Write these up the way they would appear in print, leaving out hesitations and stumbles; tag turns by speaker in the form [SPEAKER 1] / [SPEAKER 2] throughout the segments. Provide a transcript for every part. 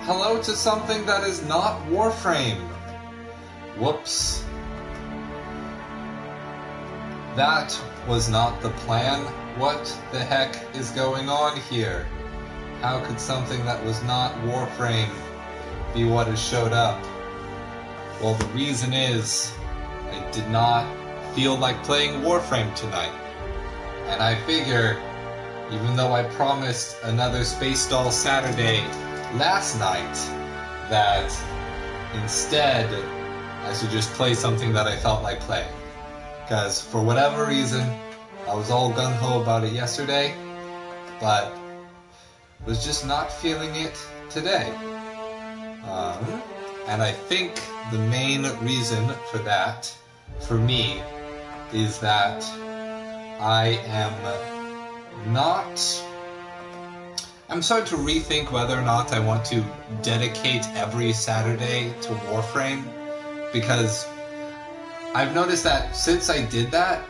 [SPEAKER 1] hello to something that is not Warframe. Whoops. That was not the plan. What the heck is going on here? How could something that was not Warframe be what has showed up? Well, the reason is I did not feel like playing Warframe tonight. And I figure, even though I promised another Space Doll Saturday last night, that instead I should just play something that I felt like playing. Because for whatever reason, I was all gung-ho about it yesterday, but was just not feeling it today. And I think the main reason for that, for me, is that I am not... I'm starting to rethink whether or not I want to dedicate every Saturday to Warframe, because I've noticed that since I did that,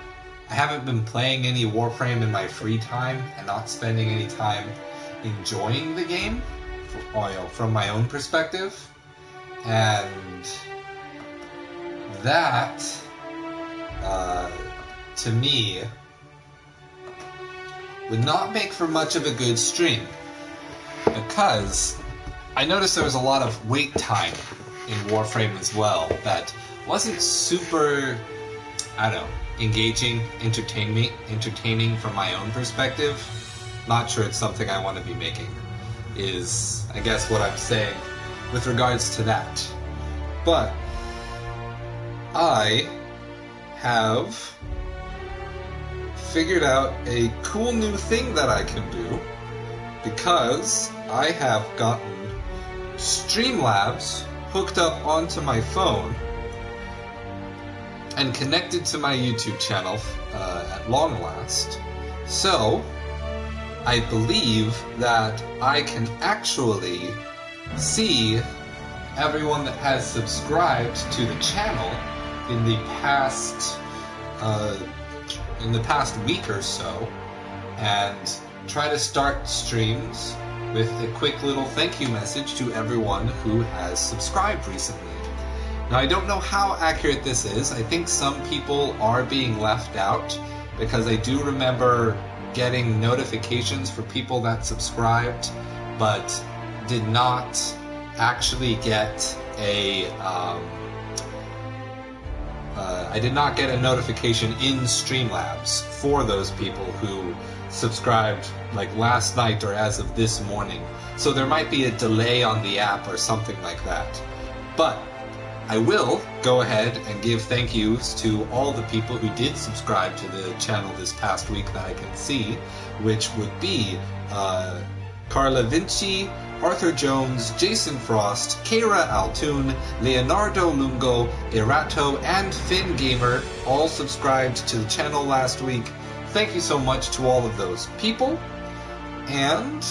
[SPEAKER 1] I haven't been playing any Warframe in my free time and not spending any time enjoying the game from my own perspective. And that, to me, would not make for much of a good stream, because I noticed there was a lot of wait time in Warframe as well that wasn't super, I don't know, engaging, entertaining from my own perspective. Not sure it's something I want to be making, is I guess what I'm saying with regards to that. But I have figured out a cool new thing that I can do, because I have gotten Streamlabs hooked up onto my phone and connected to my YouTube channel at long last. So I believe that I can actually see everyone that has subscribed to the channel in the past week or so, and try to start streams with a quick little thank you message to everyone who has subscribed recently. Now, I don't know how accurate this is. I think some people are being left out, because I do remember getting notifications for people that subscribed, but did not actually get a I did not get a notification in Streamlabs for those people who subscribed like last night or as of this morning. So there might be a delay on the app or something like that. But I will go ahead and give thank yous to all the people who did subscribe to the channel this past week that I can see, which would be Carla Vinci, Arthur Jones, Jason Frost, Keira Altoon, Leonardo Lungo, Erato, and Finn Gamer all subscribed to the channel last week. Thank you so much to all of those people, and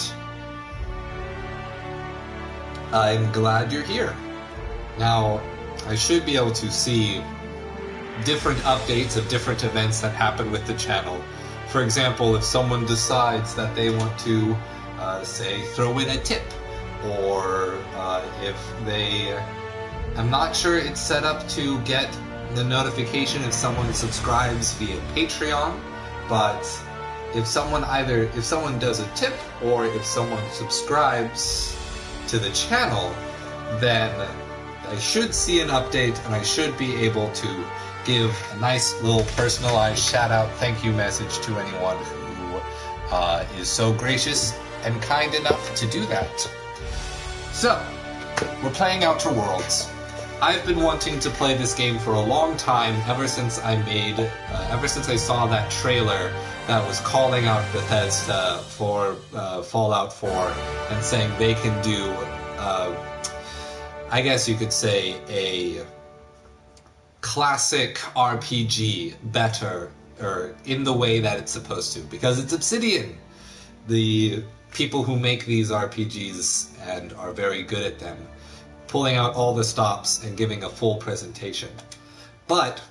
[SPEAKER 1] I'm glad you're here. Now, I should be able to see different updates of different events that happen with the channel. For example, if someone decides that they want to, say, throw in a tip, or if they... I'm not sure it's set up to get the notification if someone subscribes via Patreon, but if someone does a tip, or if someone subscribes to the channel, then I should see an update, and I should be able to give a nice little personalized shout-out thank you message to anyone who is so gracious and kind enough to do that. So, we're playing Outer Worlds. I've been wanting to play this game for a long time, ever since I saw that trailer that was calling out Bethesda for Fallout 4 and saying they can do, I guess you could say, a classic RPG better, or in the way that it's supposed to, because it's Obsidian, the people who make these RPGs and are very good at them, pulling out all the stops and giving a full presentation. But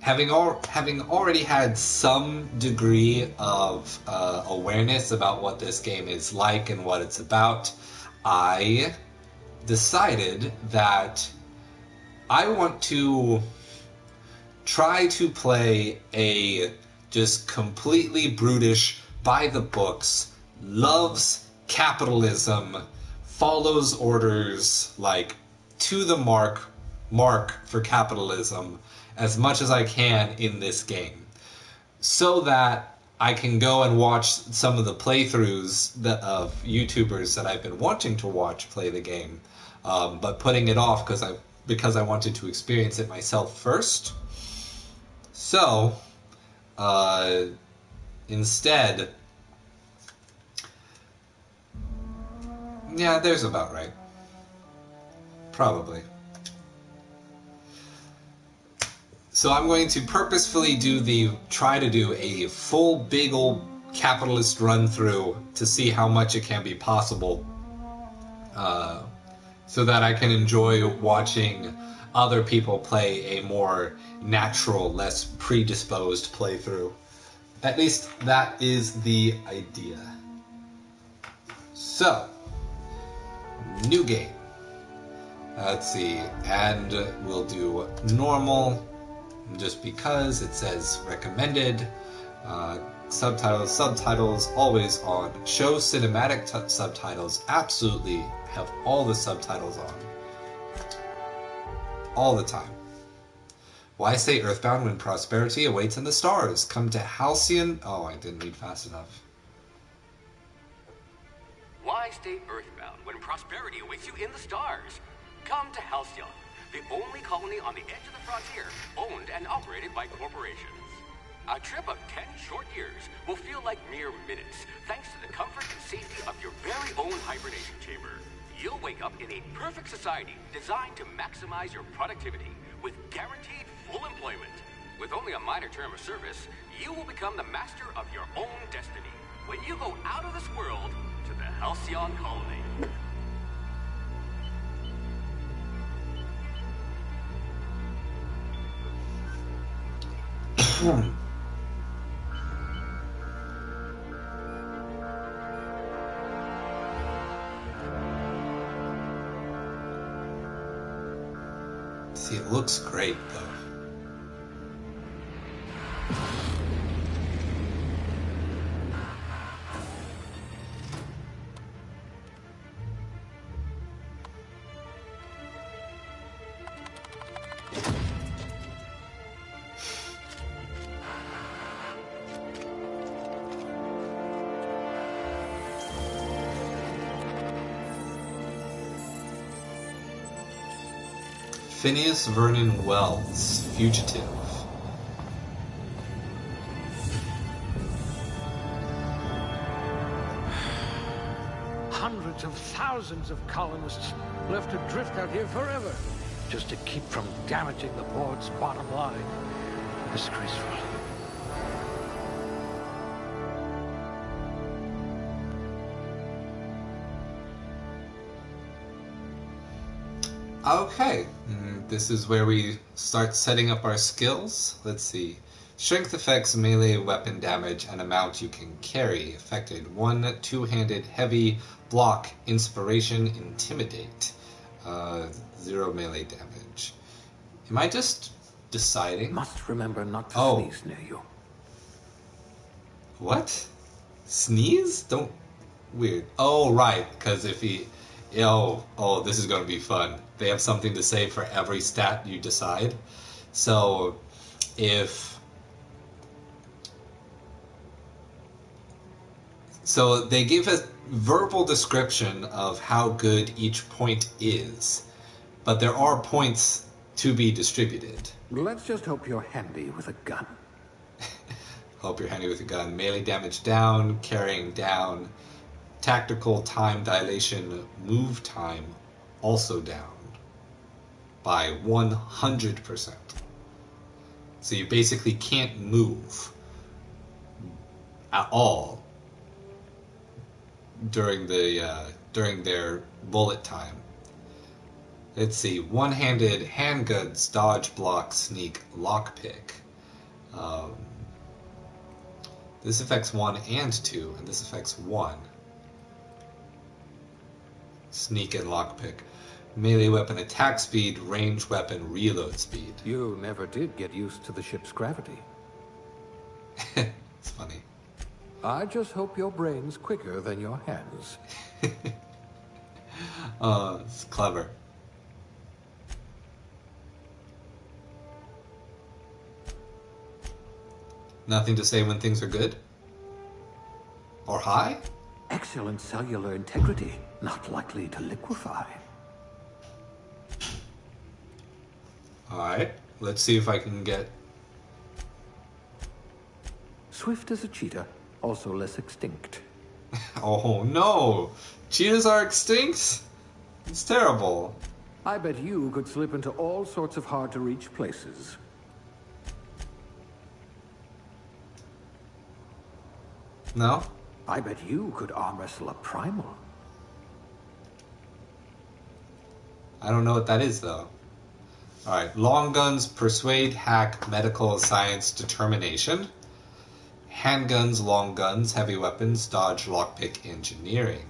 [SPEAKER 1] having already had some degree of awareness about what this game is like and what it's about, I decided that I want to try to play a just completely brutish, by the books, loves capitalism, follows orders, like, to the mark for capitalism as much as I can in this game, so that I can go and watch some of the playthroughs of YouTubers that I've been wanting to watch play the game, but putting it off because I wanted to experience it myself first. So, instead, yeah, there's about right. Probably. So I'm going to purposefully try to do a full big old capitalist run through to see how much it can be possible, so that I can enjoy watching other people play a more natural, less predisposed playthrough. At least that is the idea. So, new game. Let's see, and we'll do normal, just because it says recommended. Subtitles always on. Show cinematic subtitles, absolutely have all the subtitles on. All the time. Why say Earthbound when prosperity awaits in the stars? Come to Halcyon... Oh, I didn't read fast enough.
[SPEAKER 2] Why stay Earthbound when prosperity awaits you in the stars? Come to Halcyon, the only colony on the edge of the frontier, owned and operated by corporations. A trip of 10 short years will feel like mere minutes, thanks to the comfort and safety of your very own hibernation chamber. You'll wake up in a perfect society designed to maximize your productivity with guaranteed full employment. With only a minor term of service, you will become the master of your own destiny when you go out of this world to the Halcyon colony.
[SPEAKER 1] See, it looks great, though. Phineas Vernon Wells, Fugitive.
[SPEAKER 3] Hundreds of thousands of colonists left adrift out here forever, just to keep from damaging the board's bottom line. Disgraceful.
[SPEAKER 1] Okay, this is where we start setting up our skills. Let's see. Strength effects, melee weapon damage, and amount you can carry. Affected 1 two-handed heavy, block, inspiration, intimidate. 0 melee damage. Am I just deciding?
[SPEAKER 3] Must remember not to sneeze near you.
[SPEAKER 1] What? Sneeze? Don't... Weird. Oh, right, because if he... Oh, this is going to be fun. They have something to say for every stat you decide. So, So they give a verbal description of how good each point is, but there are points to be distributed.
[SPEAKER 3] Let's just hope you're handy with a gun.
[SPEAKER 1] Hope you're handy with a gun. Melee damage down, carrying down, tactical time dilation, move time also down by 100%. So you basically can't move at all during their bullet time. Let's see, one-handed handguns, dodge, block, sneak, lockpick. This affects 1 and 2, and this affects 1. Sneak and lockpick. Melee weapon attack speed, range weapon reload speed.
[SPEAKER 3] You never did get used to the ship's gravity.
[SPEAKER 1] It's funny.
[SPEAKER 3] I just hope your brain's quicker than your hands.
[SPEAKER 1] Oh, it's clever. Nothing to say when things are good? Or high?
[SPEAKER 3] Excellent cellular integrity, not likely to liquefy.
[SPEAKER 1] Alright, let's see if I can get...
[SPEAKER 3] Swift as a cheetah, also less extinct.
[SPEAKER 1] Oh no! Cheetahs are extinct? It's terrible.
[SPEAKER 3] I bet you could slip into all sorts of hard-to-reach places.
[SPEAKER 1] No?
[SPEAKER 3] I bet you could arm wrestle a primal.
[SPEAKER 1] I don't know what that is though. Alright, long guns, persuade, hack, medical, science, determination. Handguns, long guns, heavy weapons, dodge, lockpick, engineering.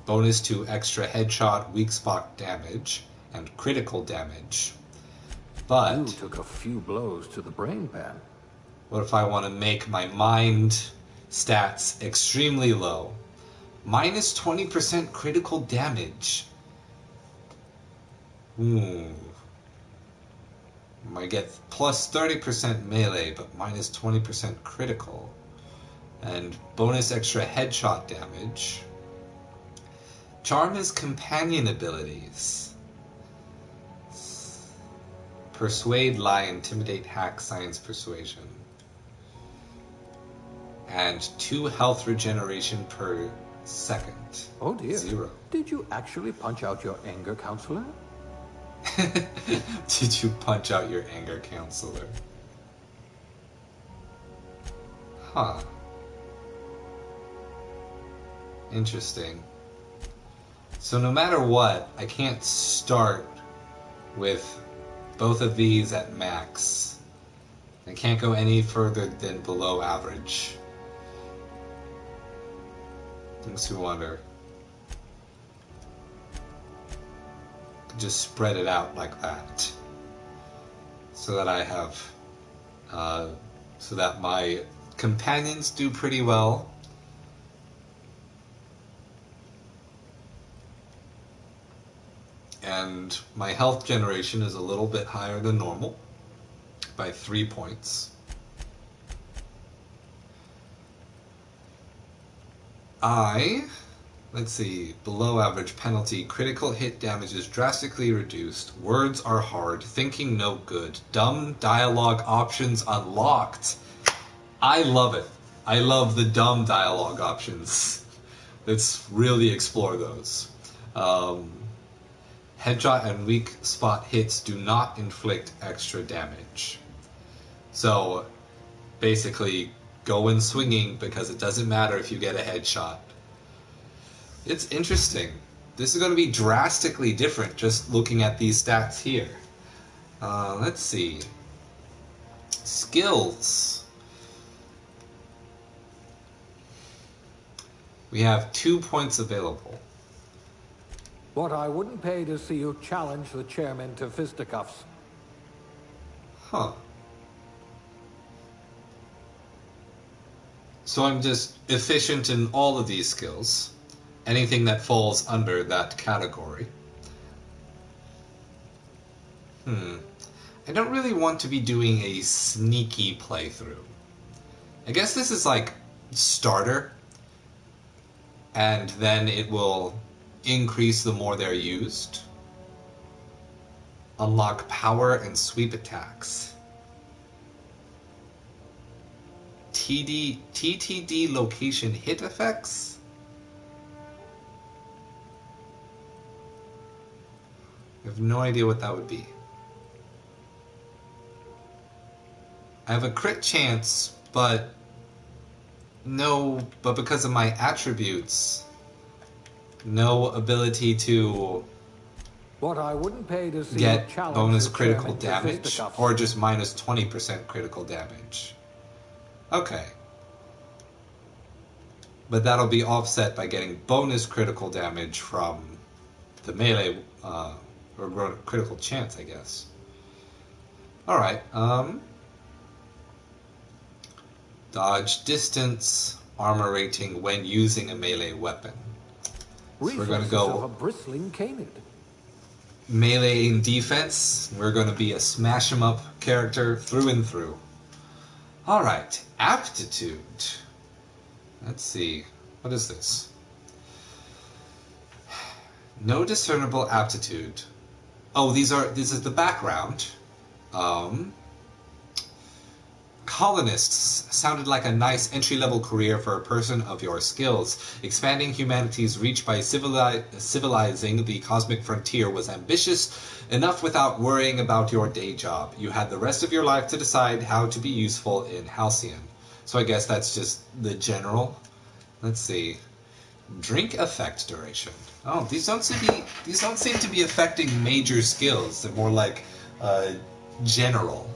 [SPEAKER 1] Bonus to extra headshot, weak spot damage, and critical damage. But...
[SPEAKER 3] You took a few blows to the brain pan.
[SPEAKER 1] What if I want to make my mind stats extremely low? Minus 20% critical damage. I get plus 30% melee, but minus 20% critical. And bonus extra headshot damage. Charm is companion abilities. Persuade, lie, intimidate, hack, science, persuasion. And 2 health regeneration per second.
[SPEAKER 3] Oh dear.
[SPEAKER 1] 0.
[SPEAKER 3] Did you actually punch out your anger counselor?
[SPEAKER 1] Did you punch out your anger counselor? Huh. Interesting. So no matter what, I can't start with both of these at max. I can't go any further than below average. Makes me wonder. Just spread it out like that. So that I have... so that my companions do pretty well. And my health generation is a little bit higher than normal. By 3 points. Let's see, below average penalty, critical hit damage is drastically reduced, words are hard, thinking no good, dumb dialogue options unlocked. I love it. I love the dumb dialogue options. Let's really explore those. Headshot and weak spot hits do not inflict extra damage. So, basically, go in swinging because it doesn't matter if you get a headshot. It's interesting. This is going to be drastically different just looking at these stats here. Let's see. Skills. We have 2 points available.
[SPEAKER 3] What I wouldn't pay to see you challenge the chairman to fisticuffs.
[SPEAKER 1] Huh. So I'm just efficient in all of these skills. Anything that falls under that category. I don't really want to be doing a sneaky playthrough. I guess this is like starter. And then it will increase the more they're used. Unlock power and sweep attacks. TTD location hit effects? I have no idea what that would be. I have a crit chance, but because of my attributes, no ability to
[SPEAKER 3] What I wouldn't pay to see
[SPEAKER 1] get
[SPEAKER 3] you challenge
[SPEAKER 1] bonus
[SPEAKER 3] the
[SPEAKER 1] critical
[SPEAKER 3] chairman to
[SPEAKER 1] damage,
[SPEAKER 3] fisticuffs.
[SPEAKER 1] or just minus 20% critical damage. Okay. But that'll be offset by getting bonus critical damage from the melee Or critical chance, I guess. Alright, dodge distance, armor rating when using a melee weapon. So we're gonna go
[SPEAKER 3] of a bristling canid.
[SPEAKER 1] melee and defense. We're gonna be a smash 'em up character through and through. Alright, aptitude. Let's see. What is this? No discernible aptitude. Oh, this is the background. Colonists sounded like a nice entry-level career for a person of your skills. Expanding humanity's reach by civilizing the cosmic frontier was ambitious enough without worrying about your day job. You had the rest of your life to decide how to be useful in Halcyon. So I guess that's just the general. Let's see. Drink effect duration. Oh, these don't seem to be affecting major skills. They're more like general.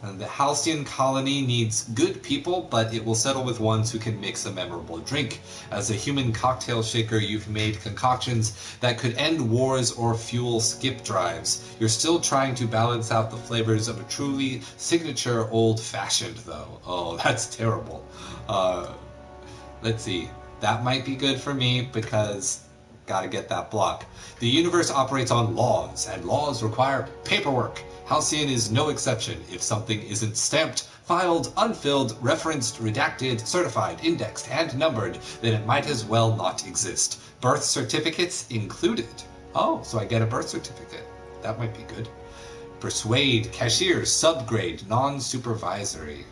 [SPEAKER 1] And the Halcyon colony needs good people, but it will settle with ones who can mix a memorable drink. As a human cocktail shaker, you've made concoctions that could end wars or fuel skip drives. You're still trying to balance out the flavors of a truly signature old-fashioned, though. Oh, that's terrible. Let's see. That might be good for me because gotta get that block. The universe operates on laws, and laws require paperwork. Halcyon is no exception. If something isn't stamped, filed, unfilled, referenced, redacted, certified, indexed, and numbered, then it might as well not exist. Birth certificates included. Oh, so I get a birth certificate. That might be good. Persuade, cashier, subgrade, non-supervisory.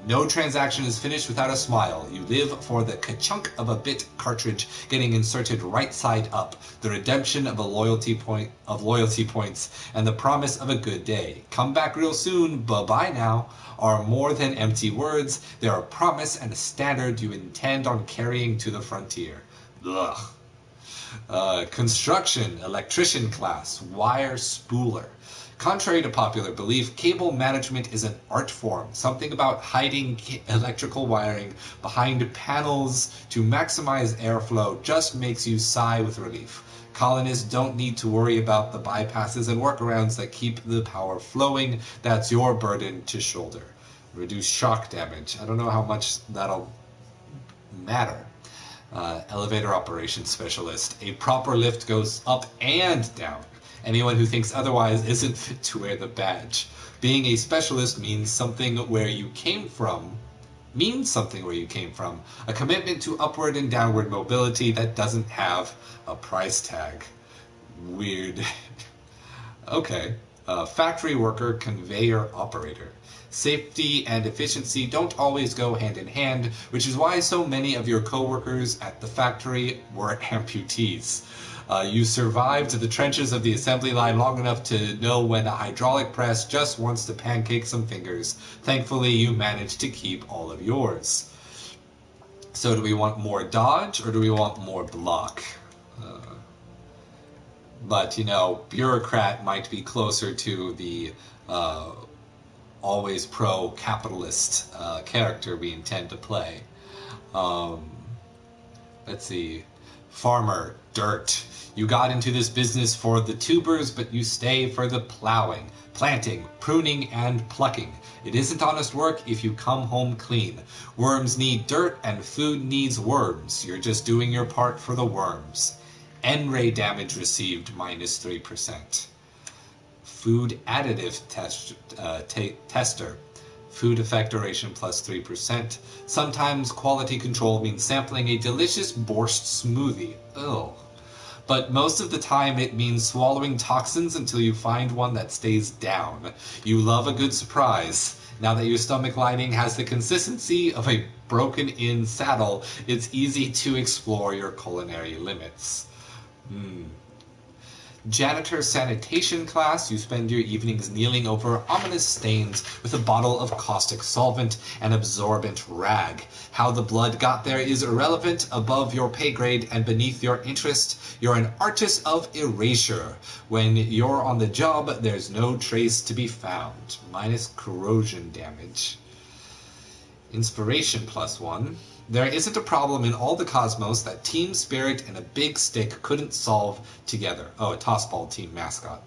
[SPEAKER 1] No transaction is finished without a smile. You live for the ka-chunk of a bit cartridge getting inserted right side up, the redemption of loyalty points, and the promise of a good day. Come back real soon, bye-bye now, are more than empty words. They're a promise and a standard you intend on carrying to the frontier. Ugh. Construction, electrician class, wire spooler. Contrary to popular belief, cable management is an art form, something about hiding electrical wiring behind panels to maximize airflow just makes you sigh with relief. Colonists don't need to worry about the bypasses and workarounds that keep the power flowing. That's your burden to shoulder. Reduce shock damage. I don't know how much that'll matter. Elevator operations specialist. A proper lift goes up and down. Anyone who thinks otherwise isn't fit to wear the badge. Being a specialist means something where you came from. A commitment to upward and downward mobility that doesn't have a price tag. Weird. Okay. Factory worker, conveyor operator. Safety and efficiency don't always go hand in hand, which is why so many of your coworkers at the factory were amputees. You survived the trenches of the assembly line long enough to know when a hydraulic press just wants to pancake some fingers. Thankfully, you managed to keep all of yours. So do we want more dodge or do we want more block? But, bureaucrat might be closer to the always pro-capitalist character we intend to play. Let's see. Farmer, dirt. You got into this business for the tubers, but you stay for the plowing, planting, pruning, and plucking. It isn't honest work if you come home clean. Worms need dirt, and food needs worms. You're just doing your part for the worms. N-ray damage received -3%. Food additive tester. Food effect duration +3%. Sometimes quality control means sampling a delicious borscht smoothie. Ugh. But most of the time it means swallowing toxins until you find one that stays down. You love a good surprise. Now that your stomach lining has the consistency of a broken-in saddle, it's easy to explore your culinary limits. Janitor sanitation class, you spend your evenings kneeling over ominous stains with a bottle of caustic solvent and absorbent rag. How the blood got there is irrelevant, above your pay grade and beneath your interest. You're an artist of erasure. When you're on the job, there's no trace to be found. Minus corrosion damage. Inspiration +1. There isn't a problem in all the cosmos that Team Spirit and a big stick couldn't solve together. Oh, a tossball team mascot.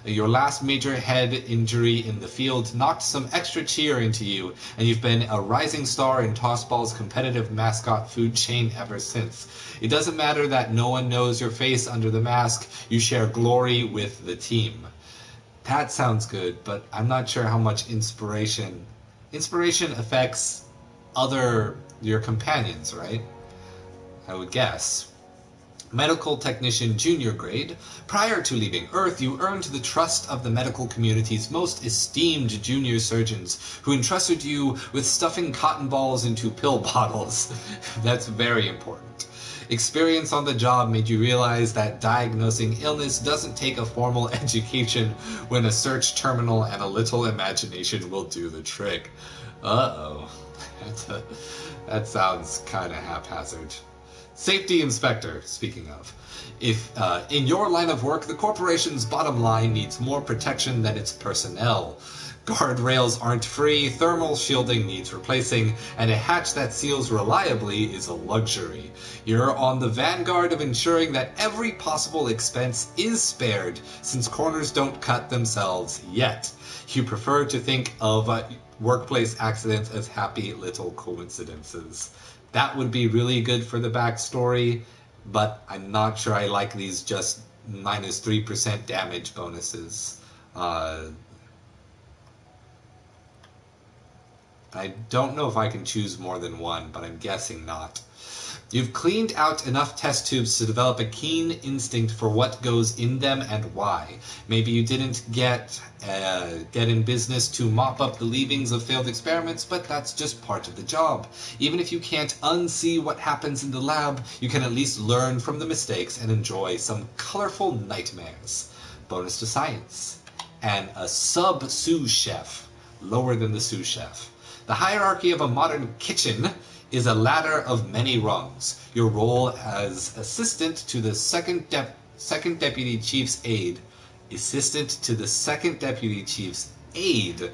[SPEAKER 1] Your last major head injury in the field knocked some extra cheer into you, and you've been a rising star in tossball's competitive mascot food chain ever since. It doesn't matter that no one knows your face under the mask, you share glory with the team. That sounds good, but I'm not sure how much inspiration affects your companions, right? I would guess. Medical Technician Junior Grade. Prior to leaving Earth, you earned the trust of the medical community's most esteemed junior surgeons, who entrusted you with stuffing cotton balls into pill bottles. That's very important. Experience on the job made you realize that diagnosing illness doesn't take a formal education when a search terminal and a little imagination will do the trick. Uh-oh. That sounds kind of haphazard. Safety Inspector, speaking of. If in your line of work, the corporation's bottom line needs more protection than its personnel. Guardrails aren't free, thermal shielding needs replacing, and a hatch that seals reliably is a luxury. You're on the vanguard of ensuring that every possible expense is spared, since corners don't cut themselves yet. You prefer to think of workplace accidents as happy little coincidences. That would be really good for the backstory, but I'm not sure I like these just minus 3% damage bonuses. I don't know if I can choose more than one, but I'm guessing not. You've cleaned out enough test tubes to develop a keen instinct for what goes in them and why. Maybe you didn't get in business to mop up the leavings of failed experiments, but that's just part of the job. Even if you can't unsee what happens in the lab, you can at least learn from the mistakes and enjoy some colorful nightmares. Bonus to science. And a sous chef, lower than the sous chef. The hierarchy of a modern kitchen is a ladder of many rungs. Your role as assistant to the second deputy chief's aide. Assistant to the second deputy chief's aide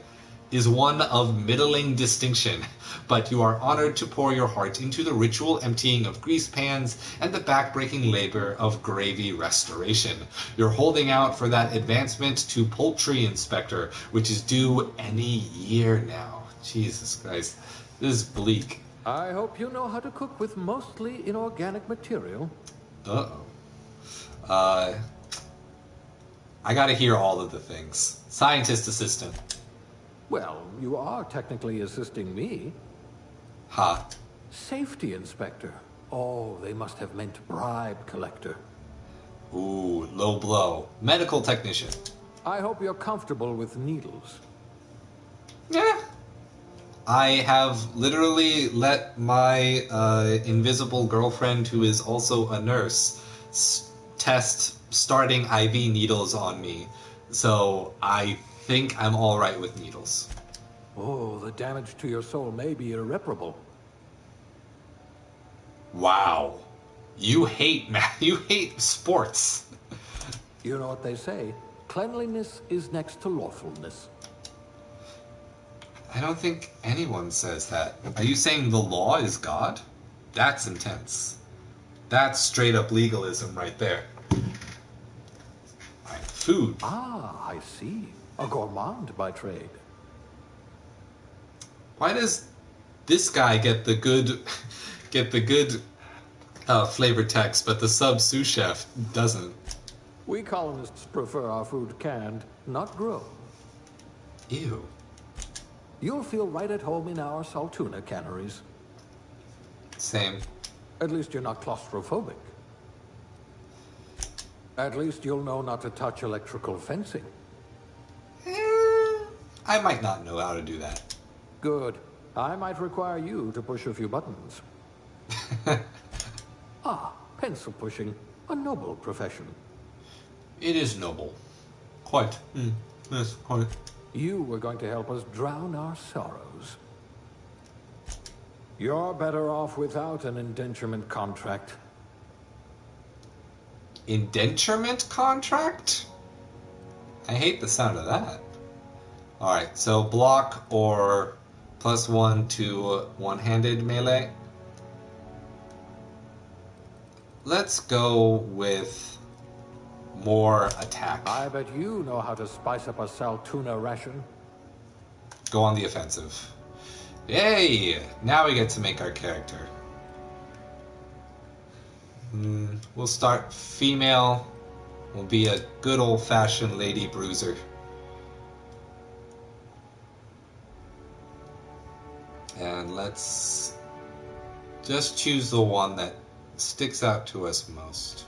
[SPEAKER 1] is one of middling distinction, but you are honored to pour your heart into the ritual emptying of grease pans and the back-breaking labor of gravy restoration. You're holding out for that advancement to poultry inspector, which is due any year now. Jesus Christ, this is bleak.
[SPEAKER 3] I hope you know how to cook with mostly inorganic material.
[SPEAKER 1] Uh-oh. I gotta hear all of the things. Scientist assistant.
[SPEAKER 3] Well, you are technically assisting me.
[SPEAKER 1] Ha.
[SPEAKER 3] Safety inspector. Oh, they must have meant bribe collector.
[SPEAKER 1] Ooh, low blow. Medical technician.
[SPEAKER 3] I hope you're comfortable with needles.
[SPEAKER 1] Yeah. I have literally let my invisible girlfriend, who is also a nurse, test starting IV needles on me. So I think I'm alright with needles.
[SPEAKER 3] Oh, the damage to your soul may be irreparable.
[SPEAKER 1] Wow. You hate sports.
[SPEAKER 3] You know what they say, cleanliness is next to lawfulness.
[SPEAKER 1] I don't think anyone says that. Are you saying the law is God? That's intense. That's straight up legalism right there. Right, food.
[SPEAKER 3] Ah, I see. A gourmand by trade.
[SPEAKER 1] Why does this guy get the good flavor text, but the sous chef doesn't?
[SPEAKER 3] We colonists prefer our food canned, not grown.
[SPEAKER 1] Ew.
[SPEAKER 3] You'll feel right at home in our Saltuna canneries.
[SPEAKER 1] Same.
[SPEAKER 3] At least you're not claustrophobic. At least you'll know not to touch electrical fencing.
[SPEAKER 1] I might not know how to do that.
[SPEAKER 3] Good. I might require you to push a few buttons. Ah, pencil pushing. A noble profession.
[SPEAKER 1] It is noble. Quite. Yes, quite.
[SPEAKER 3] You were going to help us drown our sorrows. You're better off without an indenturement contract.
[SPEAKER 1] Indenturement contract? I hate the sound of that. Alright, so block or +1 to one-handed melee. let's go with more attack.
[SPEAKER 3] I bet you know how to spice up a sal tuna ration.
[SPEAKER 1] Go on the offensive. Yay! Now we get to make our character. We'll start female. We'll be a good old-fashioned lady bruiser. And let's just choose the one that sticks out to us most.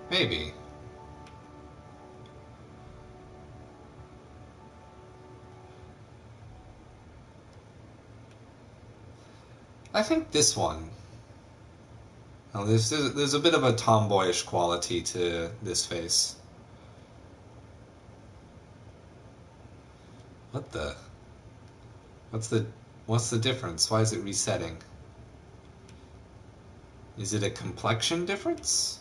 [SPEAKER 1] Maybe. I think this one. Now, there's a bit of a tomboyish quality to this face. What the? What's the difference? Why is it resetting? Is it a complexion difference?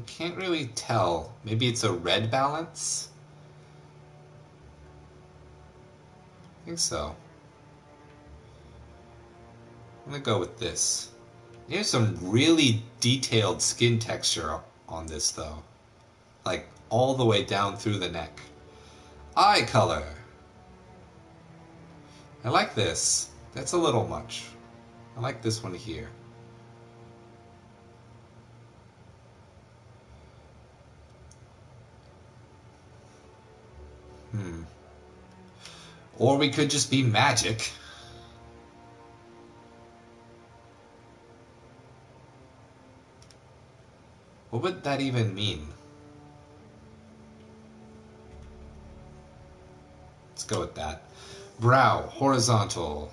[SPEAKER 1] Can't really tell. Maybe it's a red balance? I think so. I'm gonna go with this. There's some really detailed skin texture on this though. Like all the way down through the neck. Eye color. I like this. That's a little much. I like this one here. Or we could just be magic. What would that even mean? Let's go with that. Brow, horizontal.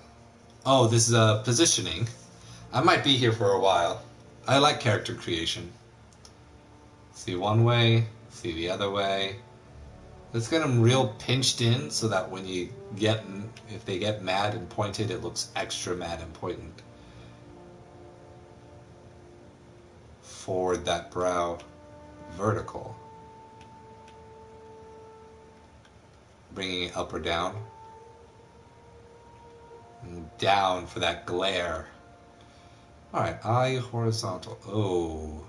[SPEAKER 1] Oh, this is a positioning. I might be here for a while. I like character creation. See one way, see the other way. Let's get them real pinched in so that when you get, if they get mad and pointed, it looks extra mad and pointed. Forward that brow, vertical. Bringing it up or down. And down for that glare. Alright, eye horizontal. Oh.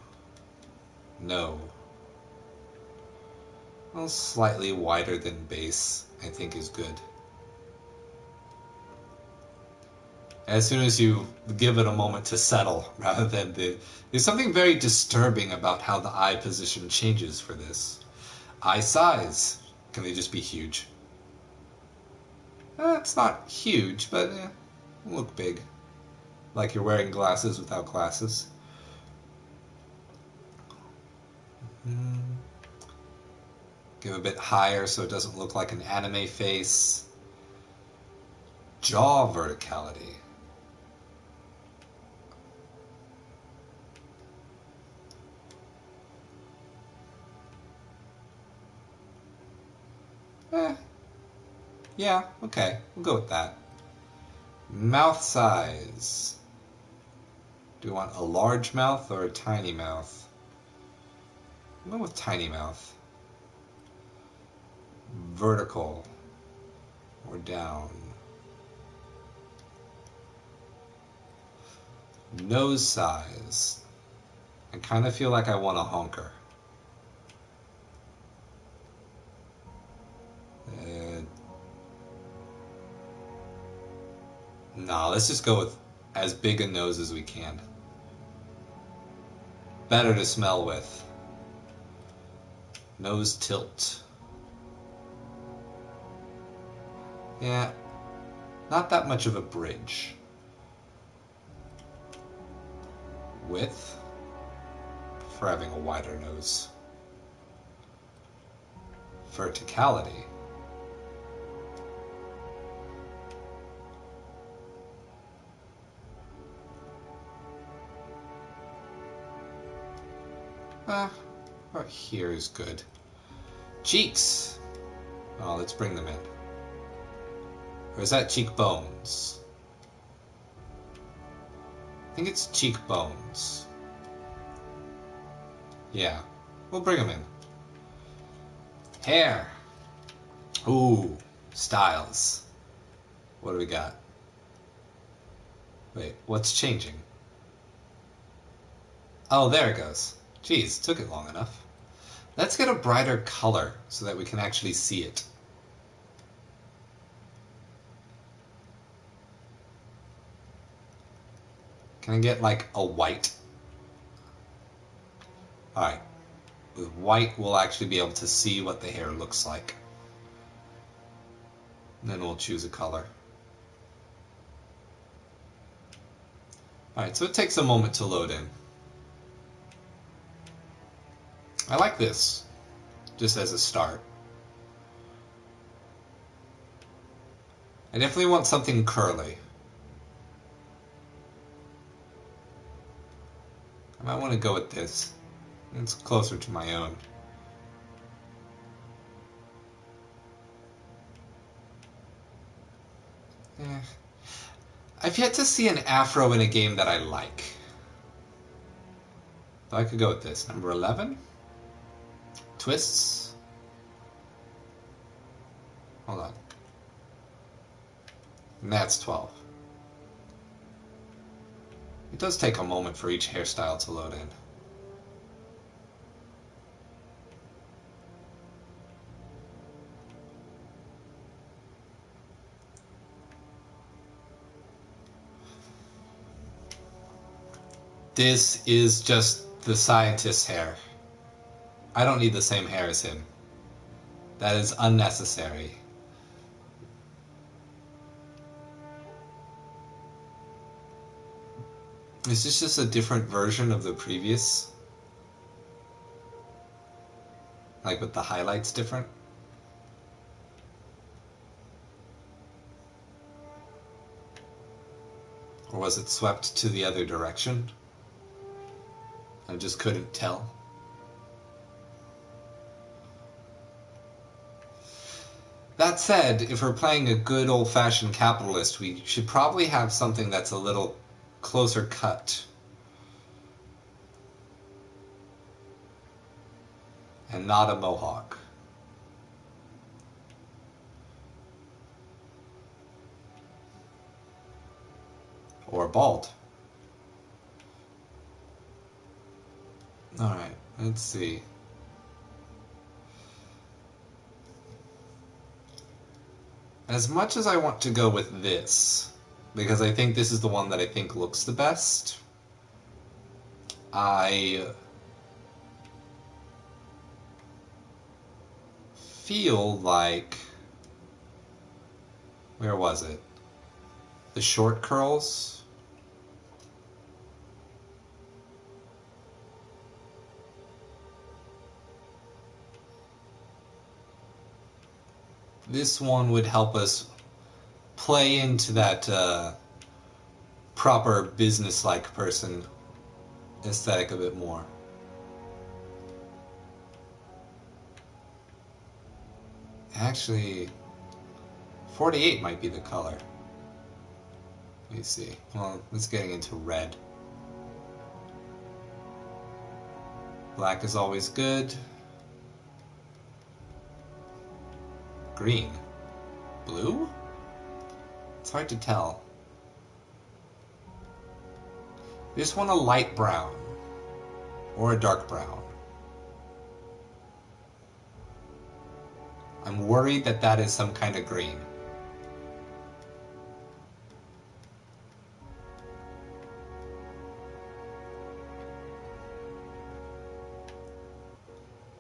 [SPEAKER 1] No. Well, slightly wider than base, I think is good. As soon as you give it a moment to settle, rather than there's something very disturbing about how the eye position changes for this. Eye size. Can they just be huge? It's not huge, but look big. Like you're wearing glasses without glasses. Give a bit higher so it doesn't look like an anime face. Jaw verticality. Yeah, okay, we'll go with that. Mouth size. Do you want a large mouth or a tiny mouth? I'll go with tiny mouth. Vertical or down. Nose size. I kind of feel like I want a honker. Nah, let's just go with as big a nose as we can. Better to smell with. Nose tilt. Yeah, not that much of a bridge. Width for having a wider nose. Verticality. Right here is good. Cheeks. Oh, let's bring them in. Or is that cheekbones? think it's cheekbones. Yeah, we'll bring them in. Hair. Ooh, styles. What do we got? Wait, what's changing? Oh, there it goes. Geez, took it long enough. Let's get a brighter color so that we can actually see it. Can I get like a white? Alright. With white, we'll actually be able to see what the hair looks like. And then we'll choose a color. Alright, so it takes a moment to load in. I like this, just as a start. I definitely want something curly. I might want to go with this. It's closer to my own. I've yet to see an afro in a game that I like. So I could go with this. Number 11. Twists. Hold on. And that's 12. It does take a moment for each hairstyle to load in. This is just the scientist's hair. I don't need the same hair as him. That is unnecessary. Is this just a different version of the previous? Like with the highlights different? Or was it swept to the other direction? I just couldn't tell. That said, if we're playing a good old-fashioned capitalist, we should probably have something that's a little closer cut. And not a mohawk. Or bald. Alright, let's see. As much as I want to go with this, because I think this is the one that I think looks the best, I feel like... Where was it? The short curls? This one would help us play into that proper business-like person aesthetic a bit more. Actually, 48 might be the color. Let me see. Well, it's getting into red. Black is always good. Green. Blue? It's hard to tell. I just want a light brown. Or a dark brown. I'm worried that that is some kind of green.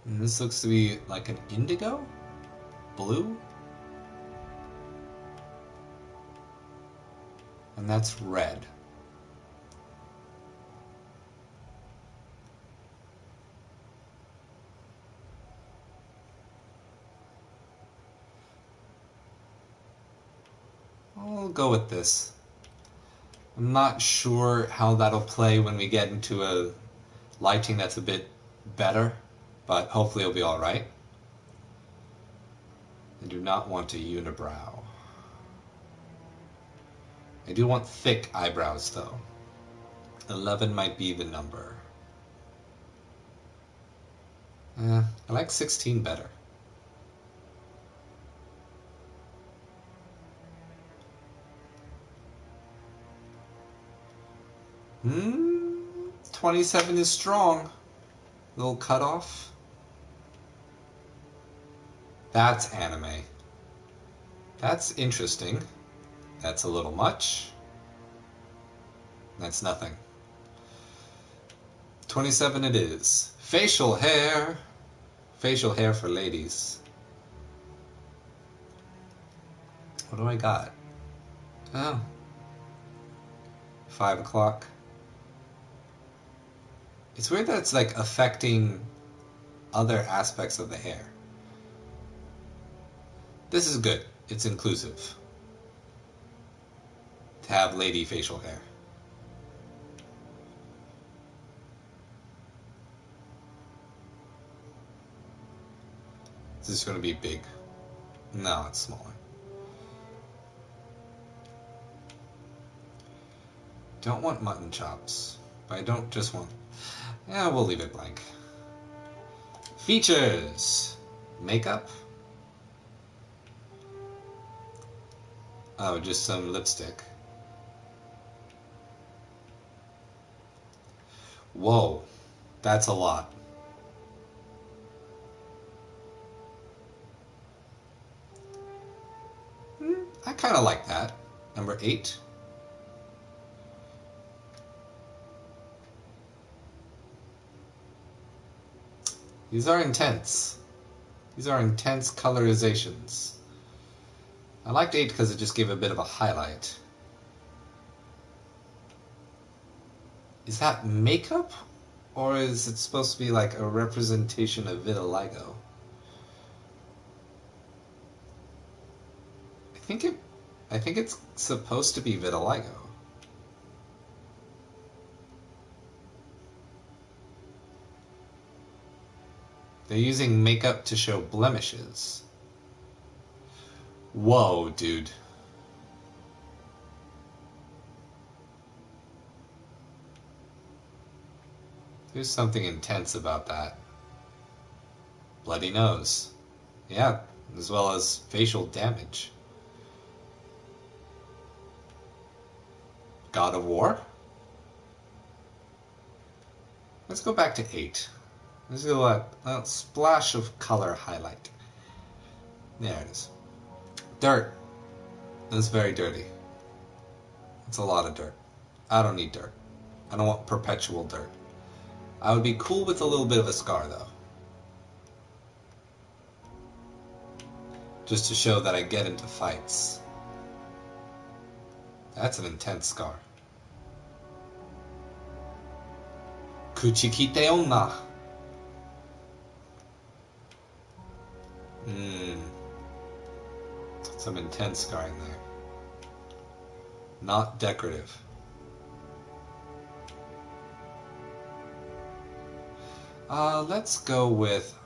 [SPEAKER 1] And this looks to be like an indigo? Blue? And that's red. I'll go with this. I'm not sure how that'll play when we get into a lighting that's a bit better, but hopefully it'll be alright. I do not want a unibrow. I do want thick eyebrows, though. 11 might be the number. I like 16 better. Hmm, 27 is strong. Little cutoff. That's anime. That's interesting. That's a little much. That's nothing. 27 it is. Facial hair. Facial hair for ladies. What do I got? Oh. 5 o'clock. It's weird that it's like affecting other aspects of the hair. This is good. It's inclusive. To have lady facial hair. Is this going to be big? No, it's smaller. Don't want mutton chops. But I don't just want... Yeah, we'll leave it blank. Features. Makeup. Oh, just some lipstick. Whoa. That's a lot. I kind of like that. Number 8. These are intense. These are intense colorizations. I liked 8 because it just gave a bit of a highlight. Is that makeup? Or is it supposed to be like a representation of vitiligo? I think it's supposed to be vitiligo. They're using makeup to show blemishes. Whoa, dude. There's something intense about that. Bloody nose. Yeah, as well as facial damage. God of War? Let's go back to 8. Let's do a splash of color highlight. There it is. Dirt. That's very dirty. It's a lot of dirt. I don't need dirt. I don't want perpetual dirt. I would be cool with a little bit of a scar, though. Just to show that I get into fights. That's an intense scar. Kuchikite onna. Some intense scarring there. Not decorative. Let's go with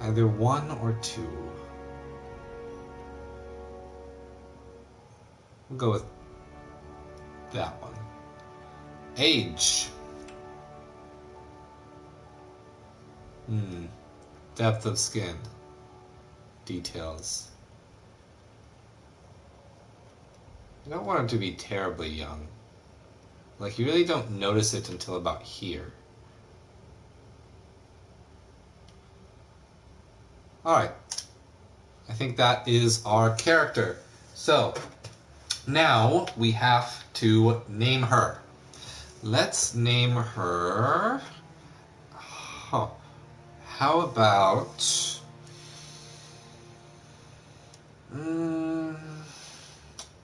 [SPEAKER 1] either 1 or 2. We'll go with that one. Age. Depth of skin. Details. I don't want him to be terribly young. Like, you really don't notice it until about here. Alright. I think that is our character. So, now we have to name her. Let's name her... How about...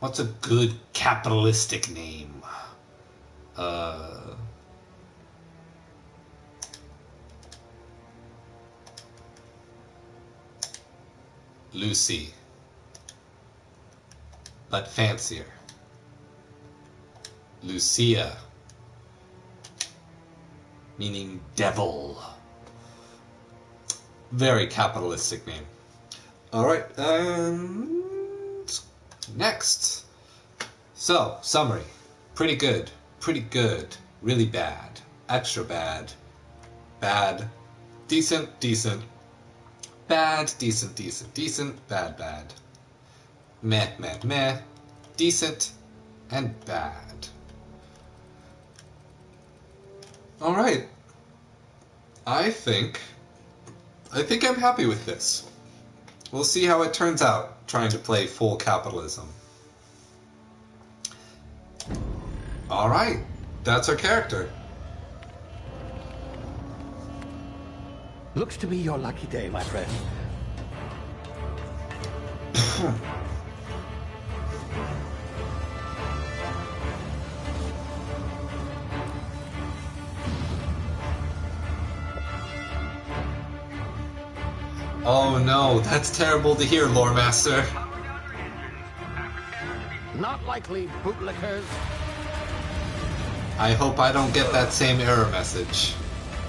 [SPEAKER 1] What's a good capitalistic name? Lucy. But fancier. Lucia. Meaning devil. Very capitalistic name. Alright, next. So, summary. Pretty good. pretty good, really bad, extra bad, bad, decent, decent, bad, decent, decent, decent, bad, bad, meh, meh, meh, decent, and bad. Alright. I think I'm happy with this. We'll see how it turns out, trying to play full capitalism. Alright, that's our character.
[SPEAKER 3] Looks to be your lucky day, my friend.
[SPEAKER 1] Oh no, that's terrible to hear, Lore Master.
[SPEAKER 3] Not likely, bootlickers.
[SPEAKER 1] I hope I don't get that same error message.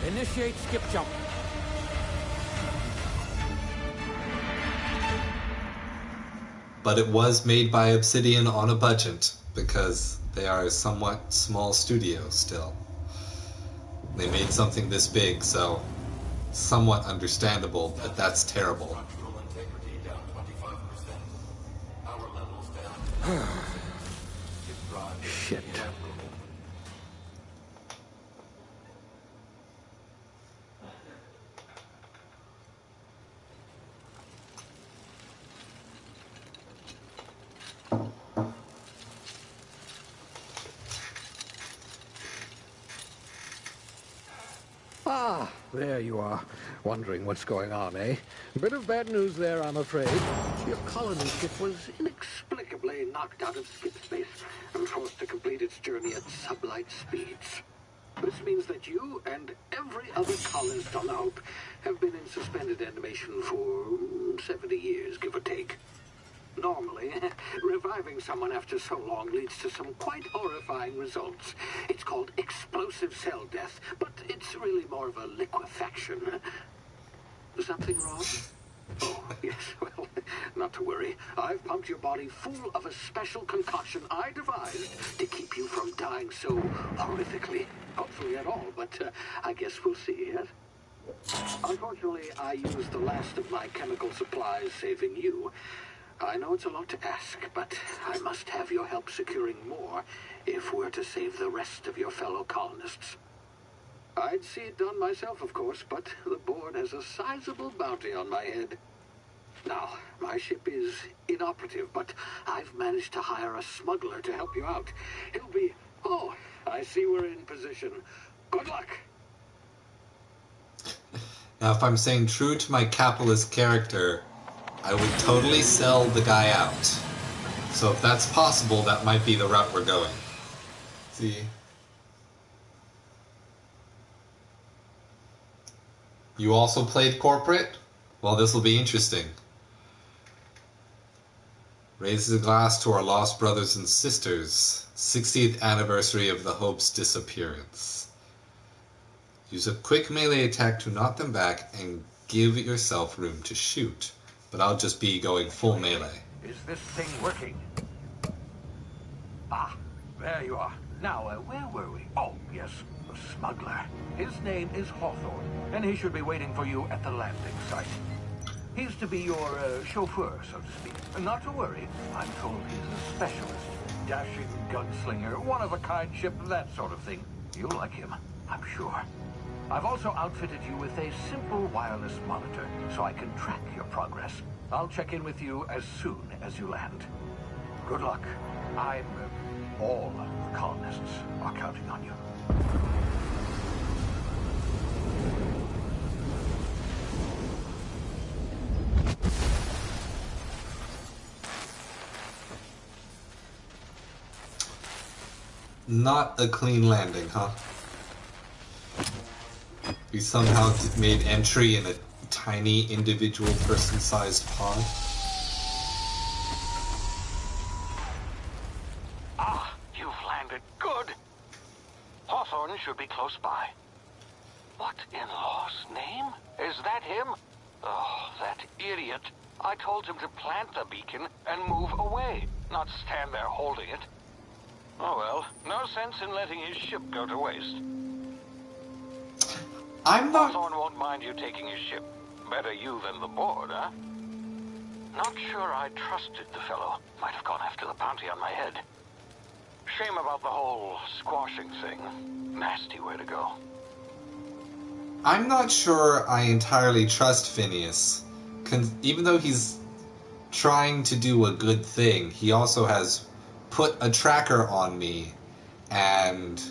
[SPEAKER 3] Initiate skip jump.
[SPEAKER 1] But it was made by Obsidian on a budget, because they are a somewhat small studio still. They made something this big, so somewhat understandable, but that's terrible.
[SPEAKER 3] Shit. Ah, there you are. Wondering what's going on, eh? Bit of bad news there, I'm afraid. Your colony ship was inexplicably knocked out of skip space and forced to complete its journey at sublight speeds. This means that you and every other colonist on the Hope have been in suspended animation for 70 years, give or take. Normally, reviving someone after so long leads to some quite horrifying results. It's called explosive cell death, but it's really more of a liquefaction. Something wrong? Oh, yes, well, not to worry. I've pumped your body full of a special concoction I devised to keep you from dying so horrifically. Hopefully at all, but I guess we'll see, yes? Unfortunately, I used the last of my chemical supplies saving you. I know it's a lot to ask, but I must have your help securing more if we're to save the rest of your fellow colonists. I'd see it done myself, of course, but the board has a sizable bounty on my head. Now, my ship is inoperative, but I've managed to hire a smuggler to help you out. He'll be... Oh, I see we're in position. Good luck!
[SPEAKER 1] Now, if I'm staying true to my capitalist character, I would totally sell the guy out. So if that's possible, that might be the route we're going. See? You also played corporate? Well, this will be interesting. Raises a glass to our lost brothers and sisters. 60th anniversary of the Hope's disappearance. Use a quick melee attack to knock them back and give yourself room to shoot. But I'll just be going full melee.
[SPEAKER 3] Is this thing working? Ah, there you are. Now, where were we? Oh, yes, the smuggler. His name is Hawthorne, and he should be waiting for you at the landing site. He's to be your chauffeur, so to speak. Not to worry, I'm told he's a specialist. Dashing gunslinger, one-of-a-kind ship, that sort of thing. You'll like him, I'm sure. I've also outfitted you with a simple wireless monitor, so I can track your progress. I'll check in with you as soon as you land. Good luck. All the colonists are counting on you.
[SPEAKER 1] Not a clean landing, huh? We somehow made entry in a tiny individual person-sized pod.
[SPEAKER 4] Ah, you've landed good. Hawthorne should be close by. What in law's name? Is that him? Oh, that idiot. I told him to plant the beacon and move away, not stand there holding it. Oh well, no sense in letting his ship go to waste.
[SPEAKER 1] I'm not...
[SPEAKER 4] Hawthorne won't mind you taking his ship. Better you than the board, huh? Not sure I trusted the fellow. Might have gone after the bounty on my head. Shame about the whole squashing thing. Nasty way to go.
[SPEAKER 1] I'm not sure I entirely trust Phineas. Even though he's trying to do a good thing, he also has put a tracker on me and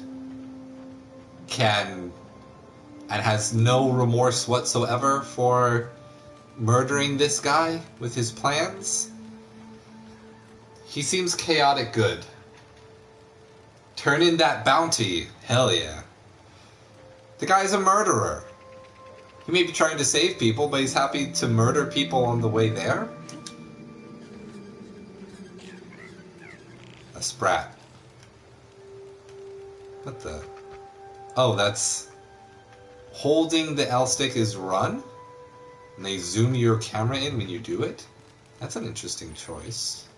[SPEAKER 1] has no remorse whatsoever for murdering this guy with his plans. He seems chaotic good. Turn in that bounty. Hell yeah. The guy's a murderer. He may be trying to save people, but he's happy to murder people on the way there? A sprat. What the... Oh, that's... Holding the L stick is run? And they zoom your camera in when you do it? That's an interesting choice.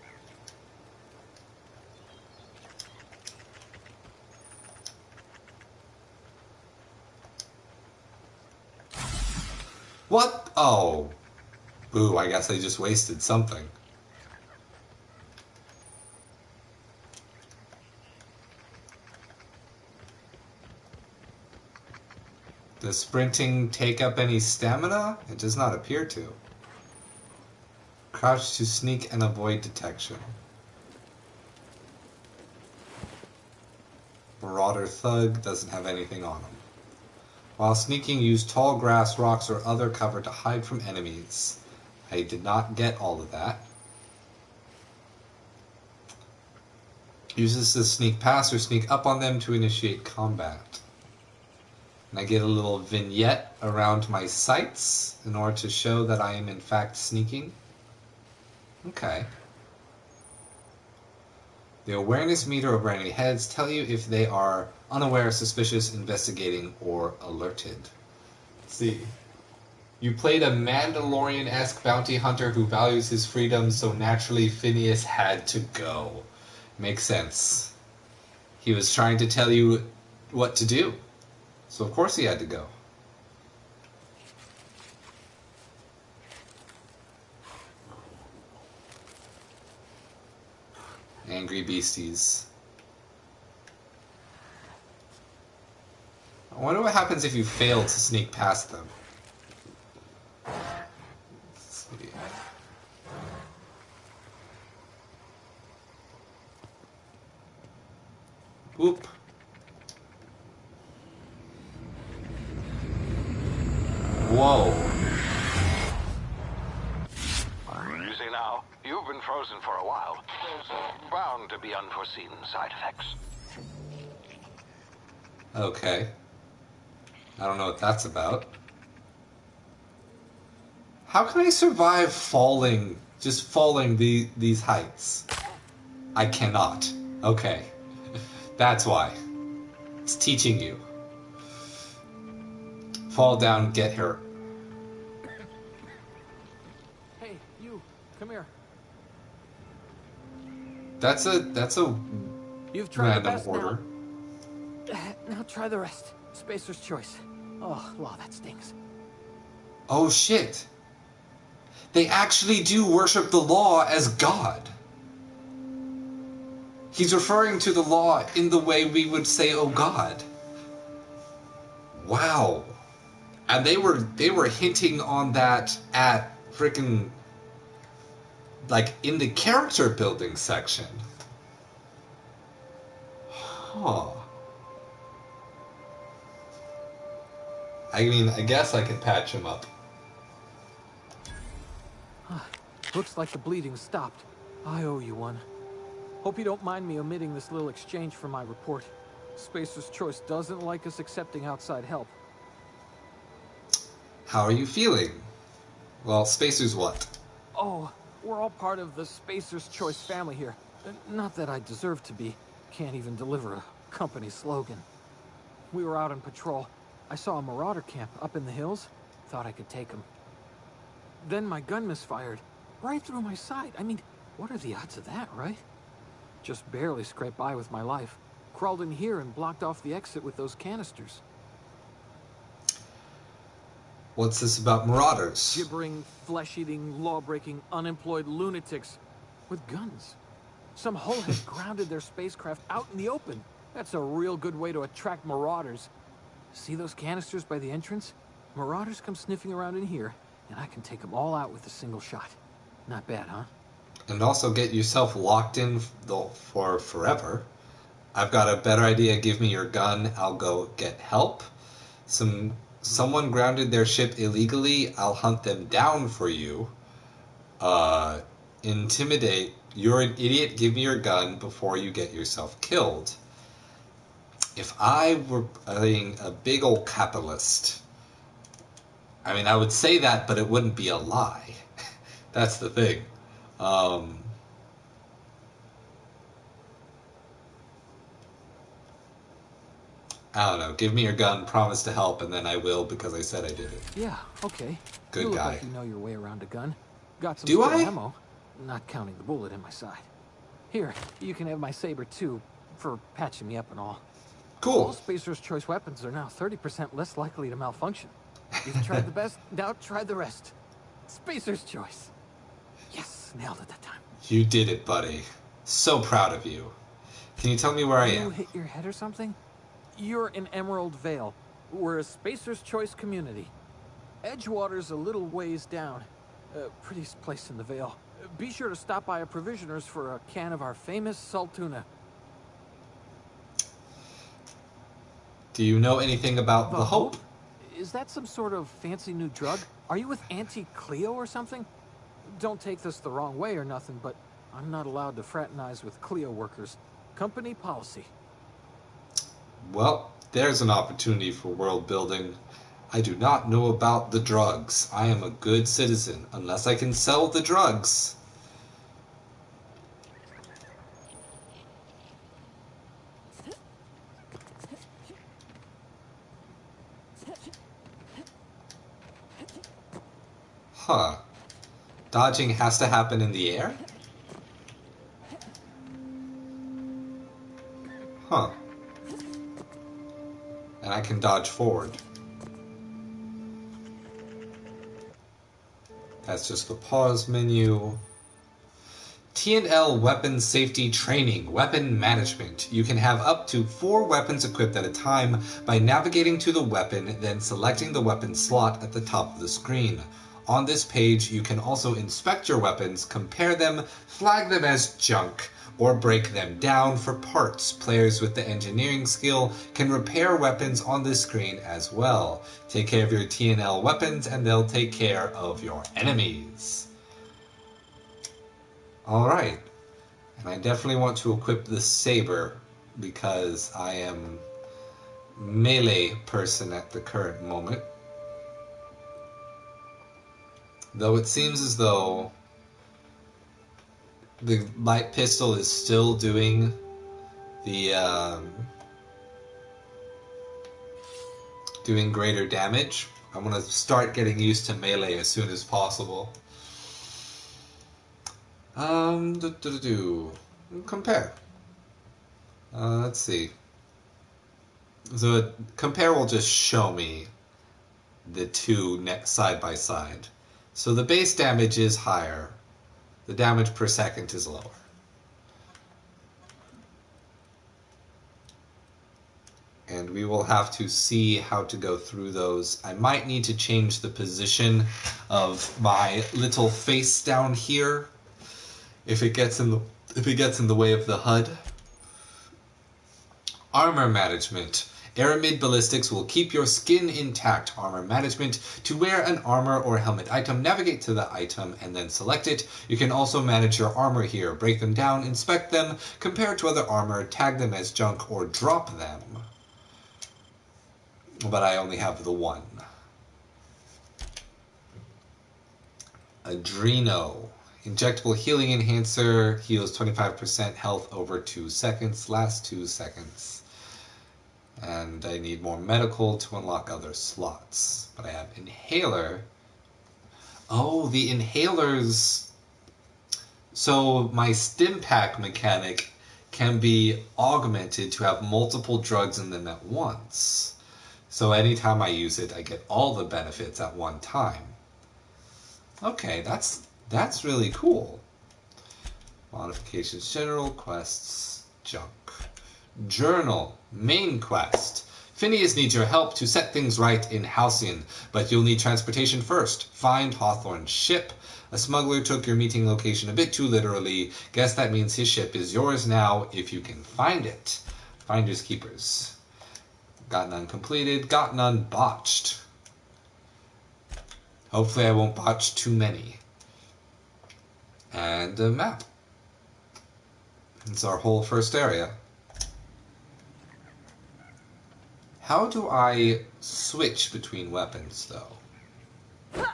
[SPEAKER 1] What? Oh. Boo, I guess I just wasted something. Does sprinting take up any stamina? It does not appear to. Crouch to sneak and avoid detection. Marauder Thug doesn't have anything on him. While sneaking, use tall grass, rocks, or other cover to hide from enemies. I did not get all of that. Use this to sneak past or sneak up on them to initiate combat. And I get a little vignette around my sights in order to show that I am in fact sneaking. Okay. The awareness meter over enemy heads tell you if they are unaware, suspicious, investigating, or alerted. Let's see. You played a Mandalorian-esque bounty hunter who values his freedom, so naturally Phineas had to go. Makes sense. He was trying to tell you what to do, so of course he had to go. Angry beasties. I wonder what happens if you fail to sneak past them. Let's see. Whoop. Whoa.
[SPEAKER 4] Easy now. You've been frozen for a while. There's bound to be unforeseen side effects.
[SPEAKER 1] Okay. I don't know what that's about. How can I survive falling, just falling these heights? I cannot. Okay. That's why. It's teaching you. Fall down, get hurt.
[SPEAKER 3] Hey, you, come here.
[SPEAKER 1] That's a
[SPEAKER 3] You've tried the
[SPEAKER 1] random
[SPEAKER 3] best
[SPEAKER 1] order.
[SPEAKER 3] Now try the rest. Spacer's choice. Oh, law, that stings.
[SPEAKER 1] Oh shit. They actually do worship the law as God. He's referring to the law in the way we would say, oh God. Wow. And they were hinting on that at frickin' like in the character building section. Huh. I mean, I guess I could patch him up.
[SPEAKER 3] Looks like the bleeding stopped. I owe you one. Hope you don't mind me omitting this little exchange from my report. Spacer's Choice doesn't like us accepting outside help.
[SPEAKER 1] How are you feeling? Well, Spacer's what?
[SPEAKER 3] Oh, we're all part of the Spacer's Choice family here. Not that I deserve to be. Can't even deliver a company slogan. We were out on patrol. I saw a marauder camp up in the hills. Thought I could take him. Then my gun misfired. Right through my side. I mean, what are the odds of that, right? Just barely scraped by with my life. Crawled in here and blocked off the exit with those canisters.
[SPEAKER 1] What's this about marauders?
[SPEAKER 3] Gibbering, flesh-eating, law-breaking, unemployed lunatics with guns. Some hullhead grounded their spacecraft out in the open. That's a real good way to attract marauders. See those canisters by the entrance? Marauders come sniffing around in here, and I can take them all out with a single shot. Not bad, huh?
[SPEAKER 1] And also get yourself locked in for forever. I've got a better idea. Give me your gun. I'll go get help. Someone grounded their ship illegally. I'll hunt them down for you. Intimidate. You're an idiot. Give me your gun before you get yourself killed. If I were playing a big old capitalist, I mean, I would say that, but it wouldn't be a lie. That's the thing. I don't know. Give me your gun, promise to help, and then I will because I said I did it.
[SPEAKER 3] Yeah, okay.
[SPEAKER 1] Good
[SPEAKER 3] you look
[SPEAKER 1] guy.
[SPEAKER 3] Like you know your way around a gun. Got some
[SPEAKER 1] Do
[SPEAKER 3] spare
[SPEAKER 1] I?
[SPEAKER 3] ammo, not counting the bullet in my side. Here, you can have my saber too, for patching me up and all. All
[SPEAKER 1] Cool.
[SPEAKER 3] Spacer's Choice weapons are now 30% less likely to malfunction. You've tried the best, now try the rest. Spacer's Choice. Yes, nailed it that time.
[SPEAKER 1] You did it, buddy. So proud of you. Can you tell me where I
[SPEAKER 3] You
[SPEAKER 1] am?
[SPEAKER 3] hit your head or something? You're in Emerald Vale. We're a Spacer's Choice community. Edgewater's a little ways down. Prettiest place in the Vale. Be sure to stop by a provisioner's for a can of our famous salt tuna.
[SPEAKER 1] Do you know anything about the Hope?
[SPEAKER 3] Is that some sort of fancy new drug? Are you with Auntie Cleo or something? Don't take this the wrong way or nothing, but I'm not allowed to fraternize with Cleo workers. Company policy.
[SPEAKER 1] Well, there's an opportunity for world building. I do not know about the drugs. I am a good citizen, unless I can sell the drugs. Huh. Dodging has to happen in the air? Huh. And I can dodge forward. That's just the pause menu. T&L Weapon Safety Training, Weapon Management. You can have up to 4 weapons equipped at a time by navigating to the weapon, then selecting the weapon slot at the top of the screen. On this page, you can also inspect your weapons, compare them, flag them as junk, or break them down for parts. Players with the engineering skill can repair weapons on this screen as well. Take care of your T&L weapons and they'll take care of your enemies. Alright, and I definitely want to equip the saber because I am melee person at the current moment. Though it seems as though the light pistol is still doing the doing greater damage. I'm gonna start getting used to melee as soon as possible. Compare. Let's see. So compare will just show me the two side by side. So the base damage is higher. The damage per second is lower. And we will have to see how to go through those. I might need to change the position of my little face down here if it gets in the way of the HUD. Armor management. Aramid ballistics will keep your skin intact. Armor management. To wear an armor or helmet item, navigate to the item and then select it. You can also manage your armor here. Break them down, inspect them, compare to other armor, tag them as junk, or drop them. But I only have the one. Adreno. Injectable healing enhancer. Heals 25% health over 2 seconds. Last 2 seconds. And I need more medical to unlock other slots. But I have inhaler. Oh, the inhalers. So my stim pack mechanic can be augmented to have multiple drugs in them at once. So anytime I use it, I get all the benefits at one time. Okay, that's really cool. Modifications, general, quests, junk. Journal, main quest. Phineas needs your help to set things right in Halcyon, but you'll need transportation first. Find Hawthorne's ship. A smuggler took your meeting location a bit too literally. Guess that means his ship is yours now if you can find it. Finders keepers. Got none completed. Got none botched. Hopefully I won't botch too many. And a map. It's our whole first area. How do I switch between weapons, though?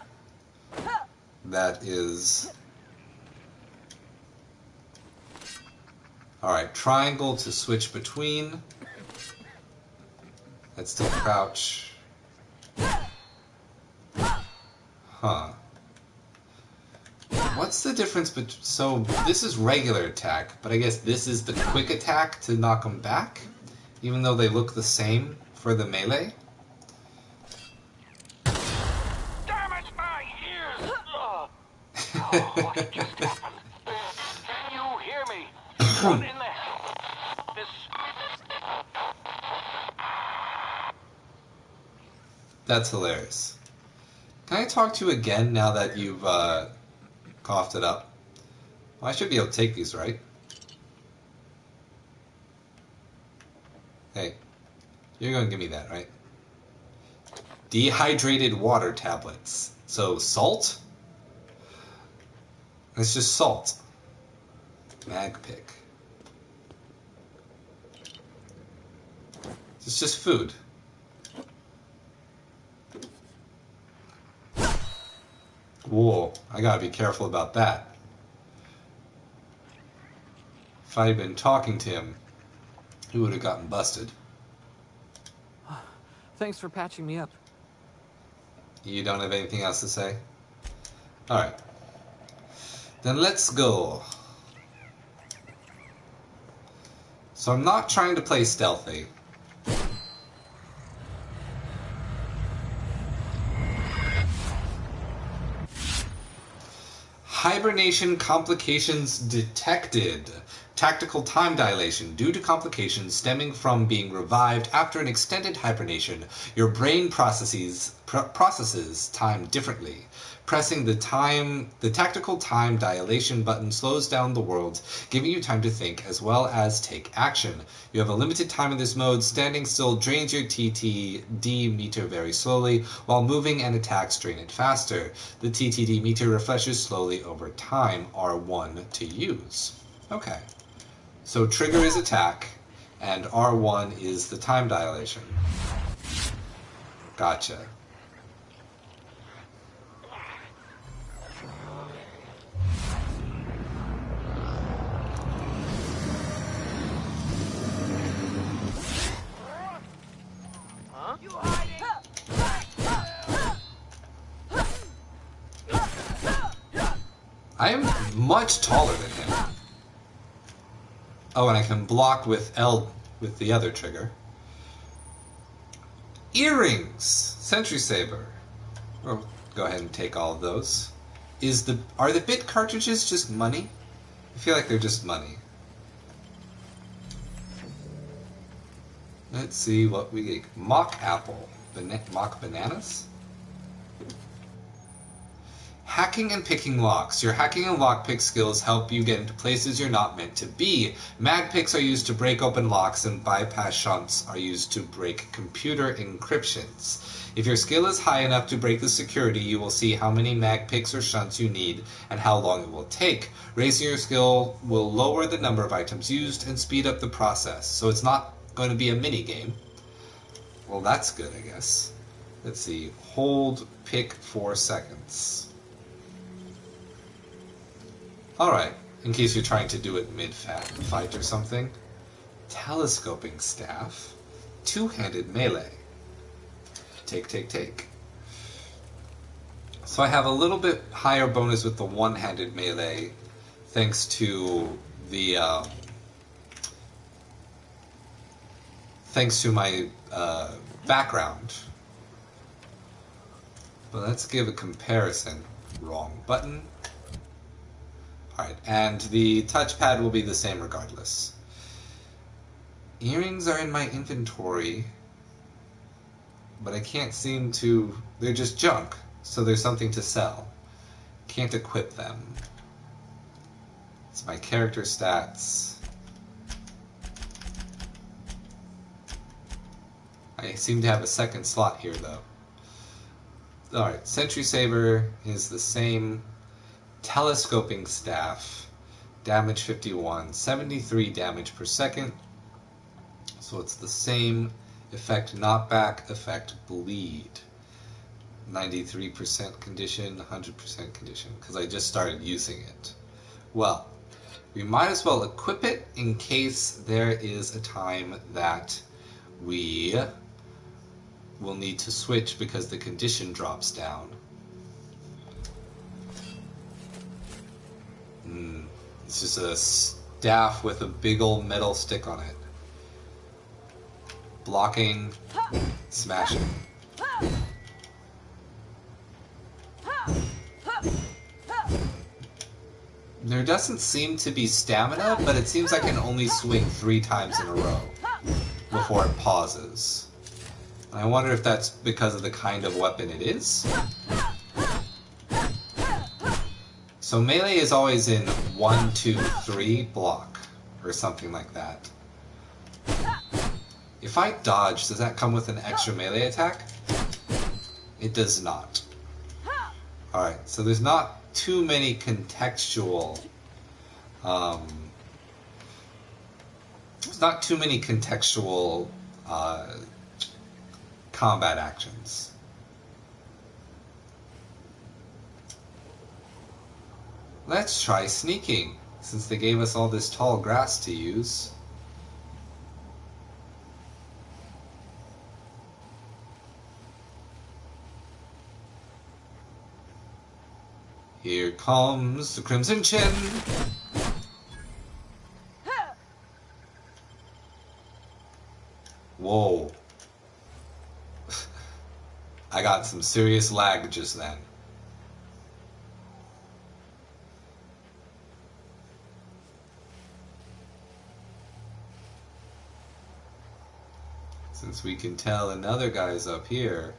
[SPEAKER 1] That is... Alright, triangle to switch between. Let's still crouch. Huh. What's the difference so this is regular attack, but I guess this is the quick attack to knock them back? Even though they look the same for the melee?
[SPEAKER 4] Damn it, my ears! Oh, what just happened? Can you hear me? What in the hell? This...
[SPEAKER 1] That's hilarious. Can I talk to you again now that you've coughed it up? Well, I should be able to take these, right? Hey, you're going to give me that, right? Dehydrated water tablets. So, salt? It's just salt. Mag pick. It's just food. Whoa, I gotta be careful about that. If I had been talking to him, he would have gotten busted.
[SPEAKER 5] Thanks for patching me up.
[SPEAKER 1] You don't have anything else to say? Alright. Then let's go. So I'm not trying to play stealthy. Hibernation complications detected. Tactical time dilation. Due to complications stemming from being revived after an extended hibernation, your brain processes time differently. Pressing the tactical time dilation button slows down the world, giving you time to think as well as take action. You have a limited time in this mode. Standing still drains your TTD meter very slowly, while moving and attacks drain it faster. The TTD meter refreshes slowly over time. R1 to use. Okay. So trigger is attack, and R1 is the time dilation. Gotcha. I am much taller than him. Oh, and I can block with L with the other trigger. Earrings! Sentry Saber. Oh, go ahead and take all of those. Are the bit cartridges just money? I feel like they're just money. Let's see what we get. Mock apple. Mock bananas? Hacking and picking locks. Your hacking and lockpick skills help you get into places you're not meant to be. Mag picks are used to break open locks, and bypass shunts are used to break computer encryptions. If your skill is high enough to break the security, you will see how many mag picks or shunts you need and how long it will take. Raising your skill will lower the number of items used and speed up the process, so it's not going to be a mini game. Well, that's good, I guess. Let's see. Hold pick 4 seconds. Alright, in case you're trying to do it mid-fight or something. Telescoping staff. Two-handed melee. Take. So I have a little bit higher bonus with the one-handed melee, thanks to the thanks to my background. But let's give a comparison. Wrong button. Alright, and the touchpad will be the same regardless. Earrings are in my inventory, but I can't seem to... They're just junk, so there's something to sell. Can't equip them. It's my character stats. I seem to have a second slot here, though. Alright, Sentry Saber is the same. Telescoping Staff, damage 51, 73 damage per second. So it's the same. Effect knockback, effect bleed. 93% condition, 100% condition, because I just started using it. Well, we might as well equip it in case there is a time that we will need to switch because the condition drops down. It's just a staff with a big old metal stick on it. Blocking, smashing. There doesn't seem to be stamina, but it seems I can only swing 3 times in a row before it pauses. And I wonder if that's because of the kind of weapon it is. So melee is always in 1, 2, 3 block, or something like that. If I dodge, does that come with an extra melee attack? It does not. Alright, so there's not too many contextual... there's not too many contextual combat actions. Let's try sneaking, since they gave us all this tall grass to use. Here comes the Crimson Chin! Whoa. I got some serious lag just then. Since we can tell another guy's up here.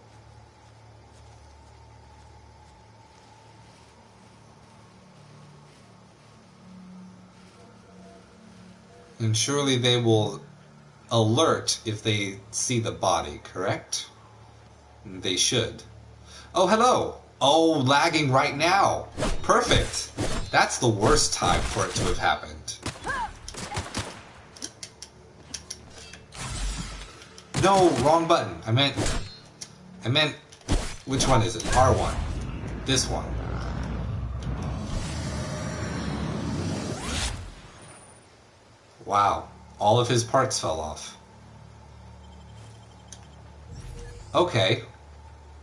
[SPEAKER 1] And surely they will alert if they see the body, correct? They should. Oh, hello! Oh, lagging right now! Perfect! That's the worst time for it to have happened. No, wrong button. I meant, which one is it? R1. This one. Wow, all of his parts fell off. Okay.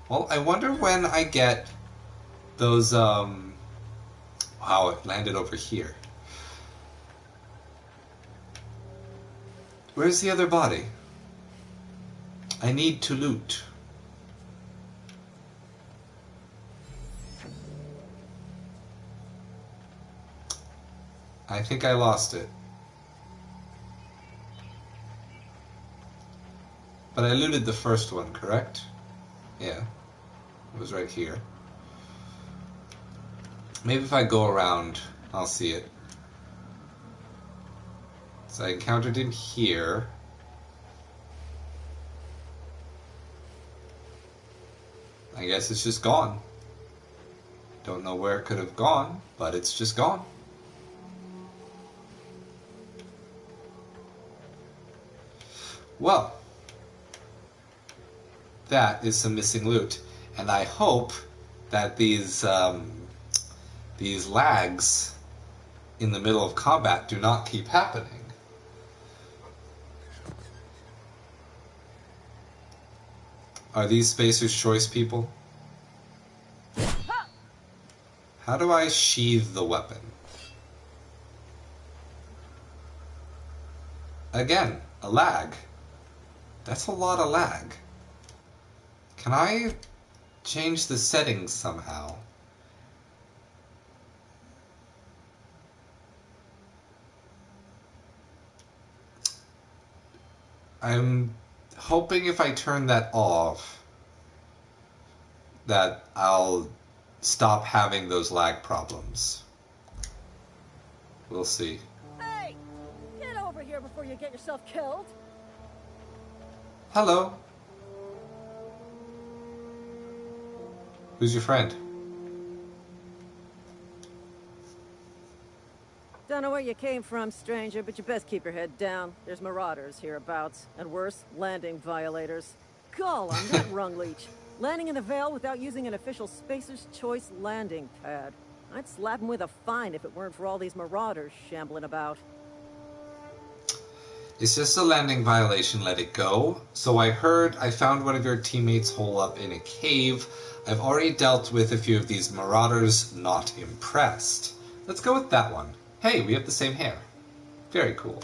[SPEAKER 1] Well, I wonder when I get those, wow, it landed over here. Where's the other body? I need to loot. I think I lost it. But I looted the first one, correct? Yeah. It was right here. Maybe if I go around, I'll see it. So I encountered him here. I guess it's just gone. Don't know where it could have gone, but it's just gone. Well, that is some missing loot, and I hope that these lags in the middle of combat do not keep happening. Are these Spacer's Choice people? How do I sheathe the weapon? Again, a lag. That's a lot of lag. Can I change the settings somehow? I'm hoping if I turn that off, that I'll stop having those lag problems. We'll see.
[SPEAKER 5] Hey! Get over here before you get yourself killed!
[SPEAKER 1] Hello. Who's your friend?
[SPEAKER 5] Don't know where you came from, stranger, but you best keep your head down. There's marauders hereabouts, and worse, landing violators. Call 'em, that rung leech. Landing in the Vale without using an official Spacer's Choice landing pad. I'd slap him with a fine if it weren't for all these marauders shambling about.
[SPEAKER 1] It's just a landing violation, let it go. So I heard I found one of your teammates hole up in a cave. I've already dealt with a few of these marauders, not impressed. Let's go with that one. Hey, we have the same hair. Very cool.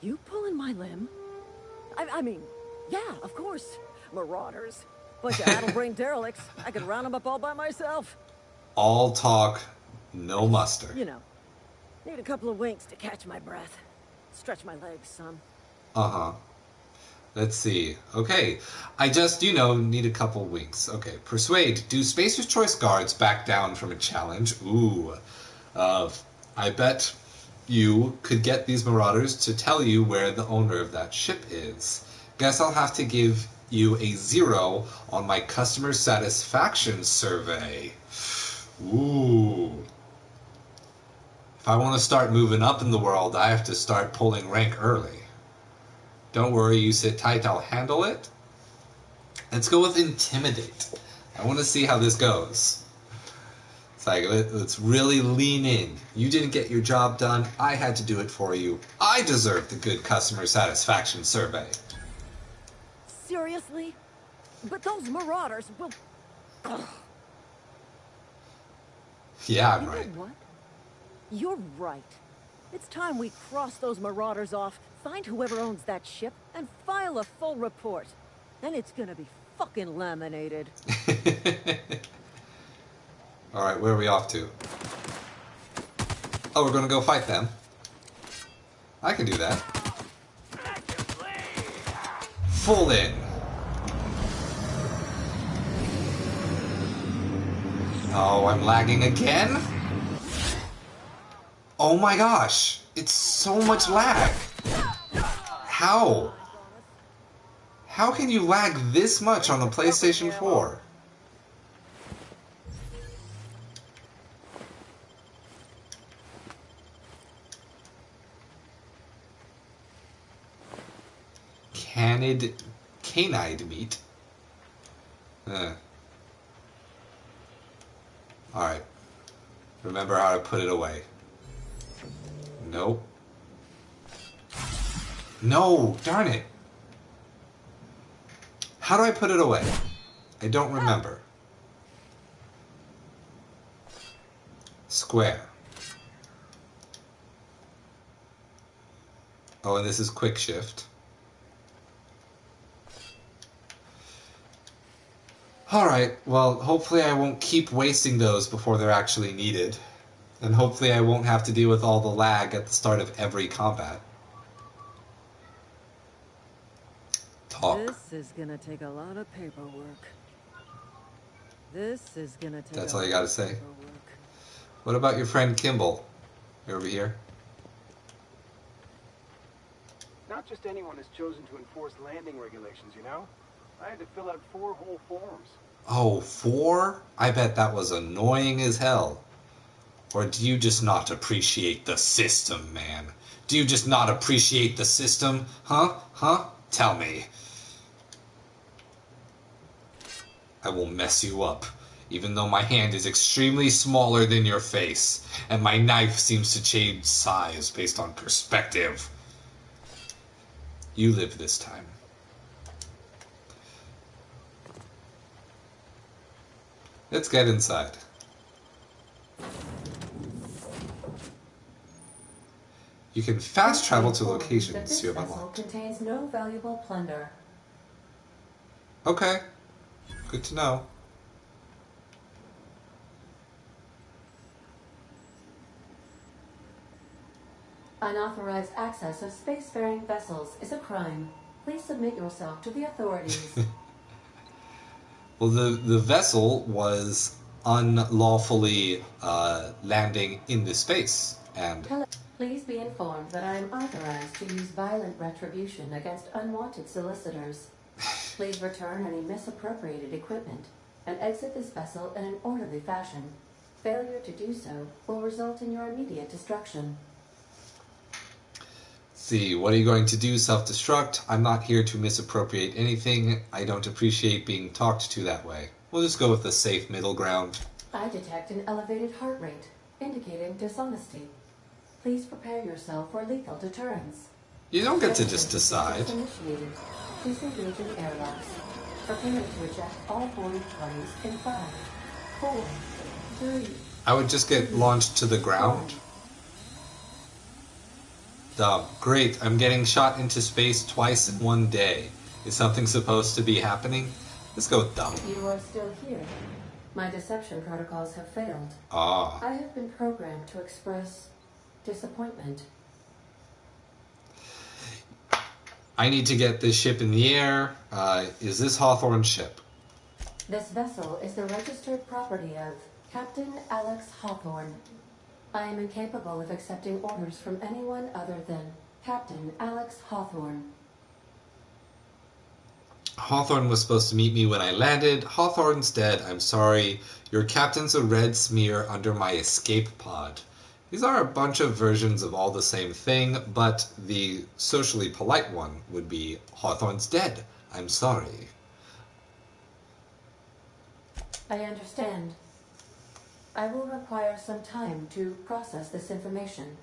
[SPEAKER 5] You pulling my limb? I mean, yeah, of course. Marauders. Bunch of addle-brained derelicts. I could round them up all by myself.
[SPEAKER 1] All talk, no muster.
[SPEAKER 5] You know, need a couple of winks to catch my breath. Stretch my legs some.
[SPEAKER 1] Uh-huh. Let's see. Okay. I just, need a couple winks. Okay. Persuade. Do Spacer's Choice guards back down from a challenge? Ooh. I bet you could get these marauders to tell you where the owner of that ship is. Guess I'll have to give you a 0 on my customer satisfaction survey. Ooh. If I want to start moving up in the world, I have to start pulling rank early. Don't worry, you sit tight, I'll handle it. Let's go with Intimidate. I want to see how this goes. It's like, let's really lean in. You didn't get your job done, I had to do it for you. I deserve the good customer satisfaction survey.
[SPEAKER 5] Seriously? But those marauders will... Ugh.
[SPEAKER 1] Yeah, I'm
[SPEAKER 5] You
[SPEAKER 1] right.
[SPEAKER 5] know what? You're right. It's time we cross those marauders off, find whoever owns that ship, and file a full report. Then it's gonna be fucking laminated.
[SPEAKER 1] Alright, where are we off to? Oh, we're gonna go fight them. I can do that. Full in. Oh, I'm lagging again? Oh my gosh, it's so much lag. How? How can you lag this much on the PlayStation 4? Canide meat? Alright. Remember how to put it away. Nope. No, darn it. How do I put it away? I don't remember. Square. Oh, and this is quick shift. Alright, well, hopefully I won't keep wasting those before they're actually needed. And hopefully I won't have to deal with all the lag at the start of every combat. Talk.
[SPEAKER 5] This is gonna take a lot of paperwork. This is gonna take
[SPEAKER 1] That's
[SPEAKER 5] a
[SPEAKER 1] all you
[SPEAKER 5] lot
[SPEAKER 1] gotta
[SPEAKER 5] of
[SPEAKER 1] say?
[SPEAKER 5] paperwork.
[SPEAKER 1] What about your friend Kimball? You're over here?
[SPEAKER 6] Not just anyone is chosen to enforce landing regulations, you know? I had to fill out 4 whole forms.
[SPEAKER 1] Oh, 4? I bet that was annoying as hell. Or do you just not appreciate the system, man? Do you just not appreciate the system? Huh? Huh? Tell me. I will mess you up, even though my hand is extremely smaller than your face, and my knife seems to change size based on perspective. You live this time. Let's get inside. You can fast travel to
[SPEAKER 7] That
[SPEAKER 1] locations
[SPEAKER 7] this
[SPEAKER 1] you have
[SPEAKER 7] vessel
[SPEAKER 1] unlocked.
[SPEAKER 7] contains no valuable plunder.
[SPEAKER 1] Okay. Good to know.
[SPEAKER 7] Unauthorized access of spacefaring vessels is a crime. Please submit yourself to the authorities.
[SPEAKER 1] Well, the vessel was unlawfully landing in this space, and
[SPEAKER 7] Hello. Please be informed that I am authorized to use violent retribution against unwanted solicitors. Please return any misappropriated equipment and exit this vessel in an orderly fashion. Failure to do so will result in your immediate destruction.
[SPEAKER 1] see, what are you going to do? Self-destruct? I'm not here to misappropriate anything. I don't appreciate being talked to that way. We'll just go with the safe middle ground.
[SPEAKER 7] I detect an elevated heart rate, indicating dishonesty. Please prepare yourself for lethal deterrence.
[SPEAKER 1] You don't get to just decide.
[SPEAKER 7] Initiated. Please engage in airlocks. Prepare to eject all boarding parties in 5, 4, 3.
[SPEAKER 1] I would just get launched to the ground. Dumb. Great, I'm getting shot into space twice in one day. Is something supposed to be happening? Let's go with dumb.
[SPEAKER 7] You are still here. My deception protocols have failed.
[SPEAKER 1] Ah.
[SPEAKER 7] I have been programmed to express disappointment.
[SPEAKER 1] I need to get this ship in the air. Is this Hawthorne's ship?
[SPEAKER 7] This vessel is the registered property of Captain Alex Hawthorne. I am incapable of accepting orders from anyone other than Captain Alex Hawthorne.
[SPEAKER 1] Hawthorne was supposed to meet me when I landed. Hawthorne's dead. I'm sorry. Your captain's a red smear under my escape pod. These are a bunch of versions of all the same thing, but the socially polite one would be Hawthorne's dead. I'm sorry.
[SPEAKER 7] I understand. I will require some time to process this information.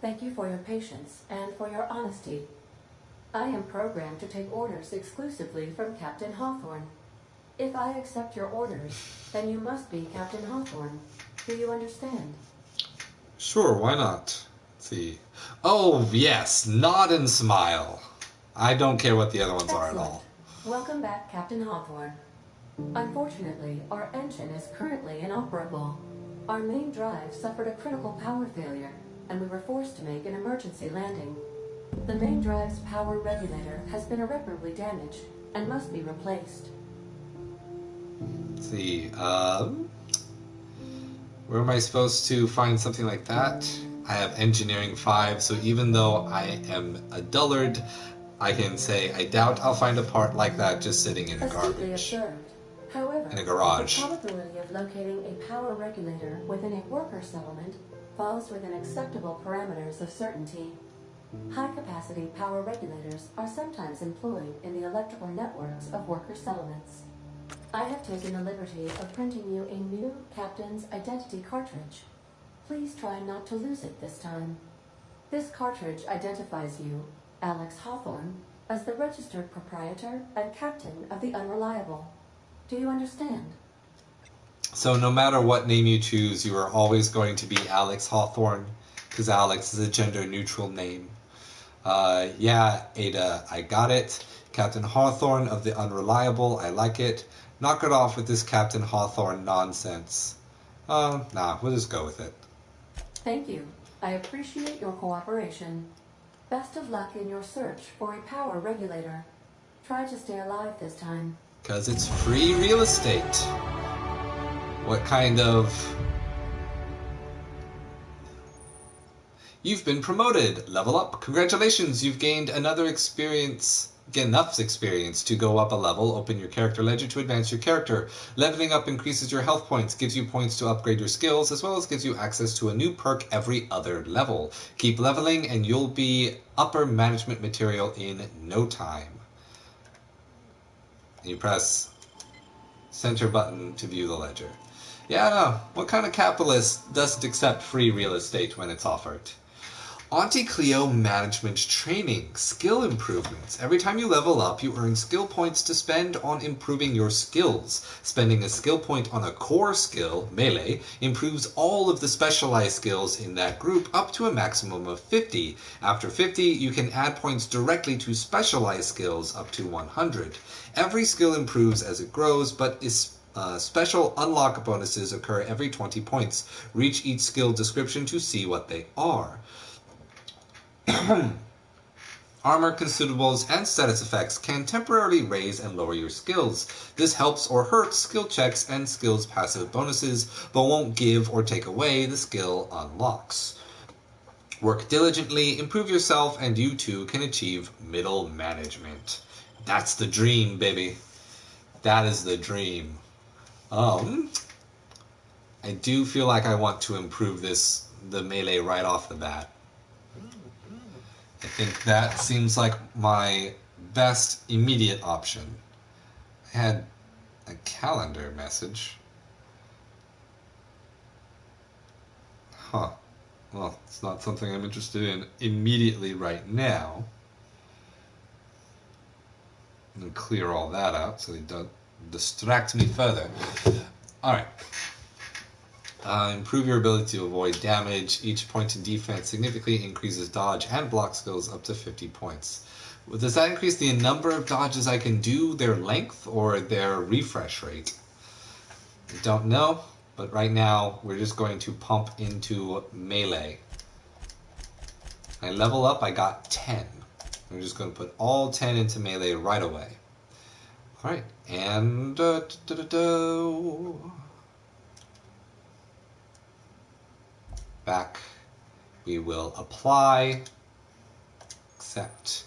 [SPEAKER 7] Thank you for your patience and for your honesty. I am programmed to take orders exclusively from Captain Hawthorne. If I accept your orders, then you must be Captain Hawthorne. Do you understand?
[SPEAKER 1] Sure, why not? Let's see. Oh, yes, nod and smile. I don't care what the other ones are at all.
[SPEAKER 7] Welcome back, Captain Hawthorne. Unfortunately, our engine is currently inoperable. Our main drive suffered a critical power failure, and we were forced to make an emergency landing. The main drive's power regulator has been irreparably damaged and must be replaced.
[SPEAKER 1] Let's see, where am I supposed to find something like that? I have engineering 5, so even though I am a dullard, I can say I doubt I'll find a part like that just sitting in a garbage.
[SPEAKER 7] However,
[SPEAKER 1] in a garage.
[SPEAKER 7] The probability of locating a power regulator within a worker settlement falls within acceptable parameters of certainty. High-capacity power regulators are sometimes employed in the electrical networks of worker settlements. I have taken the liberty of printing you a new Captain's Identity cartridge. Please try not to lose it this time. This cartridge identifies you, Alex Hawthorne, as the registered proprietor and captain of the Unreliable. Do you understand?
[SPEAKER 1] So no matter what name you choose, you are always going to be Alex Hawthorne, because Alex is a gender-neutral name. Yeah, Ada, I got it. Captain Hawthorne of the Unreliable, I like it. Knock it off with this Captain Hawthorne nonsense. Nah, we'll just go with it.
[SPEAKER 7] Thank you. I appreciate your cooperation. Best of luck in your search for a power regulator. Try to stay alive this time.
[SPEAKER 1] Because it's free real estate. What kind of... You've been promoted. Level up. Congratulations, you've gained another experience. Get enough experience to go up a level. Open your character ledger to advance your character. Leveling up increases your health points, gives you points to upgrade your skills, as well as gives you access to a new perk every other level. Keep leveling and you'll be upper management material in no time. And you press center button to view the ledger. Yeah, I know. What kind of capitalist doesn't accept free real estate when it's offered? Auntie Cleo Management Training. Skill improvements. Every time you level up, you earn skill points to spend on improving your skills. Spending a skill point on a core skill, melee, improves all of the specialized skills in that group up to a maximum of 50. After 50, you can add points directly to specialized skills up to 100. Every skill improves as it grows, but special unlock bonuses occur every 20 points. Reach each skill description to see what they are. Armor, consumables, and status effects can temporarily raise and lower your skills. This helps or hurts skill checks and skills passive bonuses, but won't give or take away the skill unlocks. Work diligently, improve yourself, and you too can achieve middle management. That's the dream, baby. That is the dream. I do feel like I want to improve the melee right off the bat. I think that seems like my best immediate option. I had a calendar message. Huh. Well, it's not something I'm interested in immediately right now. I'm going to clear all that out so they don't distract me further. Alright. Improve your ability to avoid damage. Each point in defense significantly increases dodge and block skills up to 50 points. Does that increase the number of dodges I can do, their length, or their refresh rate? I don't know, but right now we're just going to pump into melee. I level up, I got 10. We're just going to put all 10 into melee right away. Alright, and... back. We will apply, accept.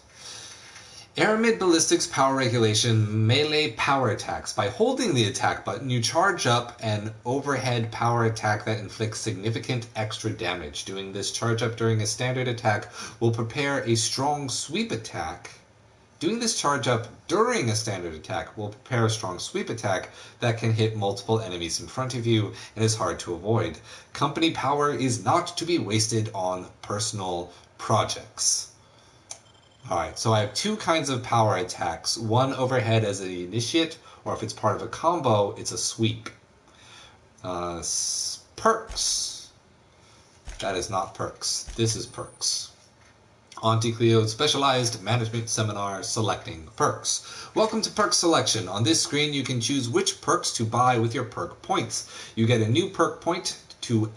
[SPEAKER 1] Aramid Ballistics Power Regulation Melee Power Attacks. By holding the attack button, you charge up an overhead power attack that inflicts significant extra damage. Doing this charge up during a standard attack will prepare a strong sweep attack. Doing this charge up during a standard attack will prepare a strong sweep attack that can hit multiple enemies in front of you and is hard to avoid. Company power is not to be wasted on personal projects. Alright, so I have two kinds of power attacks. One overhead as an initiate, or if it's part of a combo, it's a sweep. Perks. That is not perks. This is perks. Auntie Cleo's Specialized Management Seminar Selecting Perks. Welcome to Perk Selection. On this screen, you can choose which perks to buy with your perk points. You get a new perk point to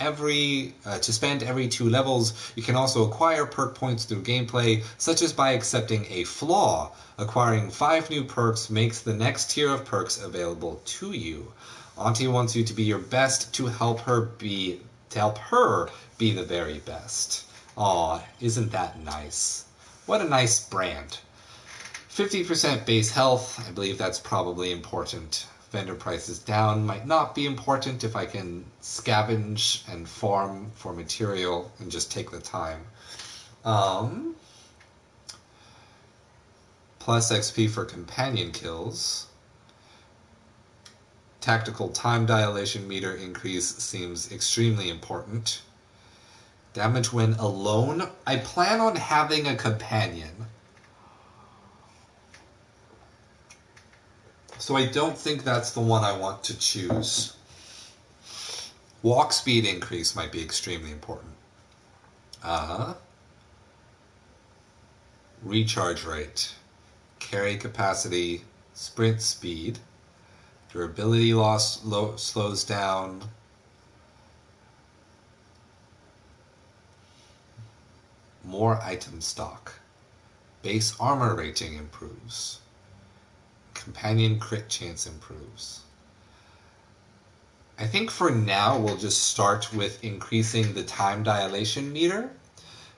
[SPEAKER 1] spend every 2 levels. You can also acquire perk points through gameplay, such as by accepting a flaw. Acquiring 5 new perks makes the next tier of perks available to you. Auntie wants you to be your best to help her be the very best. Aw, isn't that nice? What a nice brand. 50% base health, I believe that's probably important. Vendor prices down might not be important if I can scavenge and farm for material and just take the time. Plus XP for companion kills. Tactical time dilation meter increase seems extremely important. Damage when alone. I plan on having a companion. So I don't think that's the one I want to choose. Walk speed increase might be extremely important. Recharge rate. Carry capacity. Sprint speed. Durability loss slows down. More item stock. Base armor rating improves. Companion crit chance improves. I think for now we'll just start with increasing the time dilation meter,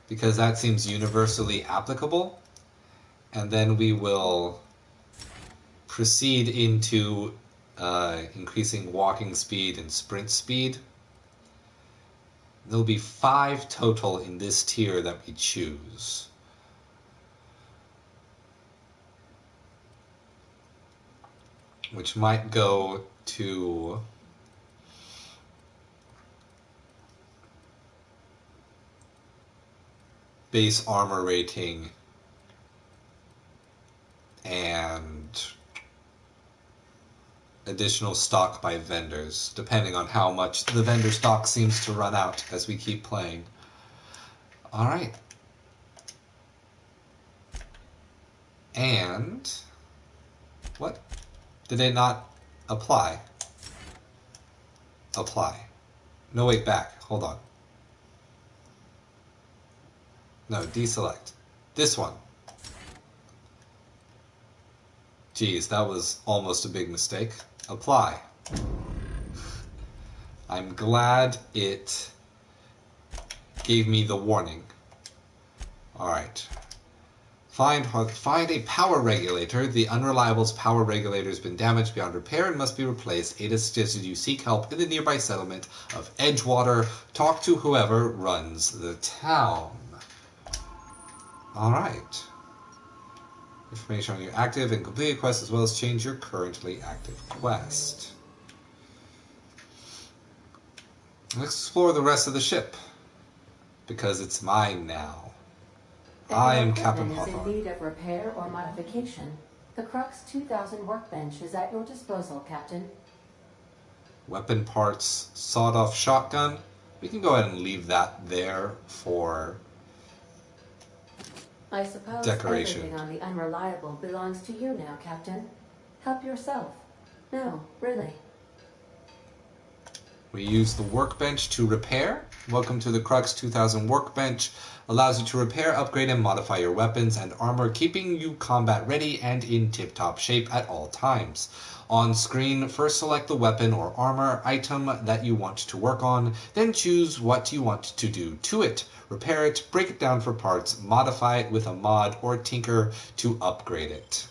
[SPEAKER 1] because that seems universally applicable. And then we will proceed into increasing walking speed and sprint speed. There'll be 5 total in this tier that we choose. Which might go to base armor rating and additional stock by vendors, depending on how much the vendor stock seems to run out as we keep playing. Alright. And what? Did it not apply? Apply. No, wait, back. Hold on. No, deselect. This one. Geez, that was almost a big mistake. Apply. I'm glad it gave me the warning. Alright. Find a power regulator. The unreliable's power regulator has been damaged beyond repair and must be replaced. Ada suggested you seek help in the nearby settlement of Edgewater. Talk to whoever runs the town. Alright. Information on your active and completed quest, as well as change your currently active quest. Let's explore the rest of the ship, because it's mine now. I am Captain Hawthorne.
[SPEAKER 7] Is in need of repair or modification. The Crux 2000 workbench is at your disposal, Captain.
[SPEAKER 1] Weapon parts, sawed-off shotgun. We can go ahead and leave that there for
[SPEAKER 7] I suppose
[SPEAKER 1] decoration.
[SPEAKER 7] Everything on the Unreliable belongs to you now, Captain. Help yourself. No, really.
[SPEAKER 1] We use the workbench to repair. Welcome to the Crux 2000 workbench. Allows you to repair, upgrade, and modify your weapons and armor, keeping you combat ready and in tip-top shape at all times. On screen, first select the weapon or armor item that you want to work on, then choose what you want to do to it. Repair it, break it down for parts, modify it with a mod or tinker to upgrade it.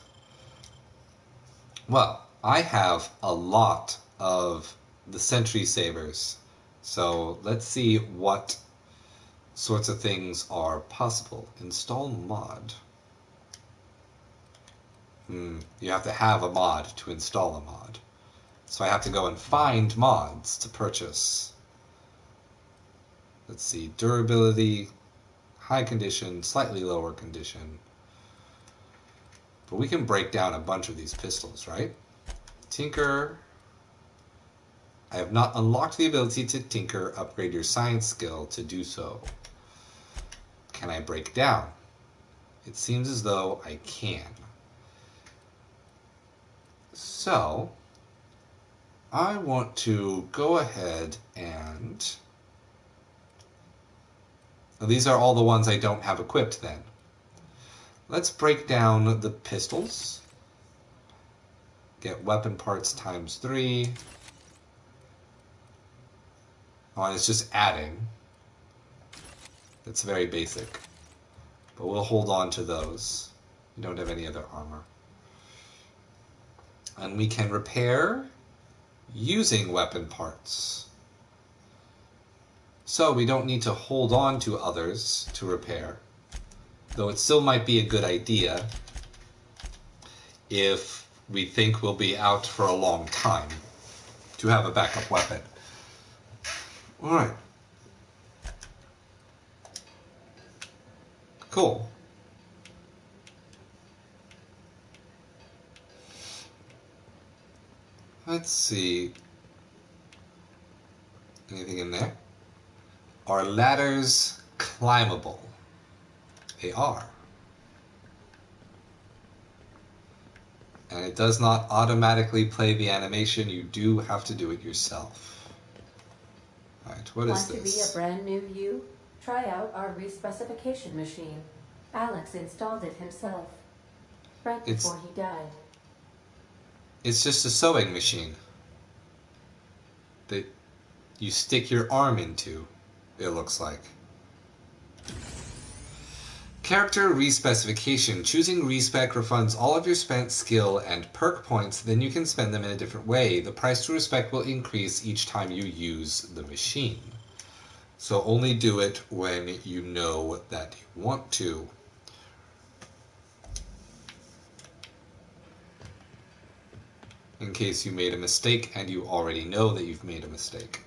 [SPEAKER 1] Well, I have a lot of the Sentry Sabers, so let's see what sorts of things are possible. Install mod. You have to have a mod to install a mod. So I have to go and find mods to purchase. Let's see, durability, high condition, slightly lower condition. But we can break down a bunch of these pistols, right? Tinker. I have not unlocked the ability to tinker. Upgrade your science skill to do so. Can I break down? It seems as though I can. So, I want to go ahead and... Well, these are all the ones I don't have equipped then. Let's break down the pistols. Get weapon parts ×3. Oh, and it's just adding. It's very basic. But we'll hold on to those. We don't have any other armor. And we can repair using weapon parts. So we don't need to hold on to others to repair. Though it still might be a good idea if we think we'll be out for a long time to have a backup weapon. Alright. Cool. Let's see. Anything in there? Are ladders climbable? They are. And it does not automatically play the animation. You do have to do it yourself. Alright, what is this?
[SPEAKER 7] Want to be a brand new you? Try out our respecification machine. Alex installed it himself. Right before he died.
[SPEAKER 1] It's just a sewing machine that you stick your arm into, it looks like. Character respecification. Choosing respec refunds all of your spent skill and perk points, then you can spend them in a different way. The price to respec will increase each time you use the machine. So only do it when you know that you want to. In case you made a mistake and you already know that you've made a mistake.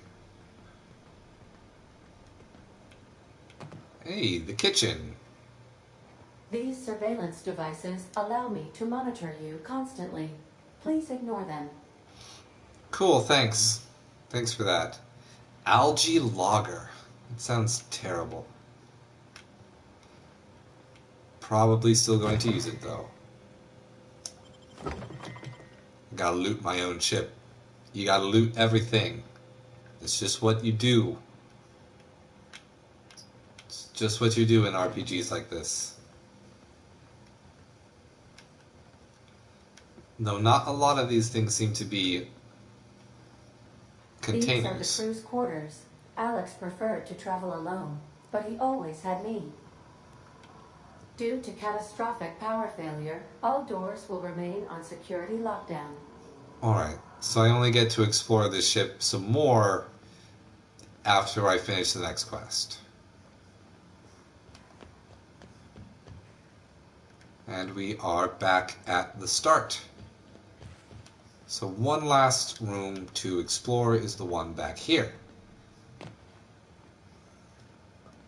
[SPEAKER 1] Hey, the kitchen.
[SPEAKER 7] These surveillance devices allow me to monitor you constantly. Please ignore them.
[SPEAKER 1] Cool, thanks. Thanks for that. Algae logger. It sounds terrible. Probably still going to use it, though. Gotta loot my own ship. You gotta loot everything. It's just what you do. It's just what you do in RPGs like this. Though not a lot of these things seem to be containers.
[SPEAKER 7] These are the crew's quarters. Alex preferred to travel alone, but he always had me. Due to catastrophic power failure, all doors will remain on security lockdown.
[SPEAKER 1] Alright, so I only get to explore this ship some more after I finish the next quest. And we are back at the start. So one last room to explore is the one back here.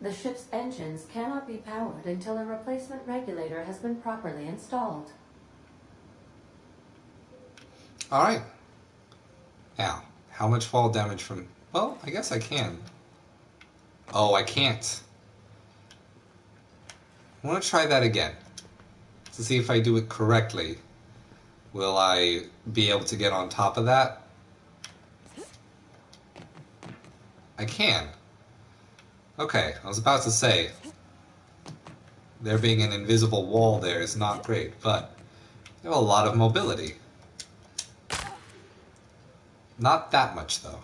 [SPEAKER 7] The ship's engines cannot be powered until a replacement regulator has been properly installed.
[SPEAKER 1] Alright. Now, how much fall damage from... Well, I guess I can. Oh, I can't. I want to try that again. To see if I do it correctly. Will I be able to get on top of that? I can. Okay, I was about to say, there being an invisible wall there is not great, but I have a lot of mobility. Not that much, though.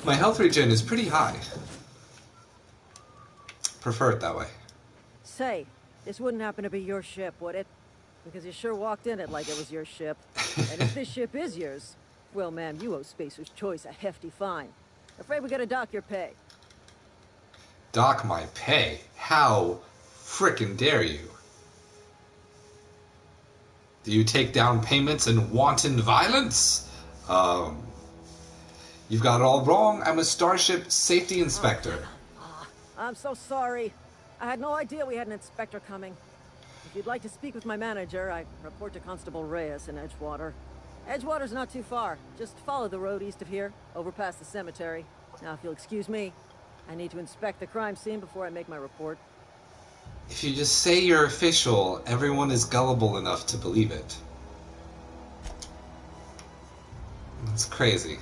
[SPEAKER 1] My health regen is pretty high. Prefer it that way.
[SPEAKER 5] Say, this wouldn't happen to be your ship, would it? Because you sure walked in it like it was your ship. And if this ship is yours, well, ma'am, you owe Spacer's Choice a hefty fine. Afraid we gotta dock your pay.
[SPEAKER 1] Dock my pay? How frickin' dare you? Do you take down payments in wanton violence? You've got it all wrong. I'm a Starship Safety Inspector.
[SPEAKER 5] I'm so sorry. I had no idea we had an inspector coming. If you'd like to speak with my manager, I report to Constable Reyes in Edgewater. Edgewater's not too far. Just follow the road east of here, over past the cemetery. Now, if you'll excuse me, I need to inspect the crime scene before I make my report.
[SPEAKER 1] If you just say you're official, everyone is gullible enough to believe it. That's crazy.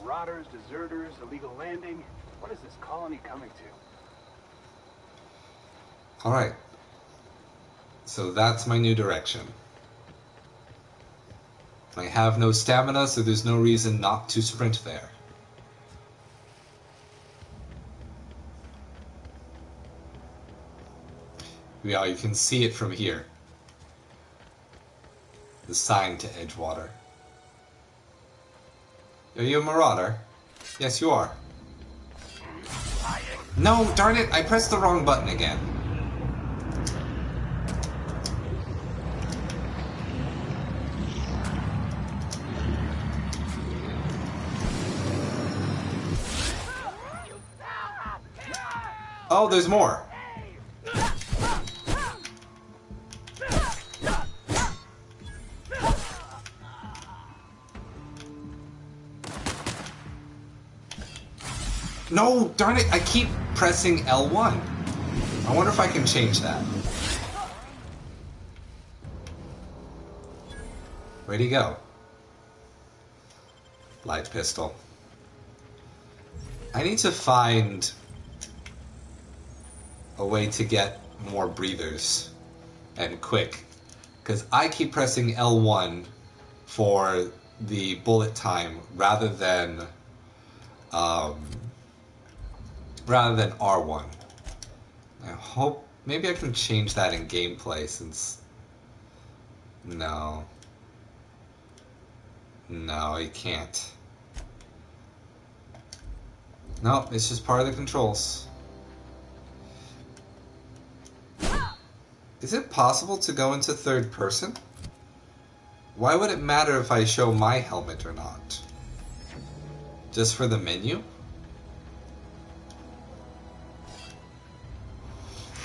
[SPEAKER 6] Marauders, deserters, illegal landing. What is this colony coming to?
[SPEAKER 1] Alright. So that's my new direction. I have no stamina, so there's no reason not to sprint there. Yeah, you can see it from here. The sign to Edgewater. Are you a marauder? Yes, you are. No, darn it, I pressed the wrong button again. Oh, there's more. No, darn it, I keep pressing L1. I wonder if I can change that. Where'd he go? Light pistol. I need to find a way to get more breathers and quick, because I keep pressing L1 for the bullet time rather than R1. I hope maybe I can change that in gameplay, since no, you can't. No, it's just part of the controls. Is it possible to go into third person? Why would it matter if I show my helmet or not? Just for the menu?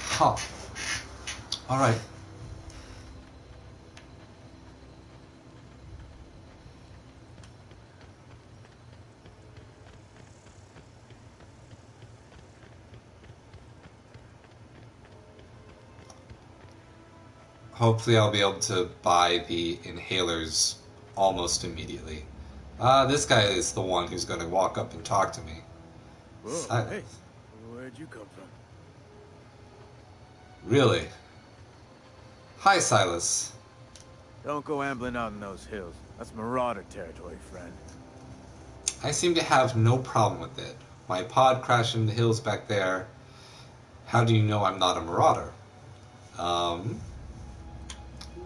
[SPEAKER 1] Huh. Alright. Hopefully I'll be able to buy the inhalers almost immediately. This guy is the one who's going to walk up and talk to me.
[SPEAKER 8] Whoa,
[SPEAKER 1] Silence.
[SPEAKER 8] hey, where'd you come from?
[SPEAKER 1] Really? Hi, Silas.
[SPEAKER 8] Don't go ambling out in those hills. That's marauder territory, friend.
[SPEAKER 1] I seem to have no problem with it. My pod crashed in the hills back there. How do you know I'm not a marauder?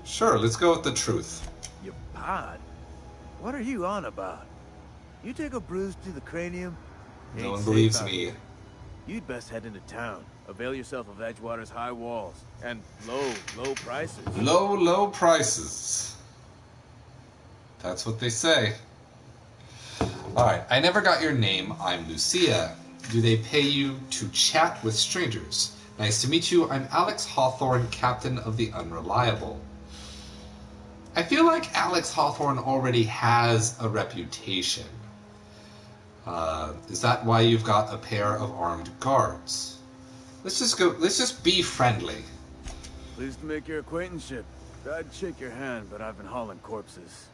[SPEAKER 1] Sure, let's go with the truth.
[SPEAKER 8] Your pod? What are you on about? You take a bruise to the cranium?
[SPEAKER 1] No
[SPEAKER 8] Ain't
[SPEAKER 1] one
[SPEAKER 8] safe
[SPEAKER 1] believes
[SPEAKER 8] out
[SPEAKER 1] me.
[SPEAKER 8] here. You'd best head into town. Avail yourself of Edgewater's high walls. And low prices.
[SPEAKER 1] Low prices. That's what they say. Alright, I never got your name. I'm Lucia. Do they pay you to chat with strangers? Nice to meet you. I'm Alex Hawthorne, Captain of the Unreliable. I feel like Alex Hawthorne already has a reputation. Is that why you've got a pair of armed guards? Let's just be friendly.
[SPEAKER 8] Pleased to make your acquaintanceship. I'd shake your hand, but I've been hauling corpses.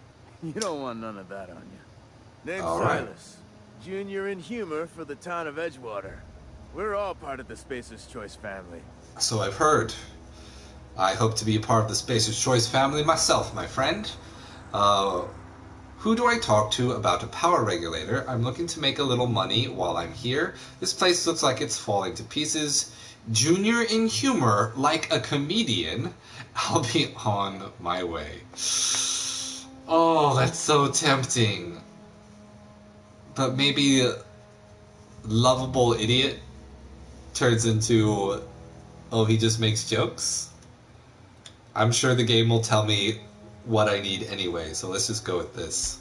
[SPEAKER 8] You don't want none of that on you. Name's
[SPEAKER 1] All right.
[SPEAKER 8] Silas. Junior in humor for the town of Edgewater. We're all part of the Spacer's Choice family.
[SPEAKER 1] So I've heard. I hope to be a part of the Spacer's Choice family myself, my friend. Who do I talk to about a power regulator? I'm looking to make a little money while I'm here. This place looks like it's falling to pieces. Junior in humor, like a comedian. I'll be on my way. Oh, that's so tempting. But maybe lovable idiot turns into, oh, he just makes jokes? I'm sure the game will tell me what I need anyway, so let's just go with this.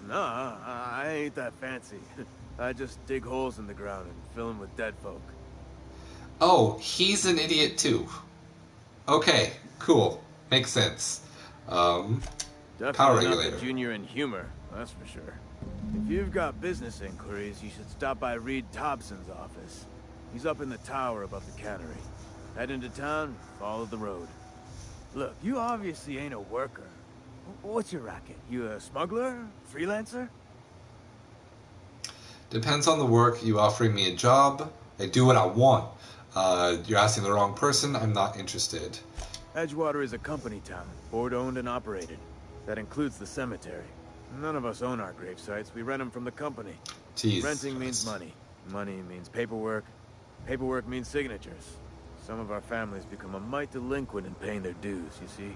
[SPEAKER 8] Nah, I ain't that fancy. I just dig holes in the ground and fill them with dead folk.
[SPEAKER 1] Oh, he's an idiot too. Okay, cool. Makes sense.
[SPEAKER 8] Definitely
[SPEAKER 1] Power
[SPEAKER 8] not
[SPEAKER 1] regulator.
[SPEAKER 8] the junior in humor, that's for sure. If you've got business inquiries, you should stop by Reed Thompson's office. He's up in the tower above the cannery. Head into town, follow the road. Look, you obviously ain't a worker. What's your racket? You a smuggler? Freelancer?
[SPEAKER 1] Depends on the work. You offering me a job? I do what I want. You're asking the wrong person. I'm not interested.
[SPEAKER 8] Edgewater is a company town, board-owned and operated. That includes the cemetery. None of us own our grave sites. We rent them from the company.
[SPEAKER 1] Jeez.
[SPEAKER 8] Renting means money. Money means paperwork. Paperwork means signatures. Some of our families become a mite delinquent in paying their dues, you see.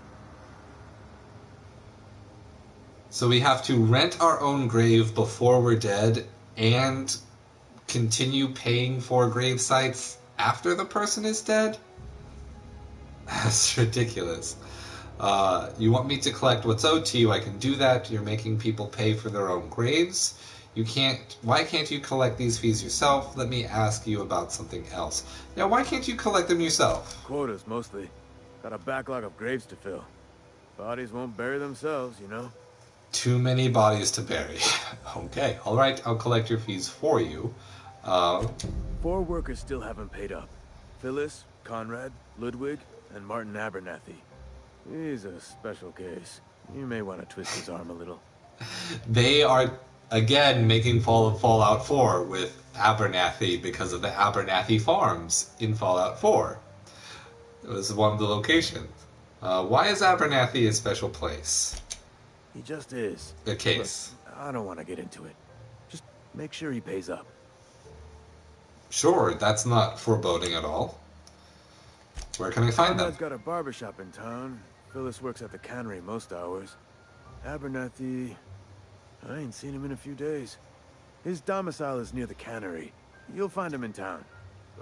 [SPEAKER 1] So we have to rent our own grave before we're dead and continue paying for grave sites after the person is dead? That's ridiculous. You want me to collect what's owed to you? I can do that. You're making people pay for their own graves. You can't. Why can't you collect these fees yourself? Let me ask you about something else. Yeah, why can't you collect them yourself?
[SPEAKER 8] Quotas, mostly. Got a backlog of graves to fill. Bodies won't bury themselves, you know?
[SPEAKER 1] Too many bodies to bury. Okay, alright, I'll collect your fees for you.
[SPEAKER 8] 4 workers still haven't paid up. Phyllis, Conrad, Ludwig, and Martin Abernathy. He's a special case. You may want to twist his arm a little.
[SPEAKER 1] They are, again, making Fallout 4 with Abernathy because of the Abernathy Farms in Fallout 4. It was one of the locations. Why is Abernathy a special place?
[SPEAKER 8] He just is.
[SPEAKER 1] A case.
[SPEAKER 8] Look, I don't want to get into it. Just make sure he pays up.
[SPEAKER 1] Sure, that's not foreboding at all. Where can I find them?
[SPEAKER 8] Conrad's got a barbershop in town. Phyllis works at the cannery most hours. Abernathy... I ain't seen him in a few days. His domicile is near the cannery. You'll find him in town.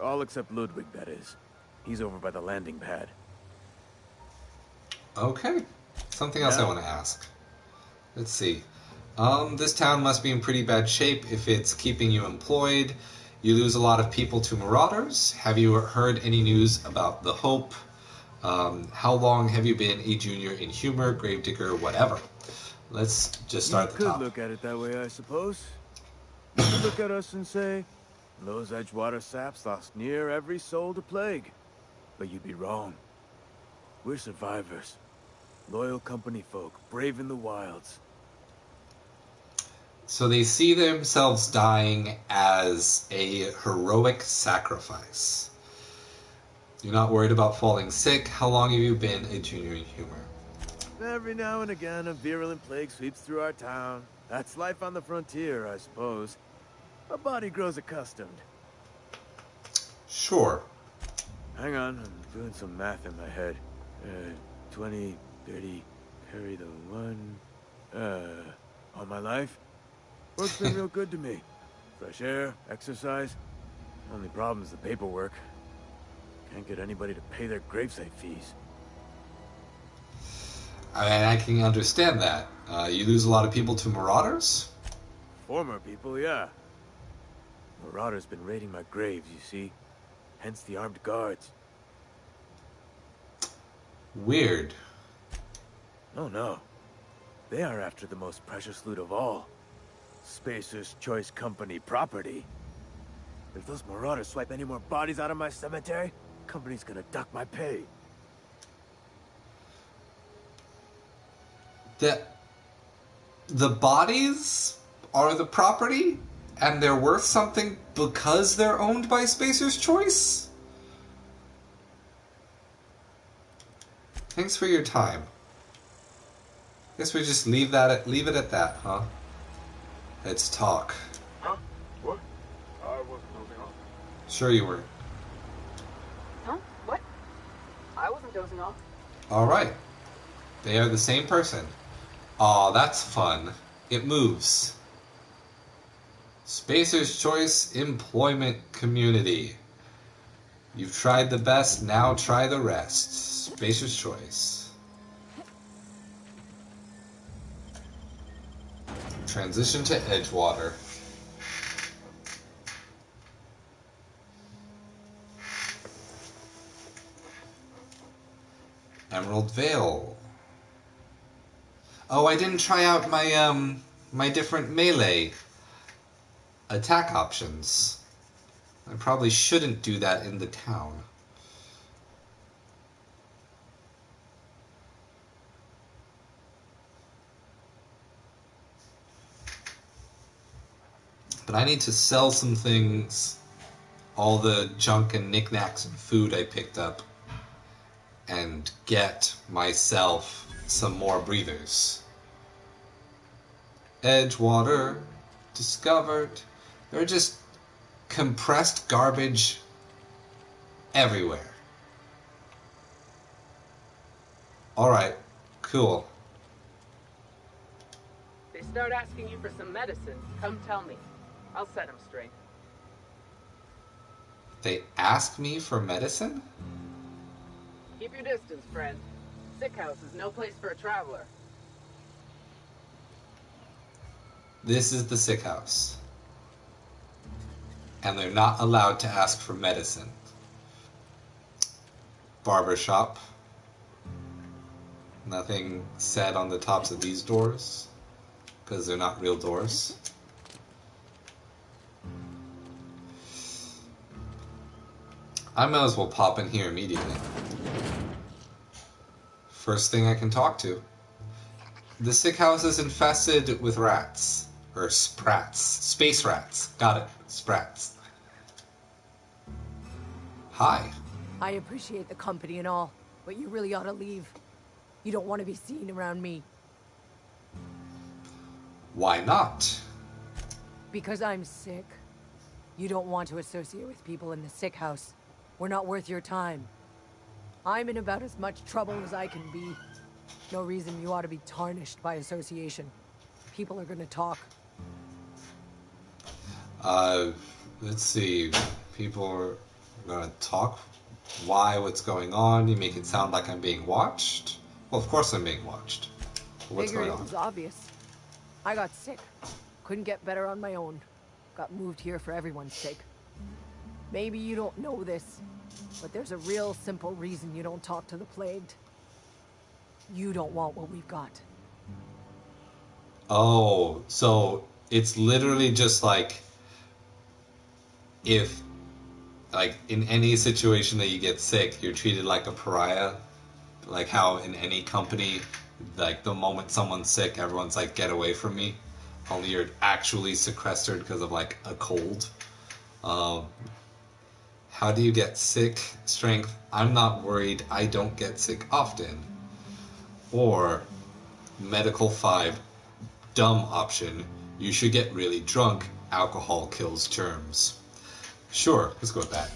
[SPEAKER 8] All except Ludwig, that is. He's over by the landing pad.
[SPEAKER 1] Okay. Something else I want to ask. Let's see. This town must be in pretty bad shape if it's keeping you employed. You lose a lot of people to marauders. Have you heard any news about the Hope? How long have you been a junior in humor, gravedigger, whatever? Let's just start at the top.
[SPEAKER 8] You could look at it that way, I suppose. You could look at us and say, those Edgewater saps lost near every soul to plague. But you'd be wrong. We're survivors. Loyal company folk, brave in the wilds.
[SPEAKER 1] So they see themselves dying as a heroic sacrifice. You're not worried about falling sick. How long have you been a junior in humor?
[SPEAKER 8] Every now and again, a virulent plague sweeps through our town. That's life on the frontier, I suppose. A body grows accustomed.
[SPEAKER 1] Sure.
[SPEAKER 8] Hang on, I'm doing some math in my head. 20, 30, carry the one... all my life? Work's been real good to me. Fresh air, exercise. Only problem's the paperwork. Can't get anybody to pay their gravesite fees.
[SPEAKER 1] I can understand that. You lose a lot of people to marauders?
[SPEAKER 8] Former people, yeah. Marauders been raiding my graves, you see. Hence the armed guards.
[SPEAKER 1] Weird.
[SPEAKER 8] Oh no. They are after the most precious loot of all. Spacer's Choice Company property. If those marauders swipe any more bodies out of my cemetery, company's gonna duck my pay.
[SPEAKER 1] The bodies are the property, and they're worth something because they're owned by Spacer's Choice? Thanks for your time. Guess we just leave it at that, huh? Let's talk.
[SPEAKER 6] Huh? What? I wasn't dozing off.
[SPEAKER 1] Sure you were.
[SPEAKER 9] Huh? What? I wasn't dozing off.
[SPEAKER 1] Alright. They are the same person. Aw, that's fun. It moves. Spacer's Choice Employment Community. You've tried the best, now try the rest. Spacer's Choice. Transition to Edgewater. Emerald Vale. Oh, I didn't try out my my different melee attack options. I probably shouldn't do that in the town. But I need to sell some things, all the junk and knickknacks and food I picked up, and get myself some more breathers. Edgewater discovered. They're just compressed garbage everywhere. Alright, cool.
[SPEAKER 9] They start asking you for some medicine. Come tell me. I'll set them straight.
[SPEAKER 1] They ask me for medicine?
[SPEAKER 9] Keep your distance, friend. Sick house is no place for a traveler.
[SPEAKER 1] This is the sick house. And they're not allowed to ask for medicine. Barbershop. Nothing said on the tops of these doors, because they're not real doors. I might as well pop in here immediately. First thing I can talk to. The sick house is infested with rats. Or sprats. Space rats. Got it. Sprats. Hi.
[SPEAKER 10] I appreciate the company and all, but you really ought to leave. You don't want to be seen around me.
[SPEAKER 1] Why not?
[SPEAKER 10] Because I'm sick. You don't want to associate with people in the sick house. We're not worth your time. I'm in about as much trouble as I can be. No reason you ought to be tarnished by association. People are gonna talk.
[SPEAKER 1] Let's see. People are gonna talk. Why? What's going on? You make it sound like I'm being watched? Well, of course I'm being watched. What's
[SPEAKER 10] Figured
[SPEAKER 1] going
[SPEAKER 10] it
[SPEAKER 1] on?
[SPEAKER 10] was obvious. I got sick. Couldn't get better on my own. Got moved here for everyone's sake. Maybe you don't know this, but there's a real simple reason you don't talk to the plagued. You don't want what we've got.
[SPEAKER 1] Oh, so it's literally just like if, like, in any situation that you get sick, you're treated like a pariah. Like how in any company, like the moment someone's sick, everyone's like, get away from me. Only you're actually sequestered because of like a cold. How do you get sick? Strength, I'm not worried, I don't get sick often. Or medical 5, dumb option, you should get really drunk, alcohol kills germs. Sure, let's go with that.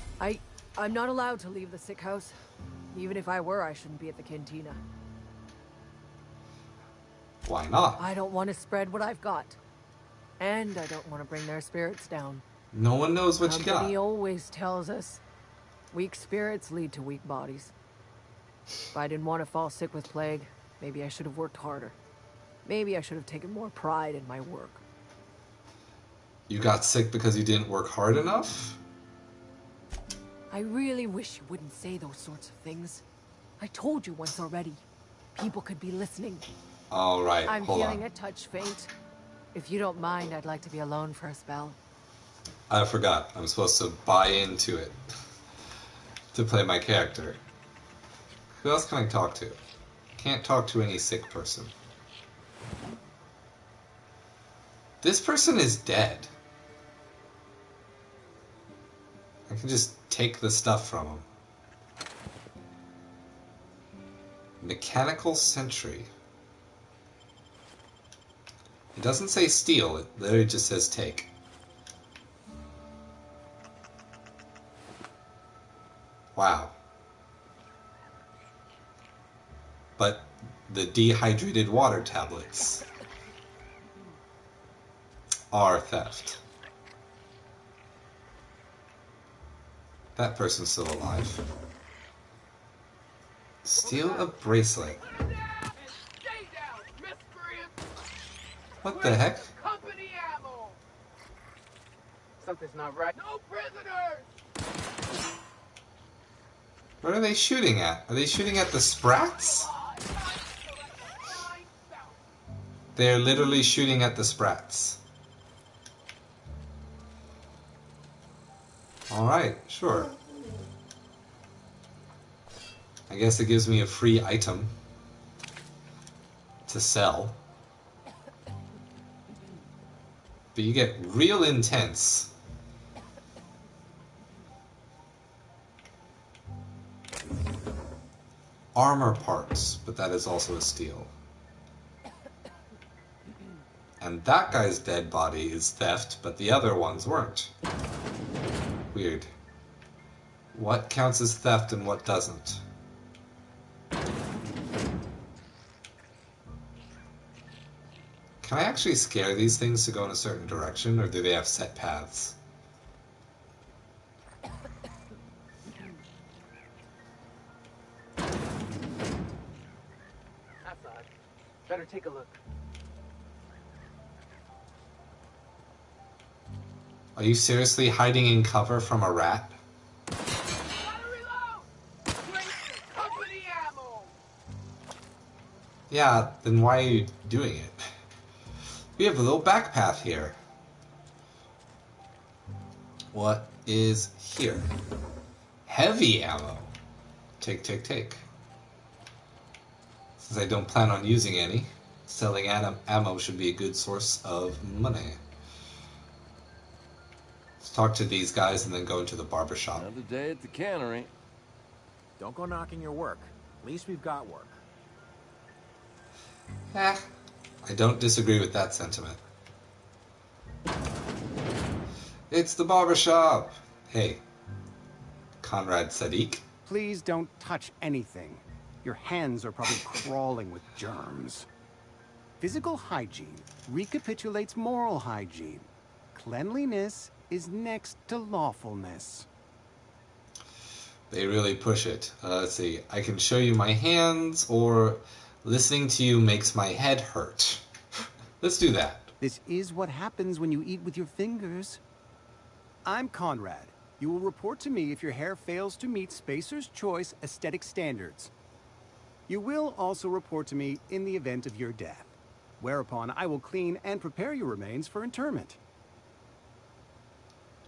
[SPEAKER 10] I'm not allowed to leave the sick house. Even if I were, I shouldn't be at the cantina.
[SPEAKER 1] Why not?
[SPEAKER 10] I don't want to spread what I've got. And I don't want to bring their spirits down.
[SPEAKER 1] No one knows what you got.
[SPEAKER 10] Company always tells us weak spirits lead to weak bodies. If I didn't want to fall sick with plague, maybe I should have worked harder. Maybe I should have taken more pride in my work.
[SPEAKER 1] You got sick because you didn't work hard enough?
[SPEAKER 10] I really wish you wouldn't say those sorts of things. I told you once already. People could be listening.
[SPEAKER 1] All right,
[SPEAKER 10] I'm
[SPEAKER 1] hold
[SPEAKER 10] feeling
[SPEAKER 1] on.
[SPEAKER 10] a touch faint. If you don't mind, I'd like to be alone for a spell.
[SPEAKER 1] I forgot. I'm supposed to buy into it to play my character. Who else can I talk to? Can't talk to any sick person. This person is dead. I can just take the stuff from him. Mechanical Sentry. It doesn't say steal, it literally just says take. Wow. But the dehydrated water tablets are theft. That person's still alive. Steal a bracelet. What the heck?
[SPEAKER 9] Company ammo. Something's not right. No prisoners.
[SPEAKER 1] What are they shooting at? Are they shooting at the sprats? They're literally shooting at the sprats. Alright, sure. I guess it gives me a free item to sell. But you get real intense. Armor parts, but that is also a steal. And that guy's dead body is theft, but the other ones weren't. Weird. What counts as theft and what doesn't? Can I actually scare these things to go in a certain direction, or do they have set paths?
[SPEAKER 9] That's odd. Better take a look.
[SPEAKER 1] Are you seriously hiding in cover from a rat?
[SPEAKER 9] Company ammo.
[SPEAKER 1] Yeah, then why are you doing it? We have a little back path here. What is here? Heavy ammo. Take, take, take. Since I don't plan on using any, selling ammo should be a good source of money. Let's talk to these guys and then go into the barber shop.
[SPEAKER 11] Another day at the cannery.
[SPEAKER 6] Don't go knocking your work. At least we've got work.
[SPEAKER 1] I don't disagree with that sentiment. It's the barber shop. Hey, Conrad Sadiq.
[SPEAKER 12] Please don't touch anything. Your hands are probably crawling with germs. Physical hygiene recapitulates moral hygiene. Cleanliness is next to lawfulness.
[SPEAKER 1] They really push it. Let's see. I can show you my hands, or listening to you makes my head hurt. Let's do that.
[SPEAKER 12] This is what happens when you eat with your fingers. I'm Conrad. You will report to me if your hair fails to meet Spacer's Choice aesthetic standards. You will also report to me in the event of your death, whereupon I will clean and prepare your remains for interment.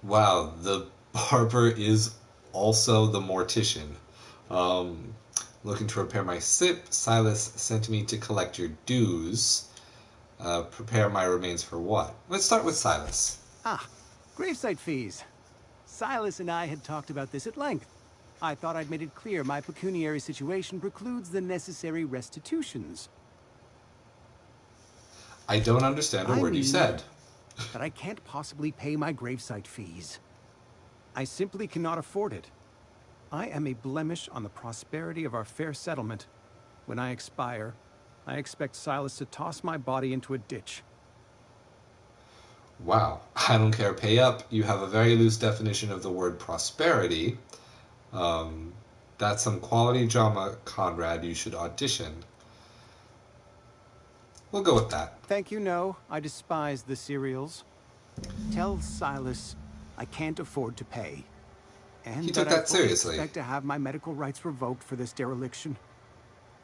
[SPEAKER 1] Wow, the barber is also the mortician. Looking to repair my sip, Silas sent me to collect your dues. Prepare my remains for what? Let's start with Silas.
[SPEAKER 12] Ah, gravesite fees. Silas and I had talked about this at length. I thought I'd made it clear my pecuniary situation precludes the necessary restitutions.
[SPEAKER 1] I don't understand a word you said.
[SPEAKER 12] That I can't possibly pay my gravesite fees. I simply cannot afford it. I am a blemish on the prosperity of our fair settlement. When I expire, I expect Silas to toss my body into a ditch.
[SPEAKER 1] Wow, I don't care, pay up. You have a very loose definition of the word prosperity. That's some quality drama, Conrad. You should audition. We'll go with that.
[SPEAKER 12] Thank you, no. I despise the serials. Tell Silas I can't afford to pay. And
[SPEAKER 1] He took that seriously.
[SPEAKER 12] I expect to have my medical rights revoked for this dereliction.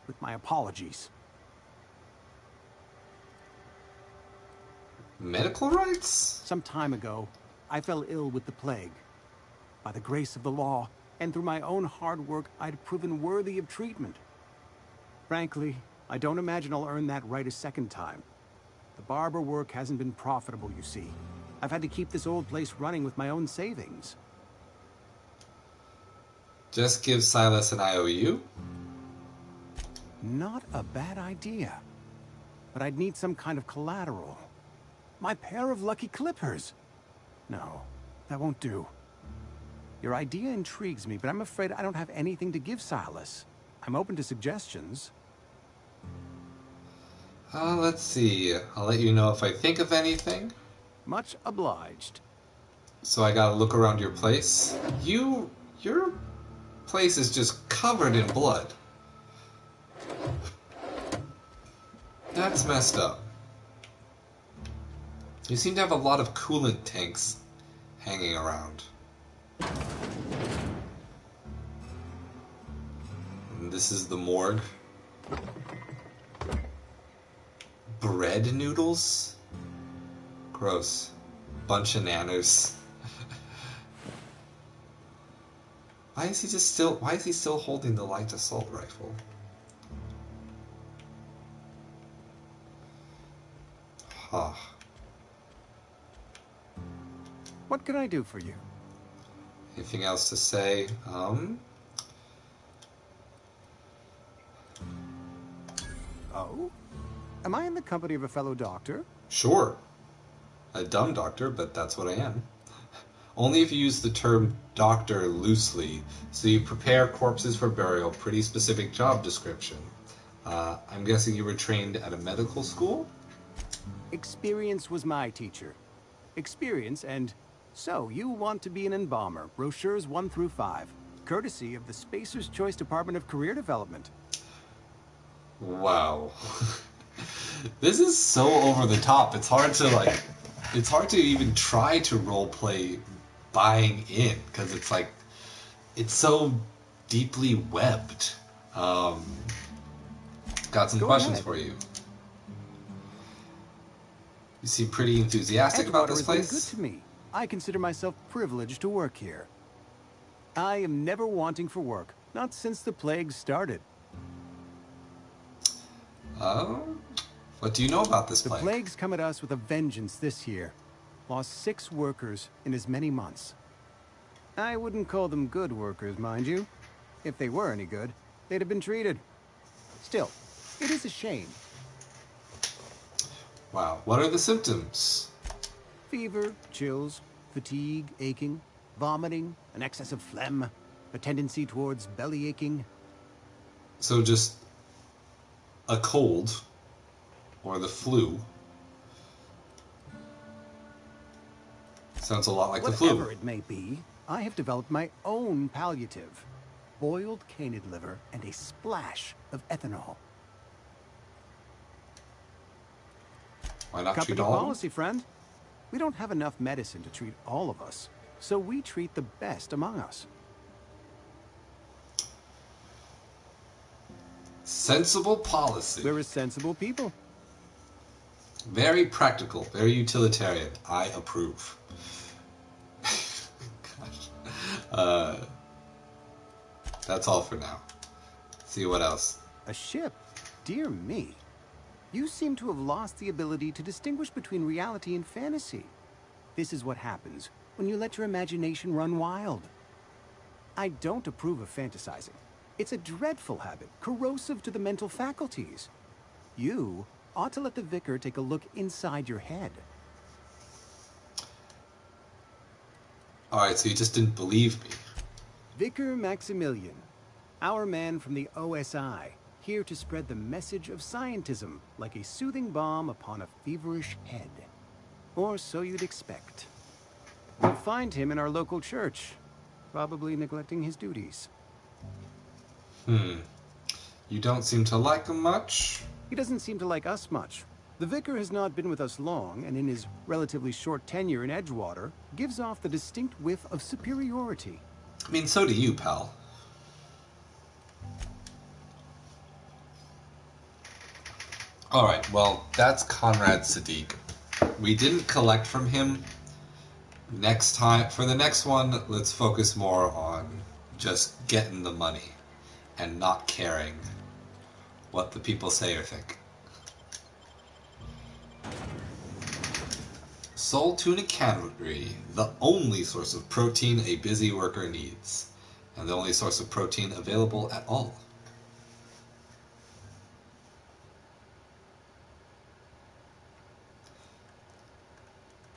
[SPEAKER 12] With my apologies.
[SPEAKER 1] Medical rights?
[SPEAKER 12] Some time ago, I fell ill with the plague. By the grace of the law, and through my own hard work, I'd proven worthy of treatment. Frankly, I don't imagine I'll earn that right a second time. The barber work hasn't been profitable, you see. I've had to keep this old place running with my own savings.
[SPEAKER 1] Just give Silas an IOU?
[SPEAKER 12] Not a bad idea. But I'd need some kind of collateral. My pair of lucky clippers. No, that won't do. Your idea intrigues me, but I'm afraid I don't have anything to give Silas. I'm open to suggestions.
[SPEAKER 1] Let's see. I'll let you know if I think of anything.
[SPEAKER 12] Much obliged.
[SPEAKER 1] So I gotta look around your place. Your place is just covered in blood. That's messed up. You seem to have a lot of coolant tanks hanging around. And this is the morgue. Bread noodles? Gross. Bunch of nanners. Why is he still holding the light assault rifle? Huh.
[SPEAKER 12] What can I do for you?
[SPEAKER 1] Anything else to say?
[SPEAKER 12] Oh? Am I in the company of a fellow doctor?
[SPEAKER 1] Sure. A dumb doctor, but that's what I am. Only if you use the term doctor loosely. So you prepare corpses for burial, pretty specific job description. I'm guessing you were trained at a medical school?
[SPEAKER 12] Experience was my teacher. Experience and... So, you want to be an embalmer, brochures 1 through 5, courtesy of the Spacer's Choice Department of Career Development.
[SPEAKER 1] Wow. This is so over the top. It's hard to even try to roleplay buying in, because it's so deeply webbed. Got some questions for you. You seem pretty enthusiastic about this place.
[SPEAKER 12] Good to me. I consider myself privileged to work here. I am never wanting for work, not since the plague started.
[SPEAKER 1] What do you know about this plague?
[SPEAKER 12] The plague's come at us with a vengeance this year. Lost 6 workers in as many months. I wouldn't call them good workers, mind you. If they were any good, they'd have been treated. Still, it is a shame.
[SPEAKER 1] Wow, what are the symptoms?
[SPEAKER 12] Fever, chills, fatigue, aching, vomiting, an excess of phlegm, a tendency towards belly aching.
[SPEAKER 1] So just a cold or the flu. Sounds a lot like the flu.
[SPEAKER 12] Whatever it may be, I have developed my own palliative. Boiled canid liver and a splash of ethanol.
[SPEAKER 1] Why not treat
[SPEAKER 12] Company
[SPEAKER 1] all of them?
[SPEAKER 12] policy, friend. We don't have enough medicine to treat all of us, so we treat the best among us.
[SPEAKER 1] Sensible policy.
[SPEAKER 12] We're sensible people.
[SPEAKER 1] Very practical, very utilitarian. I approve. That's all for now. See what else.
[SPEAKER 12] A ship? Dear me. You seem to have lost the ability to distinguish between reality and fantasy. This is what happens when you let your imagination run wild. I don't approve of fantasizing. It's a dreadful habit, corrosive to the mental faculties. You ought to let the vicar take a look inside your head.
[SPEAKER 1] Alright, so you just didn't believe me.
[SPEAKER 12] Vicar Maximilian, our man from the OSI, here to spread the message of scientism like a soothing balm upon a feverish head. Or so you'd expect. You'll find him in our local church, probably neglecting his duties.
[SPEAKER 1] You don't seem to like him much?
[SPEAKER 12] He doesn't seem to like us much. The vicar has not been with us long, and in his relatively short tenure in Edgewater, gives off the distinct whiff of superiority.
[SPEAKER 1] I mean, so do you, pal. Alright, well, that's Conrad Sadiq. We didn't collect from him. Next time, for the next one, let's focus more on just getting the money and not caring what the people say or think. Soul Tuna Cannery, the only source of protein a busy worker needs, and the only source of protein available at all.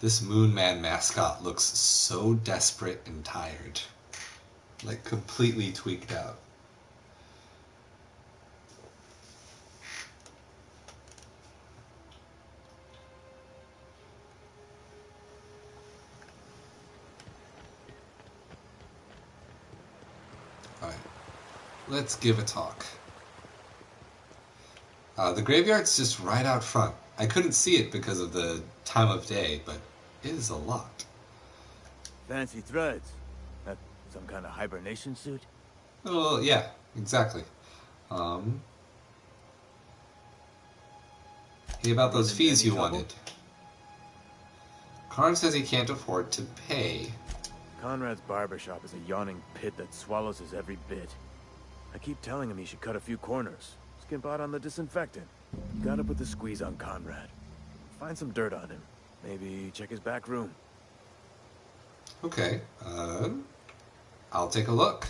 [SPEAKER 1] This Moon Man mascot looks so desperate and tired. Like completely tweaked out. Alright, let's give a talk. The graveyard's just right out front. I couldn't see it because of the time of day, but it is a lot.
[SPEAKER 8] Fancy threads. That some kind of hibernation suit?
[SPEAKER 1] Oh, yeah, exactly. Hey, about those fees you wanted. Karn says he can't afford to pay.
[SPEAKER 8] Conrad's barbershop is a yawning pit that swallows his every bit. I keep telling him he should cut a few corners. Skimp out on the disinfectant. Gotta put the squeeze on Conrad. Find some dirt on him. Maybe check his back room.
[SPEAKER 1] Okay, I'll take a look.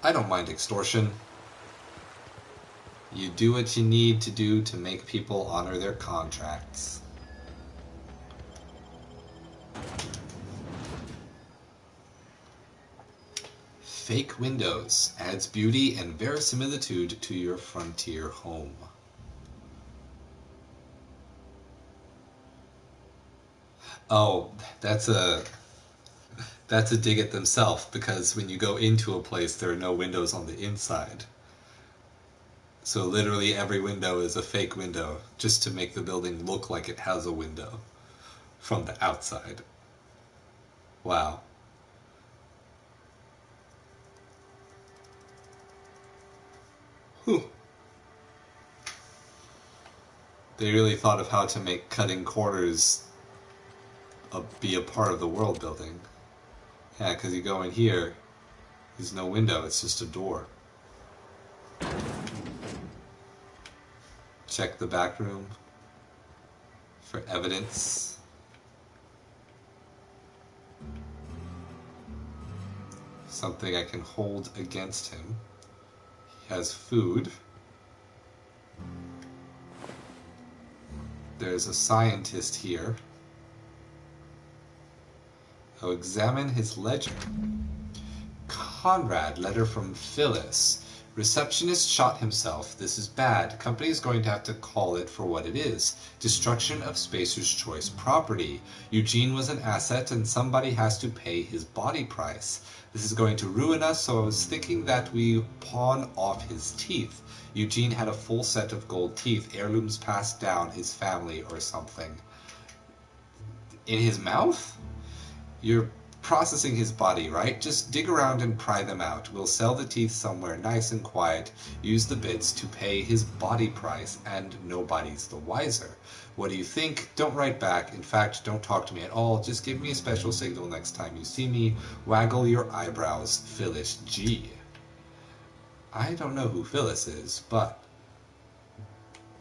[SPEAKER 1] I don't mind extortion. You do what you need to do to make people honor their contracts. Fake windows adds beauty and verisimilitude to your frontier home. Oh, that's a dig at themselves, because when you go into a place, there are no windows on the inside. So literally every window is a fake window, just to make the building look like it has a window from the outside. Wow. Whew. They really thought of how to make cutting corners be a part of the world building. Yeah, because you go in here, there's no window, it's just a door. Check the back room for evidence. Something I can hold against him. He has food. There's a scientist here. Examine his ledger. Conrad, letter from Phyllis. Receptionist shot himself. This is bad. Company is going to have to call it for what it is. Destruction of Spacer's Choice property. Eugene was an asset and somebody has to pay his body price. This is going to ruin us, so I was thinking that we pawn off his teeth. Eugene had a full set of gold teeth, heirlooms passed down his family or something. In his mouth? You're processing his body, right? Just dig around and pry them out. We'll sell the teeth somewhere nice and quiet, use the bits to pay his body price, and nobody's the wiser. What do you think? Don't write back. In fact, don't talk to me at all. Just give me a special signal next time you see me. Waggle your eyebrows, Phyllis G. I don't know who Phyllis is, but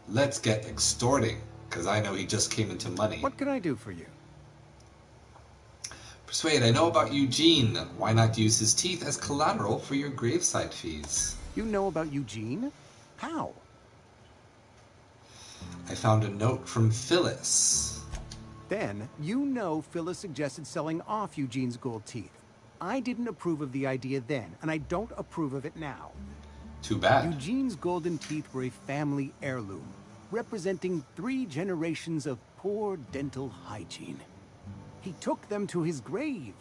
[SPEAKER 1] let's get extorting, because I know he just came into money.
[SPEAKER 12] What can I do for you?
[SPEAKER 1] Persuade, I know about Eugene. Why not use his teeth as collateral for your gravesite fees?
[SPEAKER 12] You know about Eugene? How?
[SPEAKER 1] I found a note from Phyllis.
[SPEAKER 12] Then, you know Phyllis suggested selling off Eugene's gold teeth. I didn't approve of the idea then, and I don't approve of it now.
[SPEAKER 1] Too bad.
[SPEAKER 12] Eugene's golden teeth were a family heirloom, representing 3 generations of poor dental hygiene. He took them to his grave.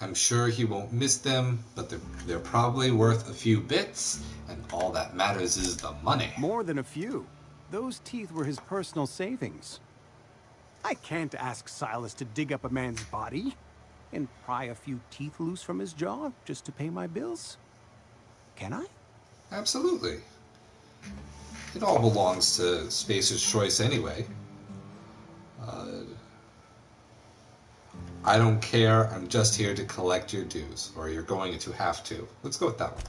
[SPEAKER 1] I'm sure he won't miss them, but they're probably worth a few bits, and all that matters is the money.
[SPEAKER 12] More than a few. Those teeth were his personal savings. I can't ask Silas to dig up a man's body and pry a few teeth loose from his jaw just to pay my bills. Can I?
[SPEAKER 1] Absolutely. It all belongs to Spacer's Choice anyway. I don't care. I'm just here to collect your dues, or you're going to have to. Let's go with that one.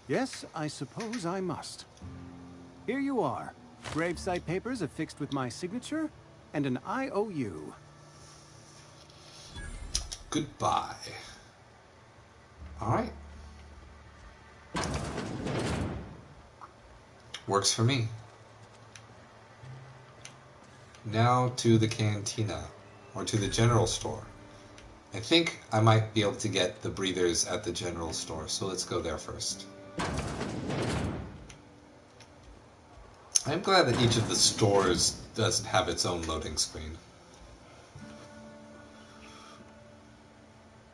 [SPEAKER 12] Yes, I suppose I must. Here you are. Gravesite papers affixed with my signature and an IOU.
[SPEAKER 1] Goodbye. All right. Works for me. Now to the cantina, or to the general store. I think I might be able to get the breathers at the general store, so let's go there first. I'm glad that each of the stores doesn't have its own loading screen.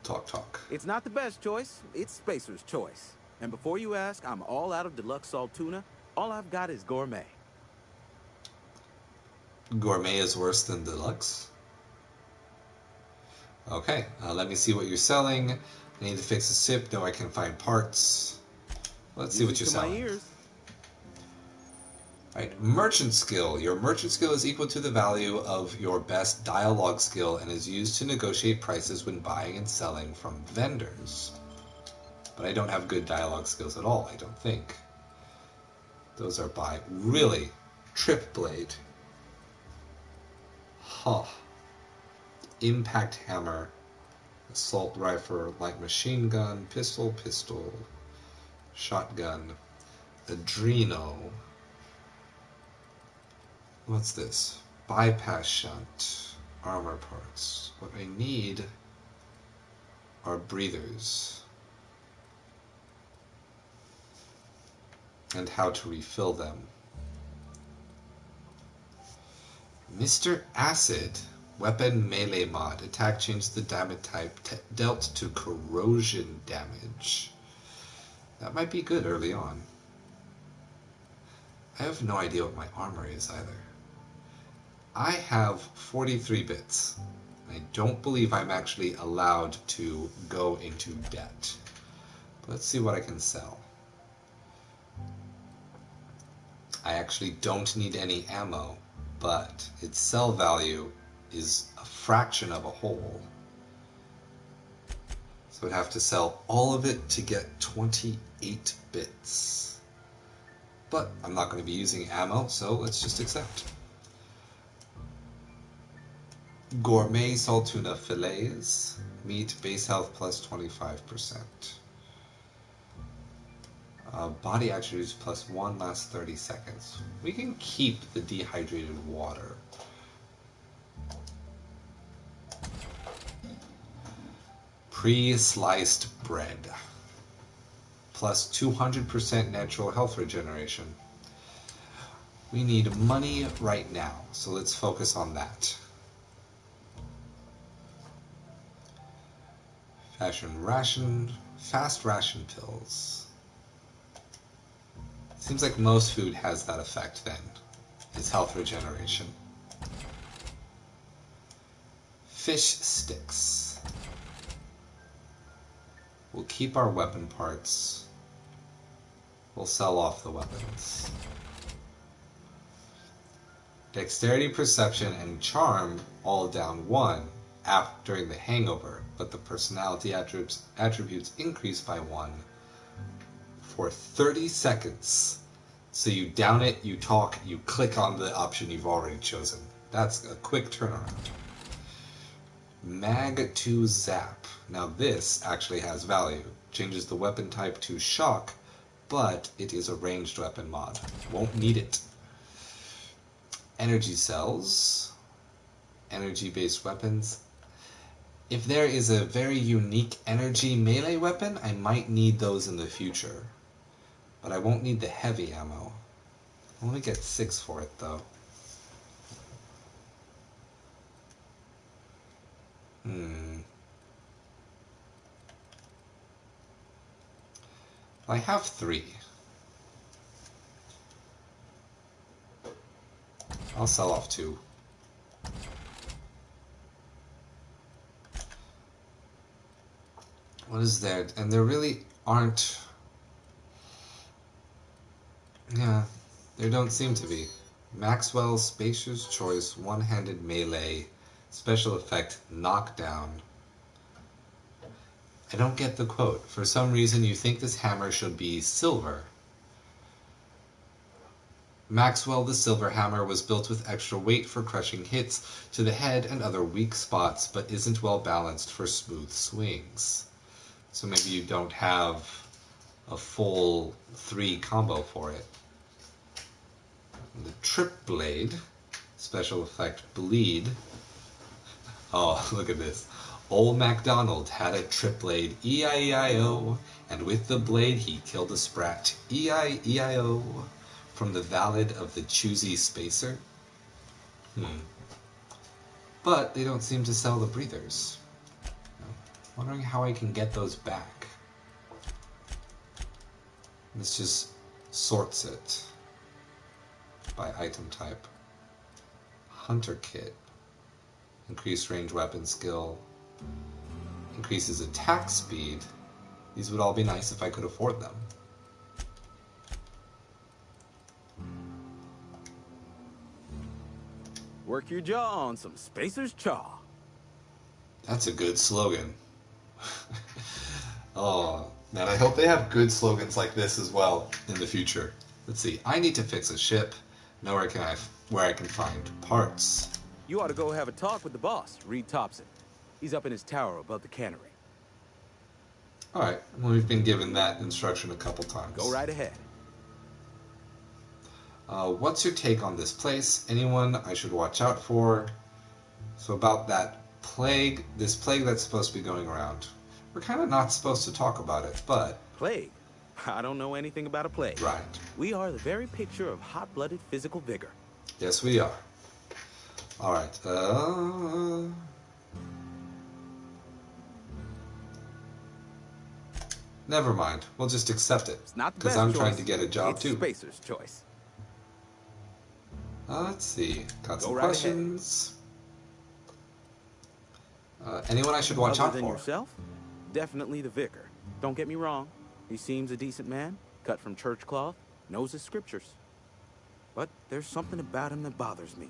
[SPEAKER 1] Talk.
[SPEAKER 11] It's not the best choice, it's Spacer's Choice. And before you ask, I'm all out of deluxe salt tuna. All I've got is gourmet.
[SPEAKER 1] Gourmet is worse than deluxe? Okay, let me see what you're selling. I need to fix a sip. No, I can find parts. Let's see what you're selling.
[SPEAKER 11] My ears.
[SPEAKER 1] Right, merchant skill. Your merchant skill is equal to the value of your best dialogue skill and is used to negotiate prices when buying and selling from vendors. But I don't have good dialogue skills at all, I don't think. Those are by... Really? Trip blade. Huh. Impact hammer. Assault rifle, light machine gun, pistol, shotgun, Adreno. What's this? Bypass shunt, armor parts. What I need are breathers. And how to refill them. Mr. Acid. Weapon melee mod. Attack changes the damage type dealt to corrosion damage. That might be good early on. I have no idea what my armor is either. I have 43 bits. I don't believe I'm actually allowed to go into debt. But let's see what I can sell. I actually don't need any ammo, but its sell value is a fraction of a whole. So I'd have to sell all of it to get 28 bits. But I'm not going to be using ammo, so let's just accept. Gourmet salt tuna fillets. Meat base health plus 25%. Body attributes plus 1 lasts 30 seconds. We can keep the dehydrated water. Pre-sliced bread. plus 200% natural health regeneration. We need money right now, so let's focus on that. Fast ration pills. Seems like most food has that effect then. It's health regeneration. Fish sticks. We'll keep our weapon parts. We'll sell off the weapons. Dexterity, perception, and charm all down 1 during the hangover, but the personality attributes increase by 1 for 30 seconds. So you down it, you talk, you click on the option you've already chosen. That's a quick turnaround. Mag to Zap. Now this actually has value. Changes the weapon type to shock, but it is a ranged weapon mod. Won't need it. Energy cells. Energy-based weapons. If there is a very unique energy melee weapon, I might need those in the future. But I won't need the heavy ammo. I'll only get 6 for it, though. I have 3. I'll sell off 2. What is there? And there really aren't... Yeah, there don't seem to be. Maxwell's Spacer's Choice one-handed melee. Special effect knockdown. I don't get the quote. For some reason you think this hammer should be silver. Maxwell the Silver Hammer was built with extra weight for crushing hits to the head and other weak spots, but isn't well balanced for smooth swings. So maybe you don't have a full 3 combo for it. The Trip Blade, special effect Bleed. Oh, look at this. Old MacDonald had a trip blade, E-I-E-I-O, and with the blade he killed a sprat, E-I-E-I-O, from the Ballad of the Choosy Spacer. But they don't seem to sell the breathers. Wondering how I can get those back. This just sorts it by item type. Hunter Kit. Increased range weapon skill. Increases attack speed. These would all be nice if I could afford them.
[SPEAKER 11] Work your jaw on some Spacer's Chaw.
[SPEAKER 1] That's a good slogan. Oh, man, I hope they have good slogans like this as well in the future. Let's see. I need to fix a ship. Know where I can find parts.
[SPEAKER 11] You ought to go have a talk with the boss, Reed Thompson. He's up in his tower above the cannery.
[SPEAKER 1] Alright, well, we've been given that instruction a couple times.
[SPEAKER 11] Go right ahead.
[SPEAKER 1] What's your take on this place? Anyone I should watch out for? So about that plague, this plague that's supposed to be going around. We're kind of not supposed to talk about it, but...
[SPEAKER 11] Plague? I don't know anything about a plague.
[SPEAKER 1] Right.
[SPEAKER 11] We are the very picture of hot-blooded physical vigor.
[SPEAKER 1] Yes, we are. Alright, never mind. We'll just accept it. Because I'm trying to get a job too.
[SPEAKER 11] Spacer's choice.
[SPEAKER 1] Let's see. Got some questions. Anyone I should watch out for?
[SPEAKER 11] Other than yourself? Definitely the vicar. Don't get me wrong. He seems a decent man, cut from church cloth, knows his scriptures. But there's something about him that bothers me.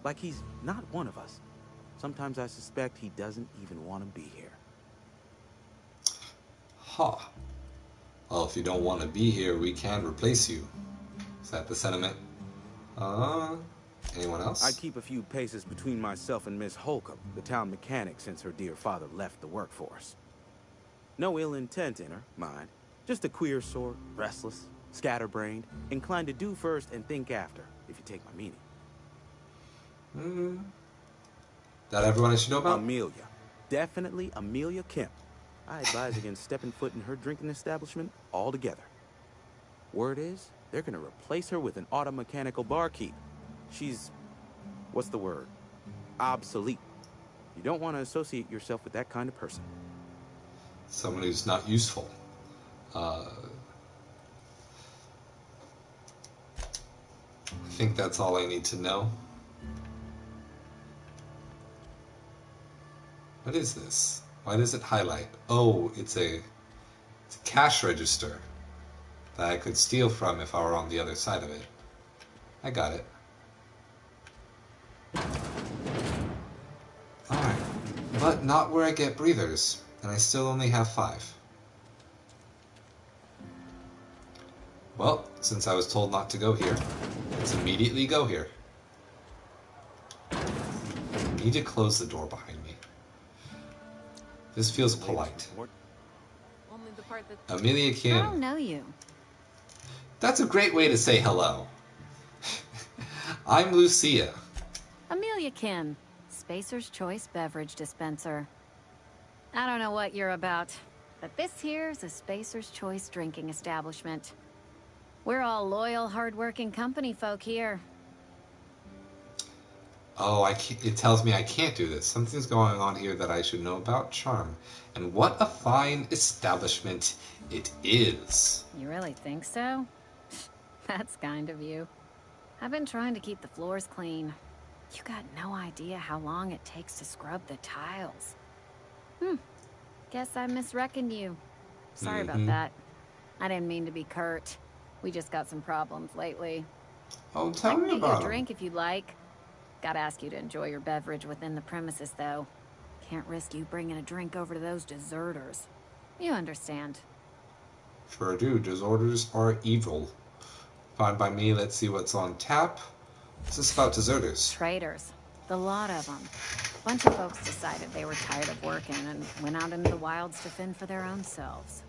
[SPEAKER 11] Like he's not one of us. Sometimes I suspect he doesn't even want to be here.
[SPEAKER 1] Huh. Well, if you don't want to be here, we can replace you. Is that the sentiment? Anyone else?
[SPEAKER 11] I keep a few paces between myself and Miss Holcomb, the town mechanic, since her dear father left the workforce. No ill intent in her, mind. Just a queer sort, restless, scatterbrained, inclined to do first and think after, if you take my meaning.
[SPEAKER 1] That everyone I should know about?
[SPEAKER 11] Amelia. Definitely Amelia Kemp. I advise against stepping foot in her drinking establishment altogether. Word is, they're gonna replace her with an auto-mechanical barkeep. She's... what's the word? Obsolete. You don't want to associate yourself with that kind of person.
[SPEAKER 1] Someone who's not useful. I think that's all I need to know. What is this? Why does it highlight? Oh, it's a cash register that I could steal from if I were on the other side of it. I got it. Alright. But not where I get breathers, and I still only have 5. Well, since I was told not to go here, let's immediately go here. I need to close the door behind me. This feels polite.
[SPEAKER 5] Only the part that
[SPEAKER 1] Amelia
[SPEAKER 13] I
[SPEAKER 1] Kim.
[SPEAKER 13] don't know you.
[SPEAKER 1] That's a great way to say hello. I'm Lucia.
[SPEAKER 13] Amelia Kim, Spacer's Choice Beverage Dispenser. I don't know what you're about, but this here's a Spacer's Choice drinking establishment. We're all loyal, hard-working company folk here.
[SPEAKER 1] Oh, it tells me I can't do this. Something's going on here that I should know about. Charm. And what a fine establishment it is.
[SPEAKER 13] You really think so? That's kind of you. I've been trying to keep the floors clean. You got no idea how long it takes to scrub the tiles. Guess I misreckoned you. Sorry about that. I didn't mean to be curt. We just got some problems lately.
[SPEAKER 1] Oh, tell me
[SPEAKER 13] I can get you
[SPEAKER 1] about
[SPEAKER 13] a
[SPEAKER 1] it.
[SPEAKER 13] drink if you'd like. Gotta ask you to enjoy your beverage within the premises, though. Can't risk you bringing a drink over to those deserters. You understand.
[SPEAKER 1] Sure do. Deserters are evil. Fine by me. Let's see what's on tap. What's this about deserters?
[SPEAKER 13] Traitors. The lot of them. Bunch of folks decided they were tired of working and went out into the wilds to fend for their own selves.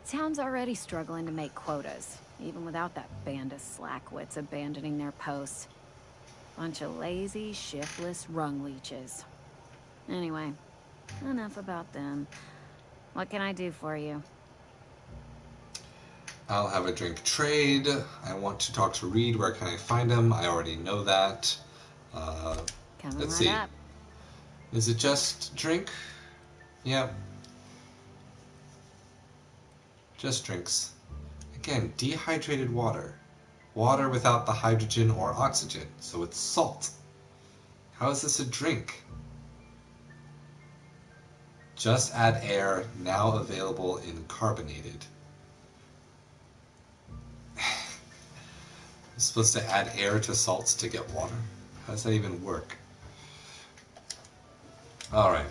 [SPEAKER 13] Town's already struggling to make quotas, even without that band of slackwits abandoning their posts. Bunch of lazy, shiftless rung leeches. Anyway, enough about them. What can I do for you?
[SPEAKER 1] I'll have a drink trade. I want to talk to Reed. Where can I find him? I already know that. Let's see.
[SPEAKER 13] Up.
[SPEAKER 1] Is it just drink? Yep. Just drinks. Again, dehydrated water. Water without the hydrogen or oxygen, so it's salt. How is this a drink? Just add air, now available in carbonated. I'm supposed to add air to salts to get water? How does that even work? Alright.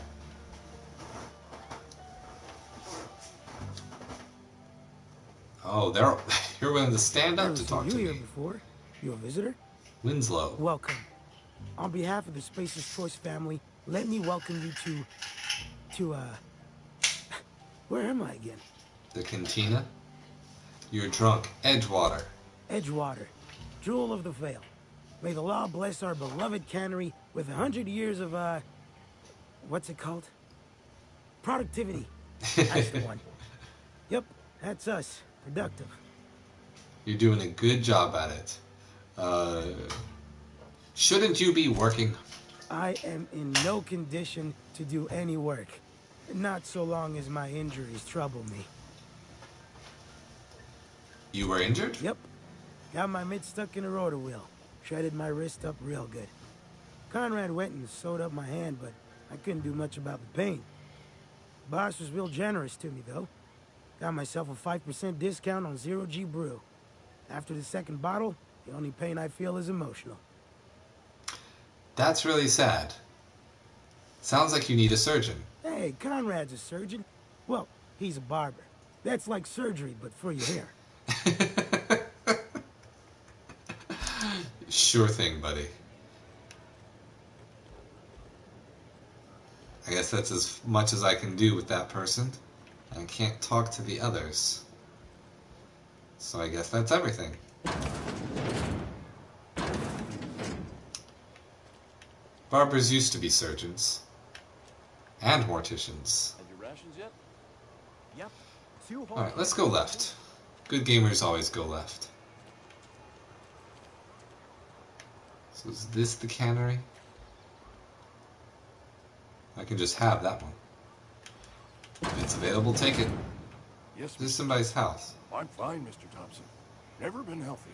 [SPEAKER 1] Oh, you're willing to stand up to talk to me.
[SPEAKER 14] You here before? You a visitor?
[SPEAKER 1] Winslow.
[SPEAKER 14] Welcome. On behalf of the Spacer's Choice family, let me welcome you to where am I again?
[SPEAKER 1] The cantina? You're drunk. Edgewater.
[SPEAKER 14] Edgewater, jewel of the Vale. May the law bless our beloved cannery with 100 years of, what's it called? Productivity. That's the one. Yep, that's us. Productive.
[SPEAKER 1] You're doing a good job at it. Shouldn't you be working?
[SPEAKER 14] I am in no condition to do any work. Not so long as my injuries trouble me.
[SPEAKER 1] You were injured?
[SPEAKER 14] Yep. Got my mid stuck in a rotor wheel. Shredded my wrist up real good. Conrad went and sewed up my hand, but I couldn't do much about the pain. Boss was real generous to me, though. Got myself a 5% discount on Zero G Brew. After the second bottle, the only pain I feel is emotional.
[SPEAKER 1] That's really sad. Sounds like you need a surgeon.
[SPEAKER 14] Hey, Conrad's a surgeon. Well, he's a barber. That's like surgery, but for your hair.
[SPEAKER 1] Sure thing, buddy. I guess that's as much as I can do with that person. I can't talk to the others. So I guess that's everything. Barbers used to be surgeons. And morticians.
[SPEAKER 8] Had your rations yet?
[SPEAKER 11] Yep.
[SPEAKER 1] Alright, let's go left. Good gamers always go left. So is this the cannery? I can just have that one. If it's available, take it.
[SPEAKER 15] Yes,
[SPEAKER 1] this is somebody's house.
[SPEAKER 15] I'm fine, Mr. Thompson. Never been healthier.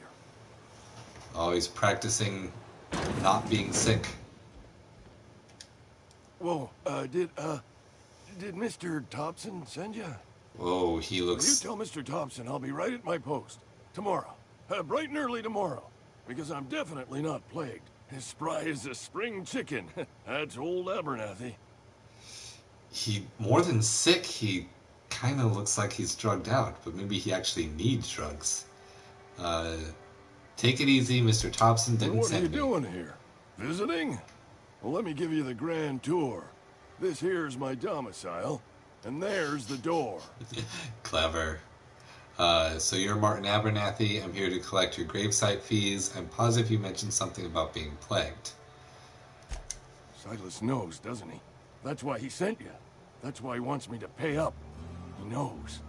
[SPEAKER 1] Always practicing not being sick.
[SPEAKER 15] Whoa, did Mr. Thompson send you?
[SPEAKER 1] Whoa, he looks...
[SPEAKER 15] You tell Mr. Thompson I'll be right at my post. Tomorrow. Bright and early tomorrow. Because I'm definitely not plagued. As spry as a spring chicken. That's old Abernathy.
[SPEAKER 1] He, more than sick, he kind of looks like he's drugged out. But maybe he actually needs drugs. Take it easy, Mr. Thompson didn't send me.
[SPEAKER 15] What are you doing here? Visiting? Well, let me give you the grand tour. This here's my domicile, and there's the door.
[SPEAKER 1] Clever. So you're Martin Abernathy. I'm here to collect your gravesite fees. I'm positive you mentioned something about being plagued.
[SPEAKER 15] Silas knows, doesn't he? That's why he sent you. That's why he wants me to pay up. He knows.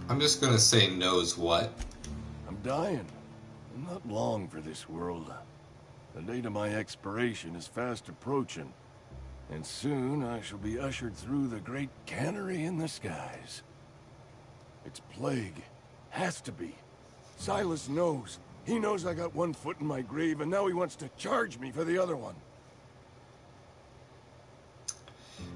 [SPEAKER 1] I'm just gonna say knows what.
[SPEAKER 15] I'm dying. I'm not long for this world. The date of my expiration is fast approaching. And soon I shall be ushered through the great cannery in the skies. It's plague. Has to be. Silas knows. He knows I got one foot in my grave, and now he wants to charge me for the other one.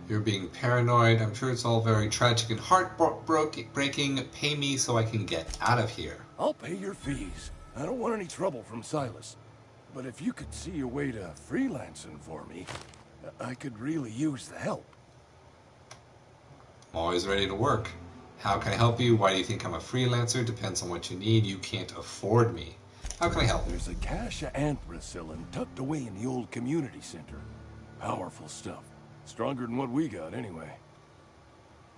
[SPEAKER 1] You're being paranoid. I'm sure it's all very tragic and heartbreaking. Pay me so I can get out of here.
[SPEAKER 15] I'll pay your fees. I don't want any trouble from Silas. But if you could see a way to freelancing for me, I could really use the help.
[SPEAKER 1] I'm always ready to work. How can I help you? Why do you think I'm a freelancer? Depends on what you need. You can't afford me. How can I help?
[SPEAKER 15] There's a cache of anthracillin tucked away in the old community center. Powerful stuff. Stronger than what we got, anyway.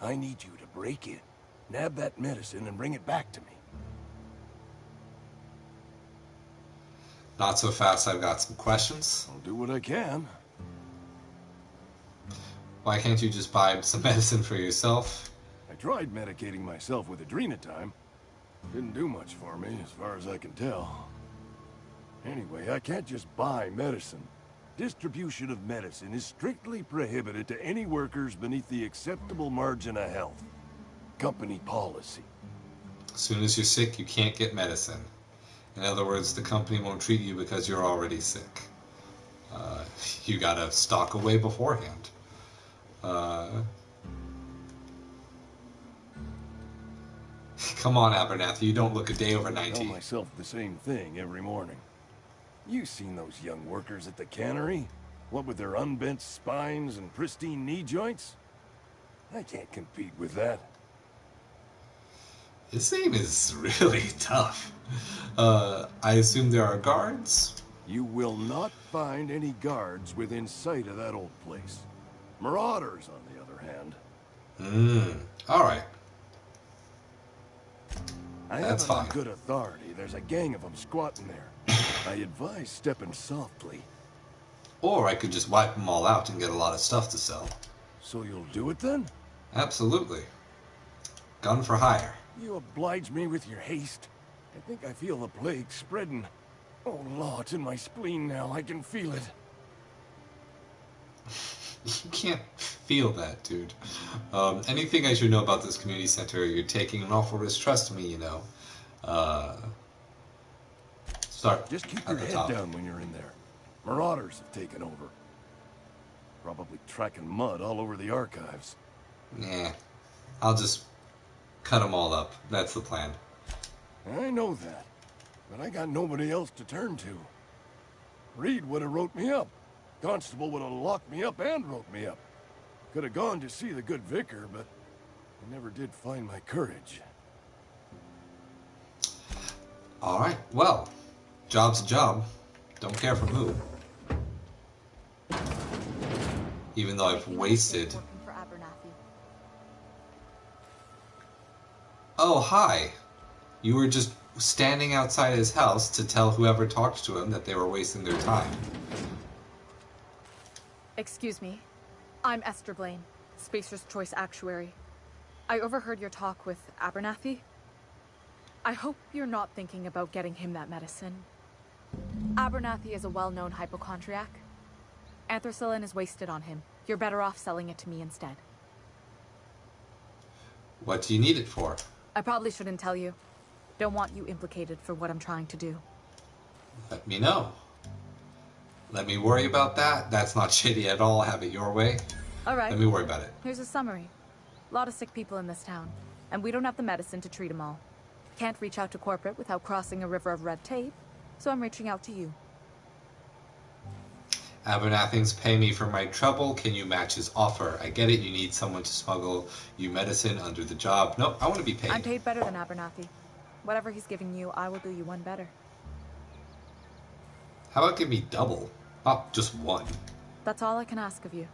[SPEAKER 15] I need you to break in, nab that medicine, and bring it back to me.
[SPEAKER 1] Not so fast, I've got some questions.
[SPEAKER 15] I'll do what I can.
[SPEAKER 1] Why can't you just buy some medicine for yourself?
[SPEAKER 15] I tried medicating myself with adrenatime. Didn't do much for me, as far as I can tell. Anyway, I can't just buy medicine. Distribution of medicine is strictly prohibited to any workers beneath the acceptable margin of health. Company policy.
[SPEAKER 1] As soon as you're sick, you can't get medicine. In other words, the company won't treat you because you're already sick. You gotta stock away beforehand. Come on, Abernathy, you don't look a day over 90.
[SPEAKER 15] I tell myself the same thing every morning. You seen those young workers at the cannery? What with their unbent spines and pristine knee joints? I can't compete with that.
[SPEAKER 1] This name is really tough. I assume there are guards?
[SPEAKER 15] You will not find any guards within sight of that old place. Marauders, on the other hand.
[SPEAKER 1] Alright.
[SPEAKER 15] I have it on good authority. There's a gang of them squatting there. I advise stepping softly.
[SPEAKER 1] Or I could just wipe them all out and get a lot of stuff to sell.
[SPEAKER 15] So you'll do it then?
[SPEAKER 1] Absolutely. Gun for hire.
[SPEAKER 15] You oblige me with your haste. I think I feel the plague spreading. Oh, Lord, it's in my spleen now. I can feel it.
[SPEAKER 1] You can't feel that, dude. Anything I should know about this community center, you're taking an awful risk. Trust me, you know. Start
[SPEAKER 15] Just keep your head down when you're in there. Marauders have taken over. Probably tracking mud all over the archives.
[SPEAKER 1] Nah. I'll just cut them all up. That's the plan.
[SPEAKER 15] I know that. But I got nobody else to turn to. Reed would have wrote me up. Constable would have locked me up and wrote me up. Could have gone to see the good vicar, but I never did find my courage.
[SPEAKER 1] Alright, well, job's a job. Don't care for who. Even though I've wasted... Oh, hi. You were just standing outside his house to tell whoever talked to him that they were wasting their time.
[SPEAKER 16] Excuse me. I'm Esther Blaine, Spacer's Choice Actuary. I overheard your talk with Abernathy. I hope you're not thinking about getting him that medicine. Abernathy is a well-known hypochondriac. Anthracillin is wasted on him. You're better off selling it to me instead.
[SPEAKER 1] What do you need it for?
[SPEAKER 16] I probably shouldn't tell you. Don't want you implicated for what I'm trying to do.
[SPEAKER 1] Let me know. Let me worry about that. That's not shady at all. Have it your way.
[SPEAKER 16] All right.
[SPEAKER 1] Let me worry about it.
[SPEAKER 16] Here's a summary. A lot of sick people in this town, and we don't have the medicine to treat them all. Can't reach out to corporate without crossing a river of red tape, so I'm reaching out to you.
[SPEAKER 1] Abernathy's pay me for my trouble. Can you match his offer? I get it. You need someone to smuggle you medicine under the job. No, I want to be paid.
[SPEAKER 16] I'm paid better than Abernathy. Whatever he's giving you, I will do you one better.
[SPEAKER 1] How about give me double? Not just one.
[SPEAKER 16] That's all I can ask of you.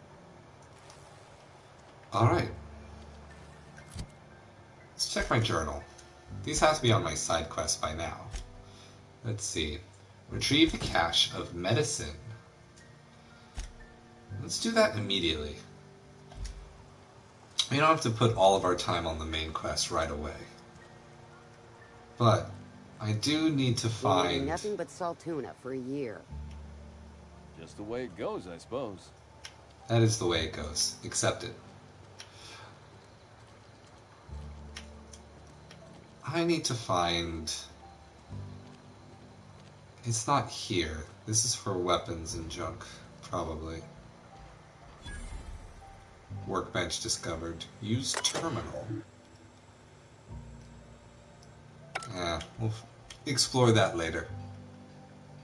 [SPEAKER 1] Alright. Let's check my journal. These have to be on my side quest by now. Let's see. Retrieve the cache of medicine. Let's do that immediately. We don't have to put all of our time on the main quest right away. But I do need to find...
[SPEAKER 17] Nothing but salt tuna for a year.
[SPEAKER 15] Just the way it goes, I suppose.
[SPEAKER 1] That is the way it goes. Accept it. I need to find... It's not here. This is for weapons and junk, probably. Workbench discovered. Use terminal. We'll explore that later.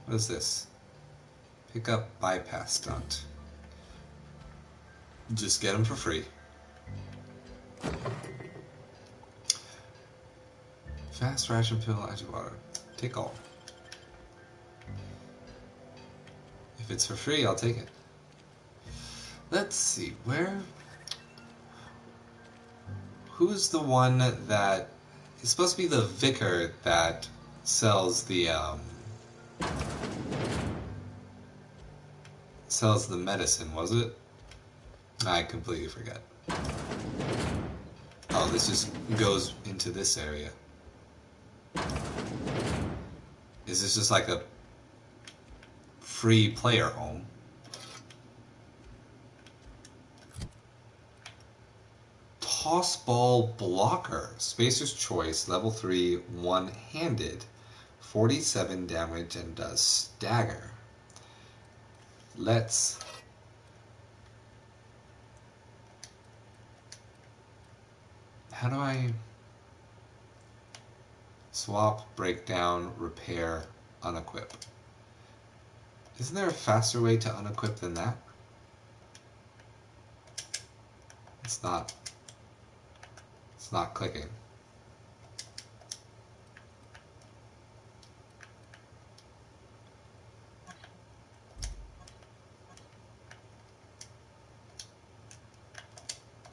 [SPEAKER 1] What is this? Pick up bypass stunt. Just get them for free. Fast ration pill, water. Take all. If it's for free, I'll take it. Let's see, who's the one that... It's supposed to be the vicar that sells the, sells the medicine, was it? I completely forget. Oh, this just goes into this area. Is this just like a free player home? Toss ball blocker. Spacer's Choice, level 3, one-handed. 47 damage and does stagger. Let's... How do I... Swap, break down, repair, unequip. Isn't there a faster way to unequip than that? It's not clicking.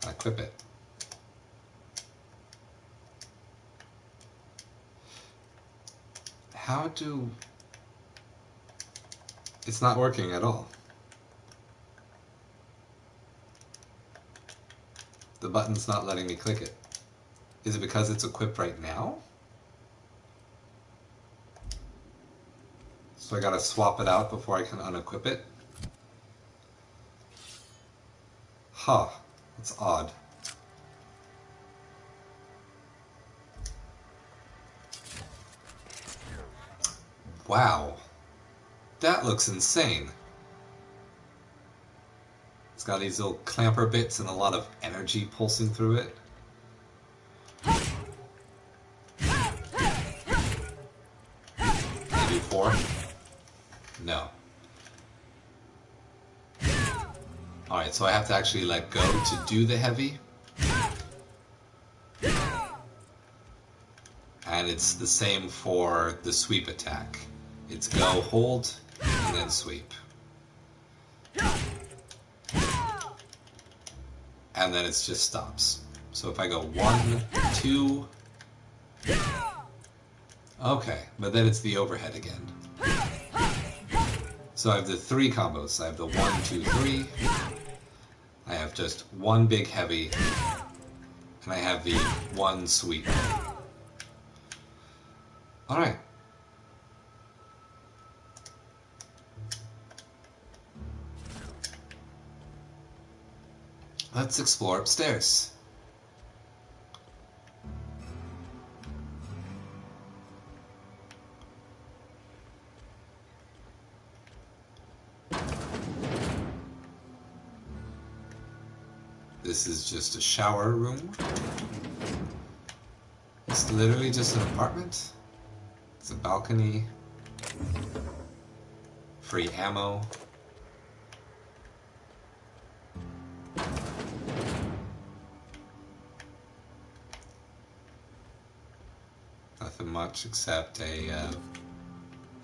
[SPEAKER 1] Equip it. How do... It's not working at all. The button's not letting me click it. Is it because it's equipped right now? So I gotta swap it out before I can unequip it? Huh. That's odd. Wow. That looks insane. It's got these little clamper bits and a lot of energy pulsing through it. Maybe 4? No. Alright, so I have to actually let go to do the heavy. And it's the same for the sweep attack. It's go, hold, and then sweep. And then it just stops. So if I go 1, 2... Okay, but then it's the overhead again. So I have the 3 combos. I have the 1, 2, 3. I have just 1 big heavy. And I have the 1 sweep. Alright. Let's explore upstairs. This is just a shower room. It's literally just an apartment. It's a balcony. Free ammo. Nothing much except a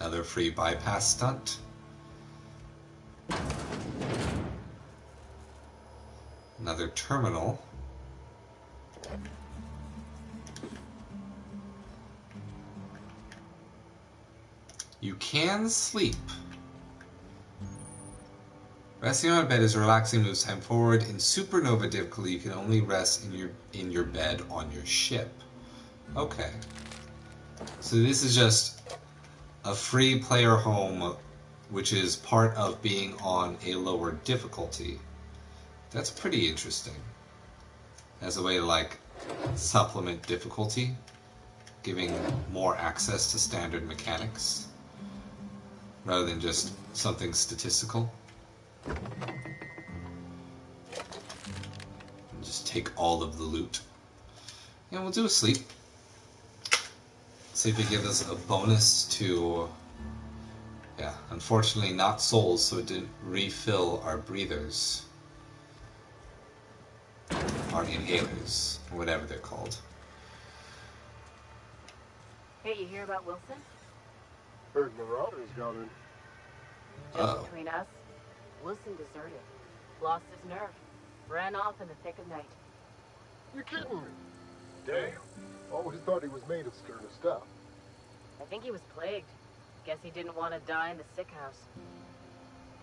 [SPEAKER 1] another free bypass stunt. Another terminal. You can sleep. Resting on a bed is a relaxing moves time forward. In supernova difficulty, you can only rest in your bed on your ship. Okay. So this is just a free player home, which is part of being on a lower difficulty. That's pretty interesting. As a way to, like, supplement difficulty, giving more access to standard mechanics, rather than just something statistical. And just take all of the loot. And we'll do a sleep. See if it gives us a bonus to... Yeah, unfortunately not souls, so it didn't refill our breathers. Our inhalers, or whatever they're called.
[SPEAKER 18] Hey, you hear about Wilson?
[SPEAKER 19] Heard Marauders got in.
[SPEAKER 18] Just between us, Wilson deserted. Lost his nerve. Ran off in the thick of night.
[SPEAKER 19] You're kidding me. Damn. Always thought he was made of sterner stuff.
[SPEAKER 18] I think he was plagued. Guess he didn't want to die in the sick house.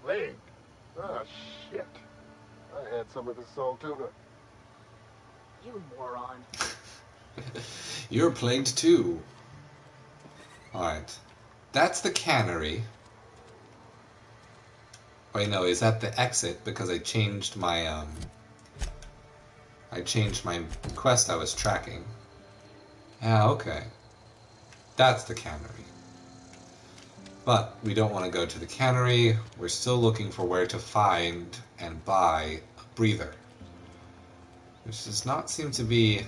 [SPEAKER 19] Plagued? Ah, shit. I had some of his salt tuna.
[SPEAKER 18] You moron.
[SPEAKER 1] You're plagued too. Alright. That's the cannery. Wait, no, is that the exit? Because I changed my quest I was tracking. Ah, okay. That's the cannery. But we don't want to go to the cannery. We're still looking for where to find and buy a breather, which does not seem to be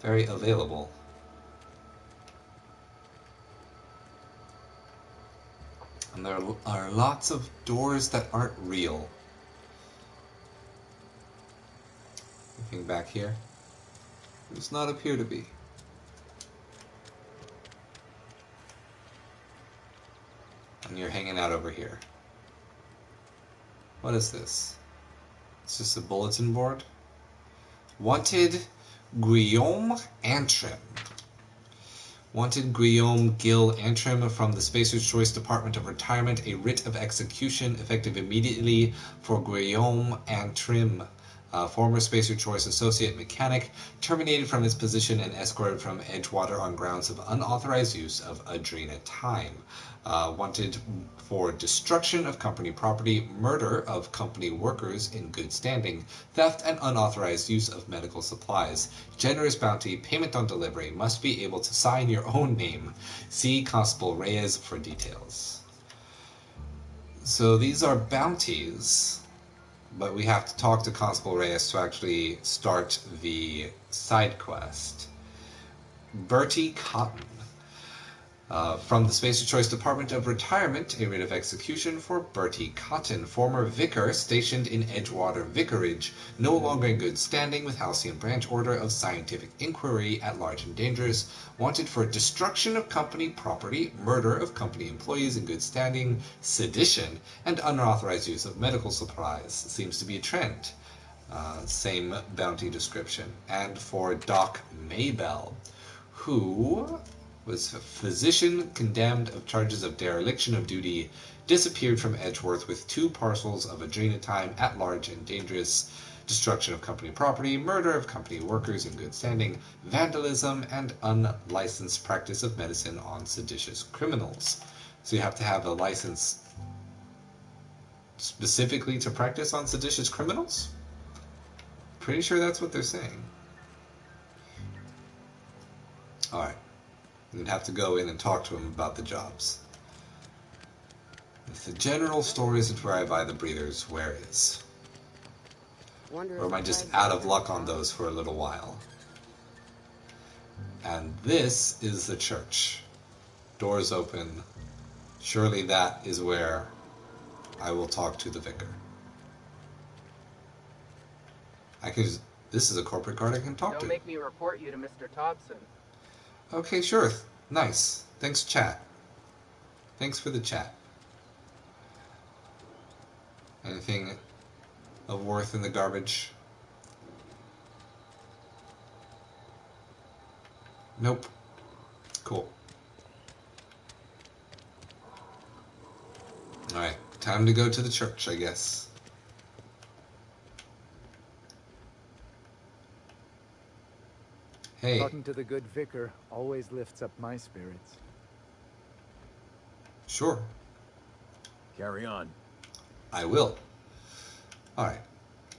[SPEAKER 1] very available. And there are lots of doors that aren't real. Anything back here? Does not appear to be. And you're hanging out over here. What is this? It's just a bulletin board. Wanted Guillaume Antrim. Wanted Guillaume Gil Antrim from the Spacer's Choice Department of Retirement. A writ of execution effective immediately for Guillaume Antrim, former Spacer Choice associate mechanic, terminated from his position and escorted from Edgewater on grounds of unauthorized use of Adrena time. Wanted for destruction of company property, murder of company workers in good standing, theft and unauthorized use of medical supplies. Generous bounty, payment on delivery, must be able to sign your own name. See Constable Reyes for details. So these are bounties, but we have to talk to Constable Reyes to actually start the side quest. Bertie Cotton. From the Spacer Choice Department of Retirement, a writ of execution for Bertie Cotton, former vicar stationed in Edgewater Vicarage, no longer in good standing with Halcyon Branch Order of Scientific Inquiry at large and dangerous, wanted for destruction of company property, murder of company employees in good standing, sedition, and unauthorized use of medical supplies. Seems to be a trend. Same bounty description. And for Doc Maybell, who was a physician condemned of charges of dereliction of duty, disappeared from Edgeworth with 2 parcels of adrenatime at large and dangerous, destruction of company property, murder of company workers in good standing, vandalism, and unlicensed practice of medicine on seditious criminals. So you have to have a license specifically to practice on seditious criminals? Pretty sure that's what they're saying. Alright. You'd have to go in and talk to him about the jobs. If the general store isn't where I buy the breathers, where is? Or am I just out of luck on those for a little while? And this is the church. Doors open. Surely that is where I will talk to the vicar. I can just, this is a corporate guard I can talk to.
[SPEAKER 9] Don't make me report you to Mr. Thompson.
[SPEAKER 1] Okay, sure. Nice. Thanks, chat. Thanks for the chat. Anything of worth in the garbage? Nope. Cool. Alright, time to go to the church, I guess. Hey.
[SPEAKER 20] Talking to the good vicar always lifts up my spirits.
[SPEAKER 1] Sure.
[SPEAKER 8] Carry on.
[SPEAKER 1] I will. Alright.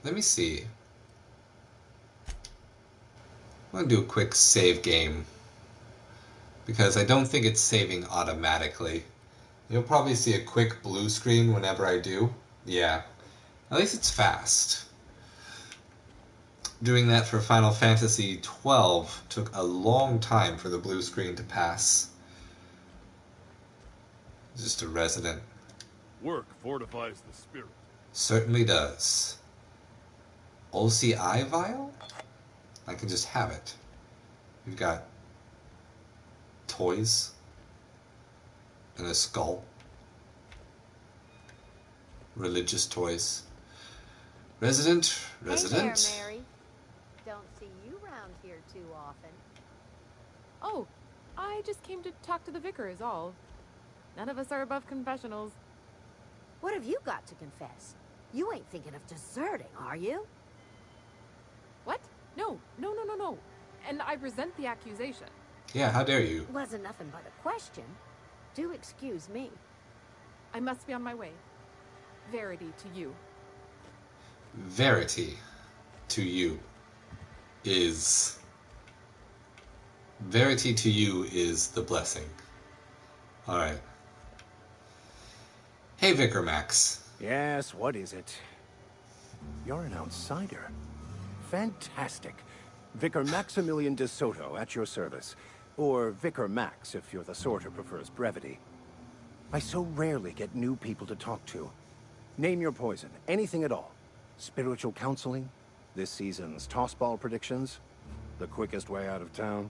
[SPEAKER 1] Let me see. I'm going to do a quick save game. Because I don't think it's saving automatically. You'll probably see a quick blue screen whenever I do. Yeah. At least it's fast. Doing that for Final Fantasy XII took a long time for the blue screen to pass. Just a resident.
[SPEAKER 15] Work fortifies the spirit.
[SPEAKER 1] Certainly does. OCI vial? I can just have it. We've got toys and a skull. Religious toys. Resident.
[SPEAKER 21] Hey there, Mary. Don't see you around here too often.
[SPEAKER 16] Oh, I just came to talk to the vicar is all. None of us are above confessionals.
[SPEAKER 21] What have you got to confess? You ain't thinking of deserting, are you?
[SPEAKER 16] What? No. And I resent the accusation.
[SPEAKER 1] Yeah, how dare you?
[SPEAKER 21] Wasn't nothing but a question. Do excuse me.
[SPEAKER 16] I must be on my way. Verity to you.
[SPEAKER 1] Verity to you is... Verity to you is the blessing. Alright. Hey, Vicar Max.
[SPEAKER 22] Yes, what is it? You're an outsider. Fantastic. Vicar Maximilian de Soto at your service. Or Vicar Max, if you're the sort who prefers brevity. I so rarely get new people to talk to. Name your poison, anything at all. Spiritual counseling, this season's tossball predictions, the quickest way out of town.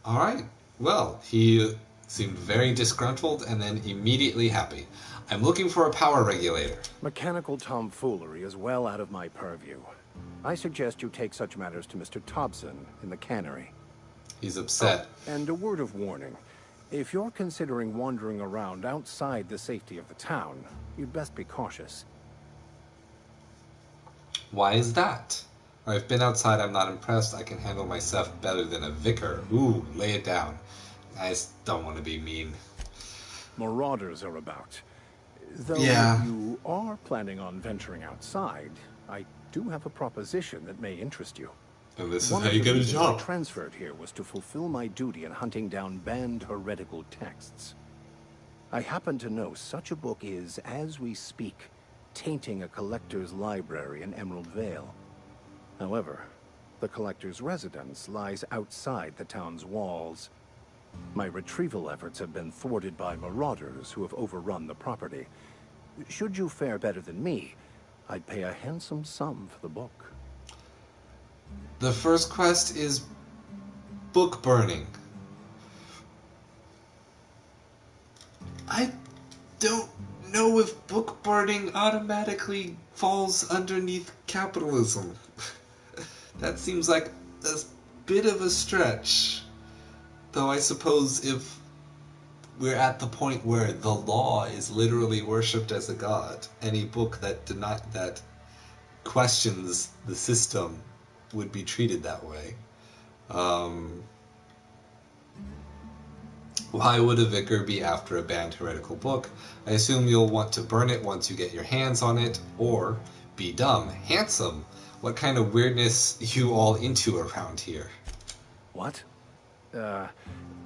[SPEAKER 1] Alright, well, he seemed very disgruntled and then immediately happy. I'm looking for a power regulator.
[SPEAKER 22] Mechanical tomfoolery is well out of my purview. I suggest you take such matters to Mr. Thompson in the cannery.
[SPEAKER 1] He's upset.
[SPEAKER 22] Oh, and a word of warning. If you're considering wandering around outside the safety of the town, you'd best be cautious.
[SPEAKER 1] Why is that? I've been outside, I'm not impressed. I can handle myself better than a vicar. Ooh, lay it down. I just don't want to be mean.
[SPEAKER 22] Marauders are about. Though
[SPEAKER 1] yeah.
[SPEAKER 22] You are planning on venturing outside, I do have a proposition that may interest you.
[SPEAKER 1] And this is how you get a job.
[SPEAKER 22] I transferred here was to fulfill my duty in hunting down banned heretical texts. I happen to know such a book is, as we speak, tainting a collector's library in Emerald Vale. However, the collector's residence lies outside the town's walls. My retrieval efforts have been thwarted by marauders who have overrun the property. Should you fare better than me, I'd pay a handsome sum for the book.
[SPEAKER 1] The first quest is book burning. I don't know if book burning automatically falls underneath capitalism. That seems like a bit of a stretch. Though I suppose if we're at the point where the law is literally worshipped as a god. Any book that questions the system would be treated that way. Why would a vicar be after a banned heretical book? I assume you'll want to burn it once you get your hands on it, or be dumb. Handsome. What kind of weirdness you all into around here?
[SPEAKER 22] What?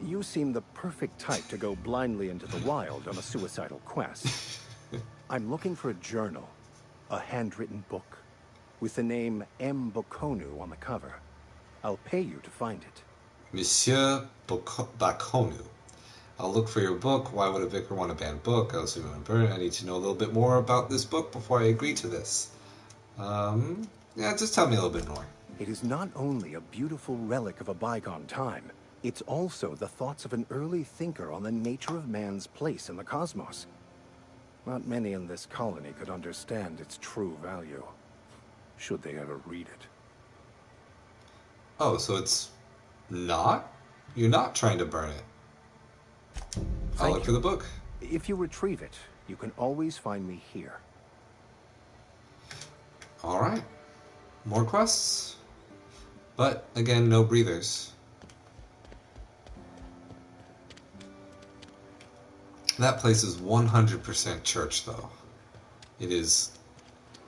[SPEAKER 22] You seem the perfect type to go blindly into the wild on a suicidal quest. I'm looking for a journal, a handwritten book, with the name M. Bokonu on the cover. I'll pay you to find it.
[SPEAKER 1] Monsieur Bokonu. I'll look for your book. Why would a vicar want a banned book? I also remember. I need to know a little bit more about this book before I agree to this. Yeah, just tell me a little bit more.
[SPEAKER 22] It is not only a beautiful relic of a bygone time, it's also the thoughts of an early thinker on the nature of man's place in the cosmos. Not many in this colony could understand its true value, should they ever read it.
[SPEAKER 1] Oh, so it's not? You're not trying to burn it. I'll look for the book.
[SPEAKER 22] If you retrieve it, you can always find me here.
[SPEAKER 1] Alright. More quests? But, again, no breathers. That place is 100% church, though. It is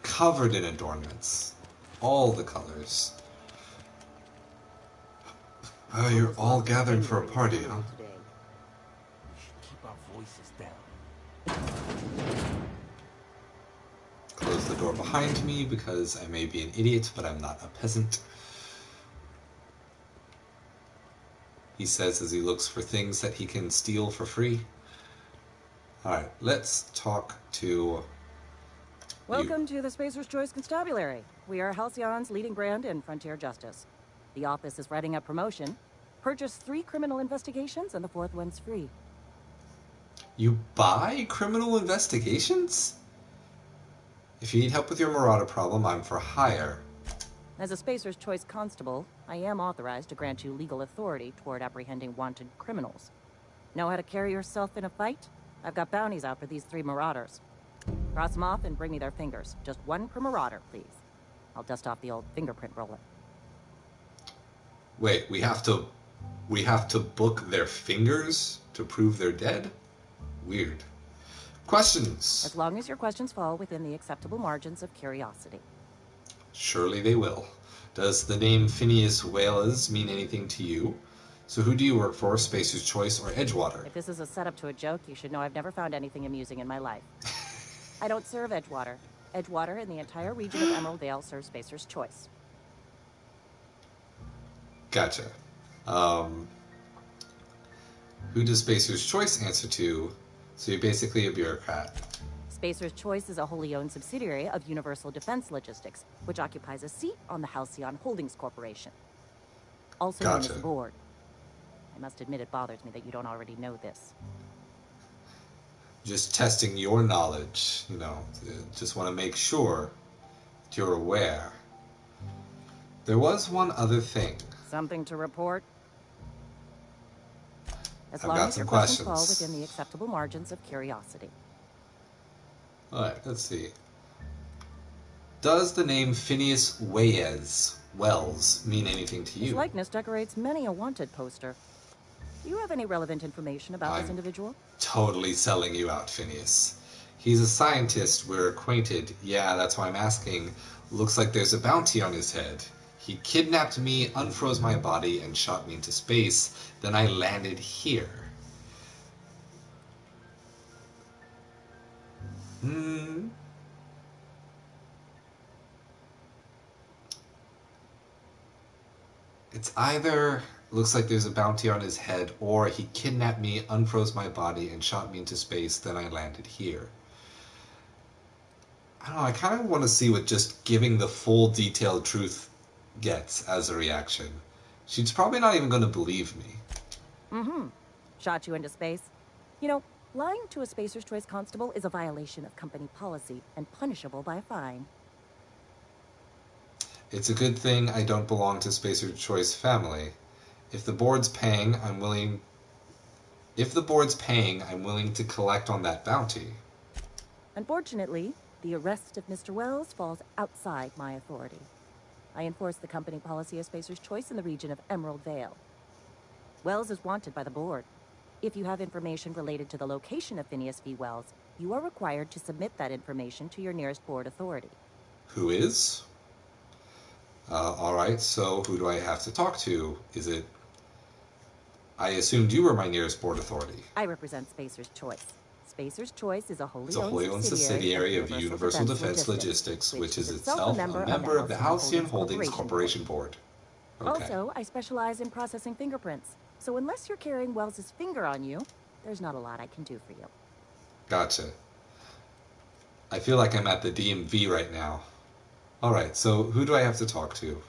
[SPEAKER 1] covered in adornments. All the colors. Oh, you're all gathered for a party, huh?
[SPEAKER 2] Keep our voices down.
[SPEAKER 1] Close the door behind me because I may be an idiot, but I'm not a peasant. He says as he looks for things that he can steal for free. Alright, let's talk to
[SPEAKER 5] Welcome to the Spacer's Choice Constabulary. We are Halcyon's leading brand in frontier justice. The office is writing a promotion. Purchase 3 criminal investigations and the 4th one's free.
[SPEAKER 1] You buy criminal investigations? If you need help with your marauder problem, I'm for hire.
[SPEAKER 5] As a Spacer's Choice constable, I am authorized to grant you legal authority toward apprehending wanted criminals. Know how to carry yourself in a fight? I've got bounties out for these 3 marauders. Cross them off and bring me their fingers. Just 1 per marauder, please. I'll dust off the old fingerprint roller.
[SPEAKER 1] Wait, we have to book their fingers to prove they're dead? Weird. Questions?
[SPEAKER 5] As long as your questions fall within the acceptable margins of curiosity.
[SPEAKER 1] Surely they will. Does the name Phineas Wales mean anything to you? So who do you work for, Spacer's Choice or Edgewater?
[SPEAKER 5] If this is a setup to a joke, you should know I've never found anything amusing in my life. I don't serve Edgewater. Edgewater and the entire region of Emerald Dale serve Spacer's Choice.
[SPEAKER 1] Gotcha. Who does Spacer's Choice answer to? So you're basically a bureaucrat.
[SPEAKER 5] Spacer's Choice is a wholly owned subsidiary of Universal Defense Logistics, which occupies a seat on the Halcyon Holdings Corporation. Also known as the board. I must admit it bothers me that you don't already know this.
[SPEAKER 1] Just testing your knowledge, you know. Just want to make sure that you're aware. There was one other thing.
[SPEAKER 5] Something to report? As
[SPEAKER 1] I've
[SPEAKER 5] long
[SPEAKER 1] got
[SPEAKER 5] as
[SPEAKER 1] some
[SPEAKER 5] your questions
[SPEAKER 1] questions.
[SPEAKER 5] fall within the acceptable margins of curiosity.
[SPEAKER 1] Alright, let's see. Does the name Phineas Wells mean anything to
[SPEAKER 5] His
[SPEAKER 1] you?
[SPEAKER 5] likeness decorates many a wanted poster. Do you have any relevant information about this individual?
[SPEAKER 1] Totally selling you out, Phineas. He's a scientist, we're acquainted. Yeah, that's why I'm asking. Looks like there's a bounty on his head. He kidnapped me, unfroze my body, and shot me into space. Then I landed here. It's either looks like there's a bounty on his head, or he kidnapped me, unfroze my body, and shot me into space, then I landed here. I don't know, I kind of want to see what just giving the full detailed truth gets as a reaction. She's probably not even going to believe me.
[SPEAKER 5] Shot you into space. You know, lying to a Spacer's Choice constable is a violation of company policy and punishable by a fine.
[SPEAKER 1] It's a good thing I don't belong to Spacer's Choice family. If the board's paying, I'm willing If the board's paying, I'm willing to collect on that bounty.
[SPEAKER 3] Unfortunately, the arrest of Mr. Wells falls outside my authority. I enforce the company policy of Spacer's Choice in the region of Emerald Vale. Wells is wanted by the board. If you have information related to the location of Phineas V. Wells, you are required to submit that information to your nearest board authority.
[SPEAKER 1] Who is? Alright, so who do I have to talk to? Is it... I assumed you were my nearest board authority.
[SPEAKER 3] I represent Spacer's Choice. Spacer's Choice is a wholly
[SPEAKER 1] owned subsidiary of Universal Defense Logistics, which is itself a member of the Halcyon Holdings Corporation Board. Okay.
[SPEAKER 3] Also, I specialize in processing fingerprints. So unless you're carrying Wells's finger on you, there's not a lot I can do for you.
[SPEAKER 1] Gotcha. I feel like I'm at the DMV right now. Alright, so who do I have to talk to?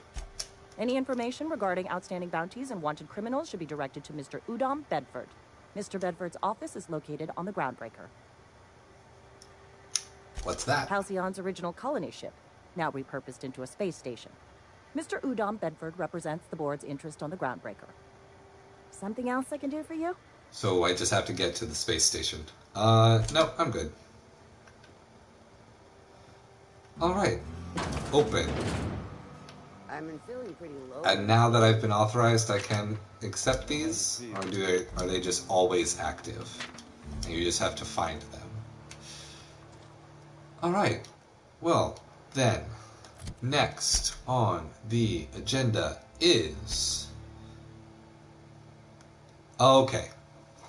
[SPEAKER 3] Any information regarding outstanding bounties and wanted criminals should be directed to Mr. Udom Bedford. Mr. Bedford's office is located on the Groundbreaker.
[SPEAKER 1] What's that?
[SPEAKER 3] Halcyon's original colony ship, now repurposed into a space station. Mr. Udom Bedford represents the board's interest on the Groundbreaker. Something else I can do for you?
[SPEAKER 1] So I just have to get to the space station. No, I'm good. Alright. Open.
[SPEAKER 17] I'm feeling pretty low.
[SPEAKER 1] And now that I've been authorized, I can accept these? Or are they just always active? And you just have to find them. Alright. Well, then, next on the agenda is... Okay.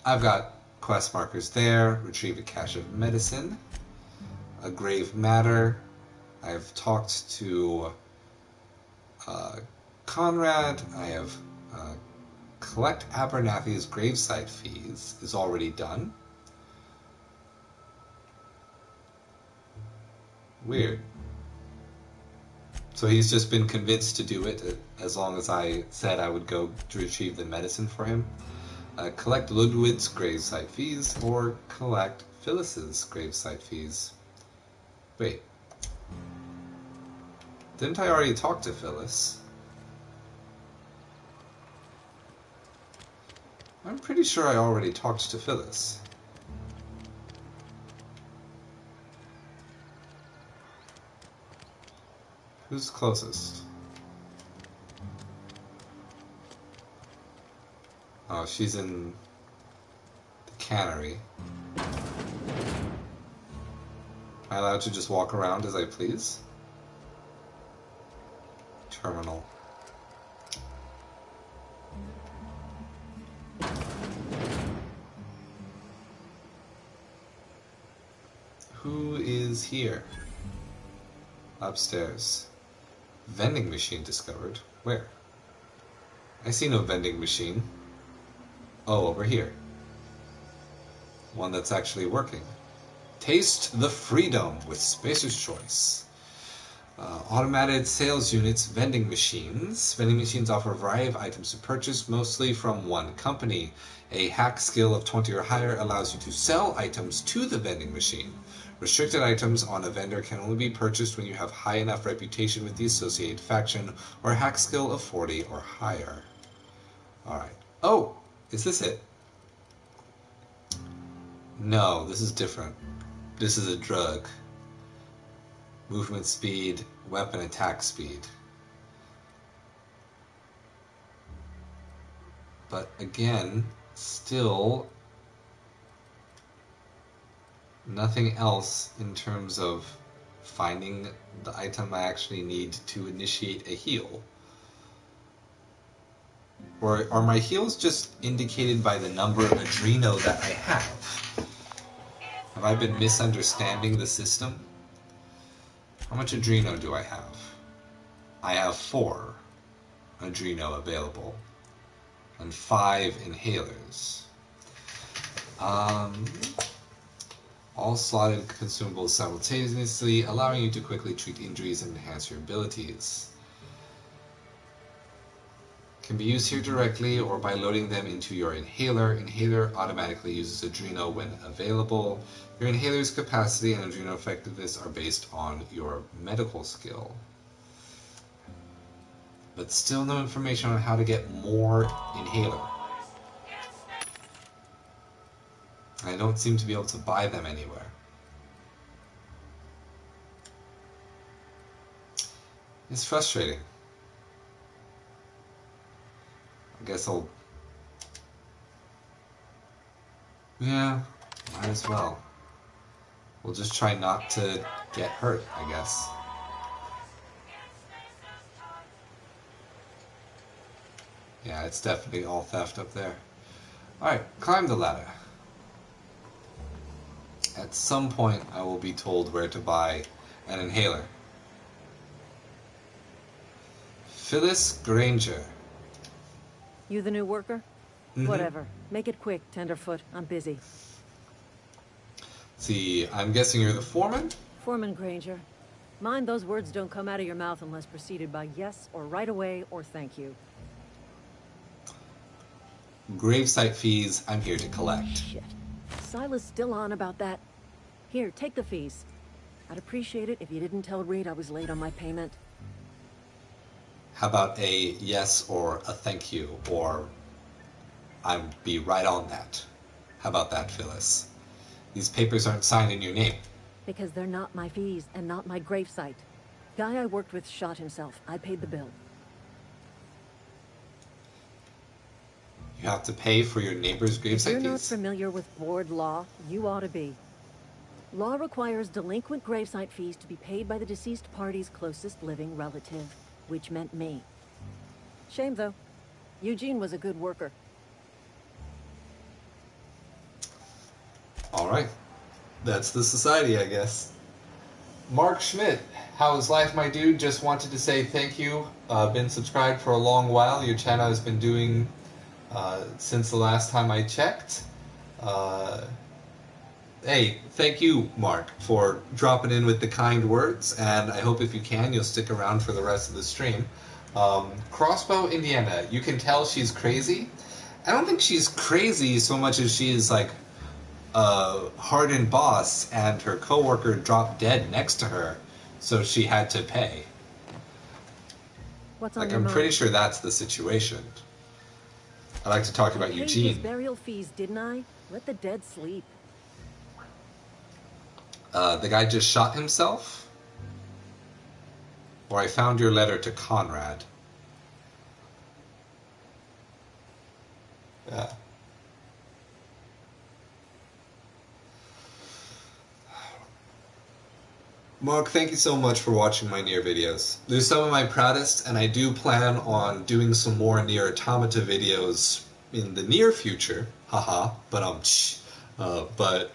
[SPEAKER 1] I've got quest markers there. Retrieve a cache of medicine. A grave matter. I've talked to Conrad. I have collect Abernathy's gravesite fees is already done. Weird. So he's just been convinced to do it as long as I said I would go to retrieve the medicine for him. Collect Ludwig's gravesite fees or collect Phyllis's gravesite fees. Wait. Didn't I already talk to Phyllis? I'm pretty sure I already talked to Phyllis. Who's closest? Oh, she's in the cannery. Am I allowed to just walk around as I please? Terminal. Who is here? Upstairs. Vending machine discovered. Where? I see no vending machine. Oh, over here. One that's actually working. Taste the freedom with Spacer's Choice. Automated sales units, vending machines. Vending machines offer a variety of items to purchase, mostly from one company. A hack skill of 20 or higher allows you to sell items to the vending machine. Restricted items on a vendor can only be purchased when you have high enough reputation with the associated faction, or a hack skill of 40 or higher. Alright. Oh! Is this it? No, this is different. This is a drug. Movement speed, weapon attack speed. But again, still nothing else in terms of finding the item I actually need to initiate a heal. Or are my heals just indicated by the number of adreno that I have? Have I been misunderstanding the system? How much adreno do I have? I have 4 adreno available. And 5 inhalers. All slotted consumables simultaneously, allowing you to quickly treat injuries and enhance your abilities. Can be used here directly or by loading them into your inhaler. Inhaler automatically uses adreno when available. Your inhaler's capacity and adreno effectiveness are based on your medical skill. But still no information on how to get more inhaler. I don't seem to be able to buy them anywhere. It's frustrating. I guess I'll... Yeah, might as well. We'll just try not to get hurt, I guess. Yeah, it's definitely all theft up there. Alright, climb the ladder. At some point, I will be told where to buy an inhaler. Phyllis Granger.
[SPEAKER 5] You the new worker?
[SPEAKER 1] Mm-hmm.
[SPEAKER 5] Whatever. Make it quick, Tenderfoot. I'm busy.
[SPEAKER 1] See, I'm guessing you're the foreman?
[SPEAKER 5] Foreman Granger. Mind those words don't come out of your mouth unless preceded by yes or right away or thank you.
[SPEAKER 1] Gravesite fees, I'm here to collect.
[SPEAKER 5] Shit. Silas still on about that? Here, take the fees. I'd appreciate it if you didn't tell Reed I was late on my payment.
[SPEAKER 1] How about a yes or a thank you, or I'll be right on that. How about that, Phyllis? These papers aren't signed in your name.
[SPEAKER 5] Because they're not my fees and not my gravesite. Guy I worked with shot himself. I paid the bill.
[SPEAKER 1] You have to pay for your neighbor's gravesite fees?
[SPEAKER 5] If you're not familiar with board law, you ought to be. Law requires delinquent gravesite fees to be paid by the deceased party's closest living relative, which meant me. Shame, though. Eugene was a good worker.
[SPEAKER 1] Alright. That's the society, I guess. Mark Schmidt, how is life, my dude? Just wanted to say thank you. Been subscribed for a long while. Your channel has been doing since the last time I checked. Hey, thank you, Mark, for dropping in with the kind words, and I hope if you can, you'll stick around for the rest of the stream. Crossbow, Indiana, you can tell she's crazy. I don't think she's crazy so much as she is like a hardened boss, and her coworker dropped dead next to her, so she had to pay.
[SPEAKER 5] What's on
[SPEAKER 1] Like,
[SPEAKER 5] your
[SPEAKER 1] I'm
[SPEAKER 5] mind?
[SPEAKER 1] pretty sure that's the situation. I'd like to talk about
[SPEAKER 5] I paid his
[SPEAKER 1] Eugene.
[SPEAKER 5] burial fees, didn't I? Let the dead sleep.
[SPEAKER 1] The guy just shot himself? Or I found your letter to Conrad. Yeah. Mark, thank you so much for watching my Nier videos. They're some of my proudest, and I do plan on doing some more Nier Automata videos in the near future. Haha, but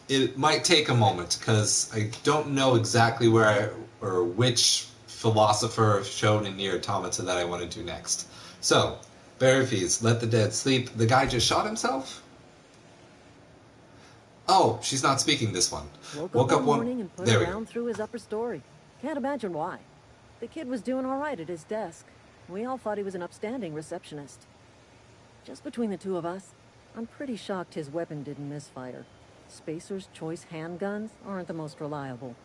[SPEAKER 1] it might take a moment, because I don't know exactly where or which philosopher shown in Nier Automata that I want to do next. So, Barifees, let the dead sleep. The guy just shot himself? Oh, she's not speaking this one.
[SPEAKER 5] Woke up one morning and put a round through his upper story. Can't imagine why. The kid was doing all right at his desk. We all thought he was an upstanding receptionist. Just between the two of us, I'm pretty shocked his weapon didn't misfire. Spacer's Choice handguns aren't the most reliable.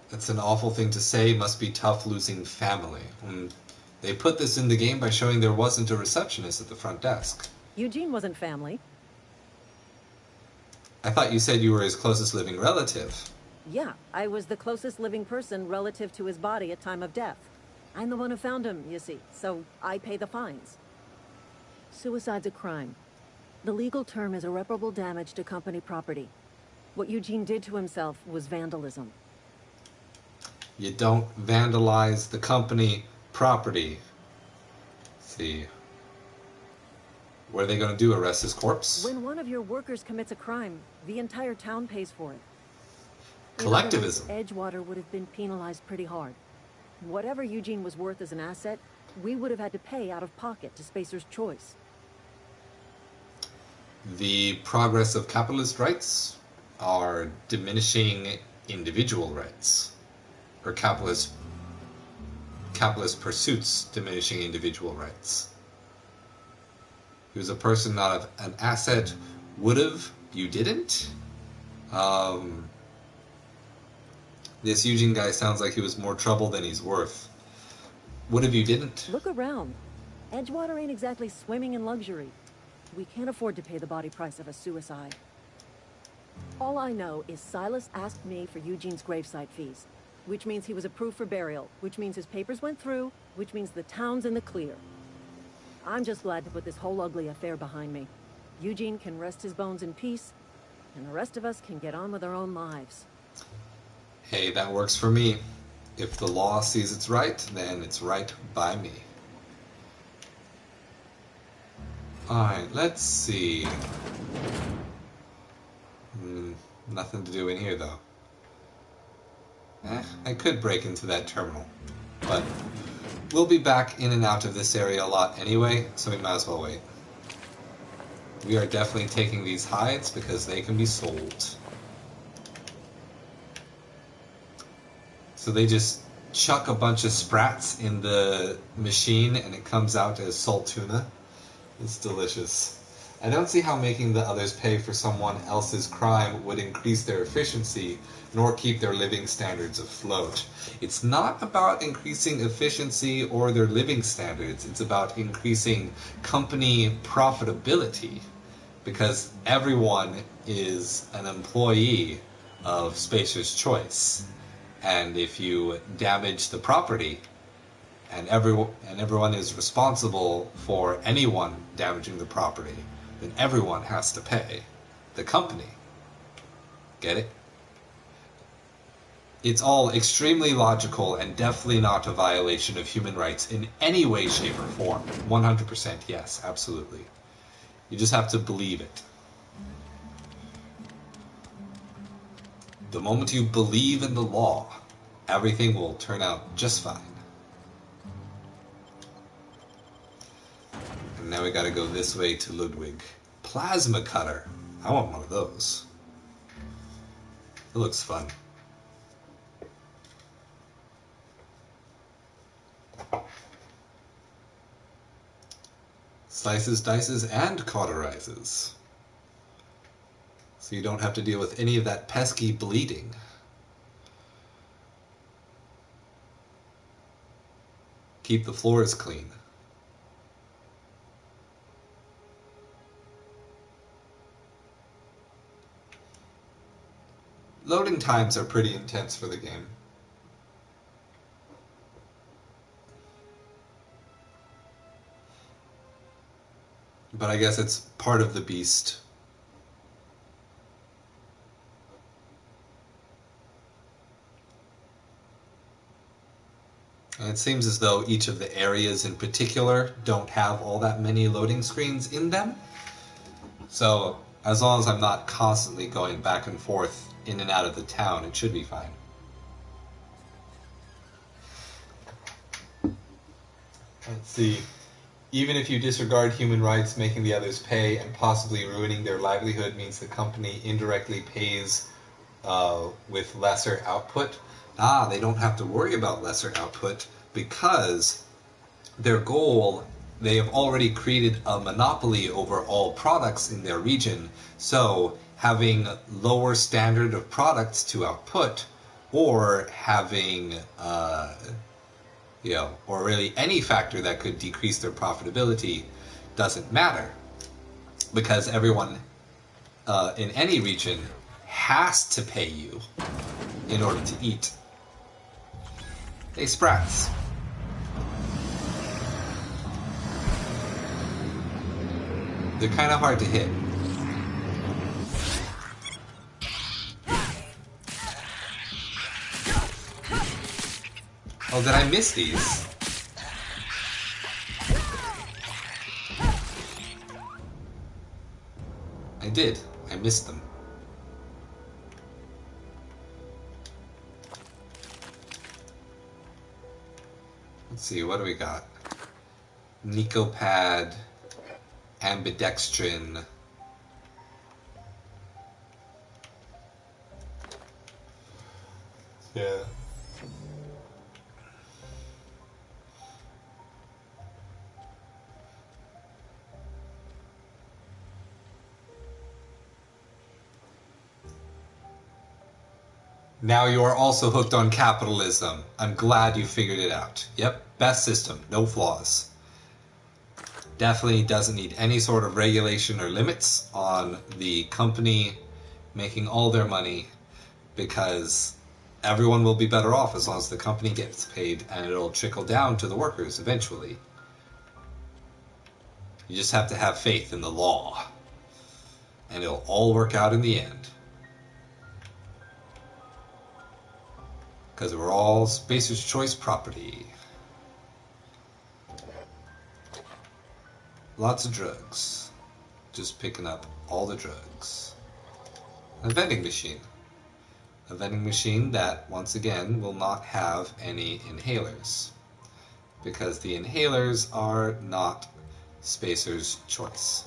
[SPEAKER 1] That's an awful thing to say. Must be tough losing family. They put this in the game by showing there wasn't a receptionist at the front desk.
[SPEAKER 5] Eugene wasn't family.
[SPEAKER 1] I thought you said you were his closest living relative.
[SPEAKER 5] Yeah, I was the closest living person relative to his body at time of death. I'm the one who found him, you see, so I pay the fines. Suicide's a crime. The legal term is irreparable damage to company property. What Eugene did to himself was vandalism.
[SPEAKER 1] You don't vandalize the company property. Let's see. What are they going to do, arrest his corpse?
[SPEAKER 5] When one of your workers commits a crime, the entire town pays for it.
[SPEAKER 1] Collectivism.
[SPEAKER 5] Edgewater would have been penalized pretty hard. Whatever Eugene was worth as an asset, we would have had to pay out of pocket to Spacer's Choice.
[SPEAKER 1] The progress of capitalist rights are diminishing individual rights. Or capitalist pursuits diminishing individual rights. He was a person, not an asset. Would've, you didn't? This Eugene guy sounds like he was more trouble than he's worth. Would've, you didn't?
[SPEAKER 5] Look around. Edgewater ain't exactly swimming in luxury. We can't afford to pay the body price of a suicide. All I know is Silas asked me for Eugene's gravesite fees, which means he was approved for burial, which means his papers went through, which means the town's in the clear. I'm just glad to put this whole ugly affair behind me. Eugene can rest his bones in peace, and the rest of us can get on with our own lives.
[SPEAKER 1] Hey, that works for me. If the law sees it's right, then it's right by me. Alright, let's see. Nothing to do in here, though. I could break into that terminal. But we'll be back in and out of this area a lot anyway, so we might as well wait. We are definitely taking these hides because they can be sold. So they just chuck a bunch of sprats in the machine and it comes out as salt tuna. It's delicious. I don't see how making the others pay for someone else's crime would increase their efficiency, nor keep their living standards afloat. It's not about increasing efficiency or their living standards, it's about increasing company profitability. Because everyone is an employee of Spacer's Choice. And if you damage the property, and everyone is responsible for anyone damaging the property, then everyone has to pay the company. Get it? It's all extremely logical and definitely not a violation of human rights in any way, shape, or form. 100% yes, absolutely. You just have to believe it. The moment you believe in the law, everything will turn out just fine. And now we gotta go this way to Ludwig. Plasma cutter. I want one of those. It looks fun. Slices, dices, and cauterizes. So you don't have to deal with any of that pesky bleeding. Keep the floors clean. Loading times are pretty intense for the game. But I guess it's part of the beast. And it seems as though each of the areas in particular don't have all that many loading screens in them. So as long as I'm not constantly going back and forth in and out of the town, it should be fine. Let's see. Even if you disregard human rights, making the others pay and possibly ruining their livelihood means the company indirectly pays with lesser output. They don't have to worry about lesser output because their goal, they have already created a monopoly over all products in their region. So having lower standard of products to output, or having or really any factor that could decrease their profitability doesn't matter, because everyone in any region has to pay you in order to eat. Hey, sprats. They're kind of hard to hit. Oh, did I miss these? I did. I missed them. Let's see, what do we got? Nicopad, ambidextrin. Yeah. Now you are also hooked on capitalism. I'm glad you figured it out. Yep, best system, no flaws. definitely doesn't need any sort of regulation or limits on the company making all their money, because everyone will be better off as long as the company gets paid, and it'll trickle down to the workers eventually. You just have to have faith in the law, and it'll all work out in the end. Because we're all Spacer's Choice property. Lots of drugs. Just picking up all the drugs. A vending machine. A vending machine that, once again, will not have any inhalers. Because the inhalers are not Spacer's Choice.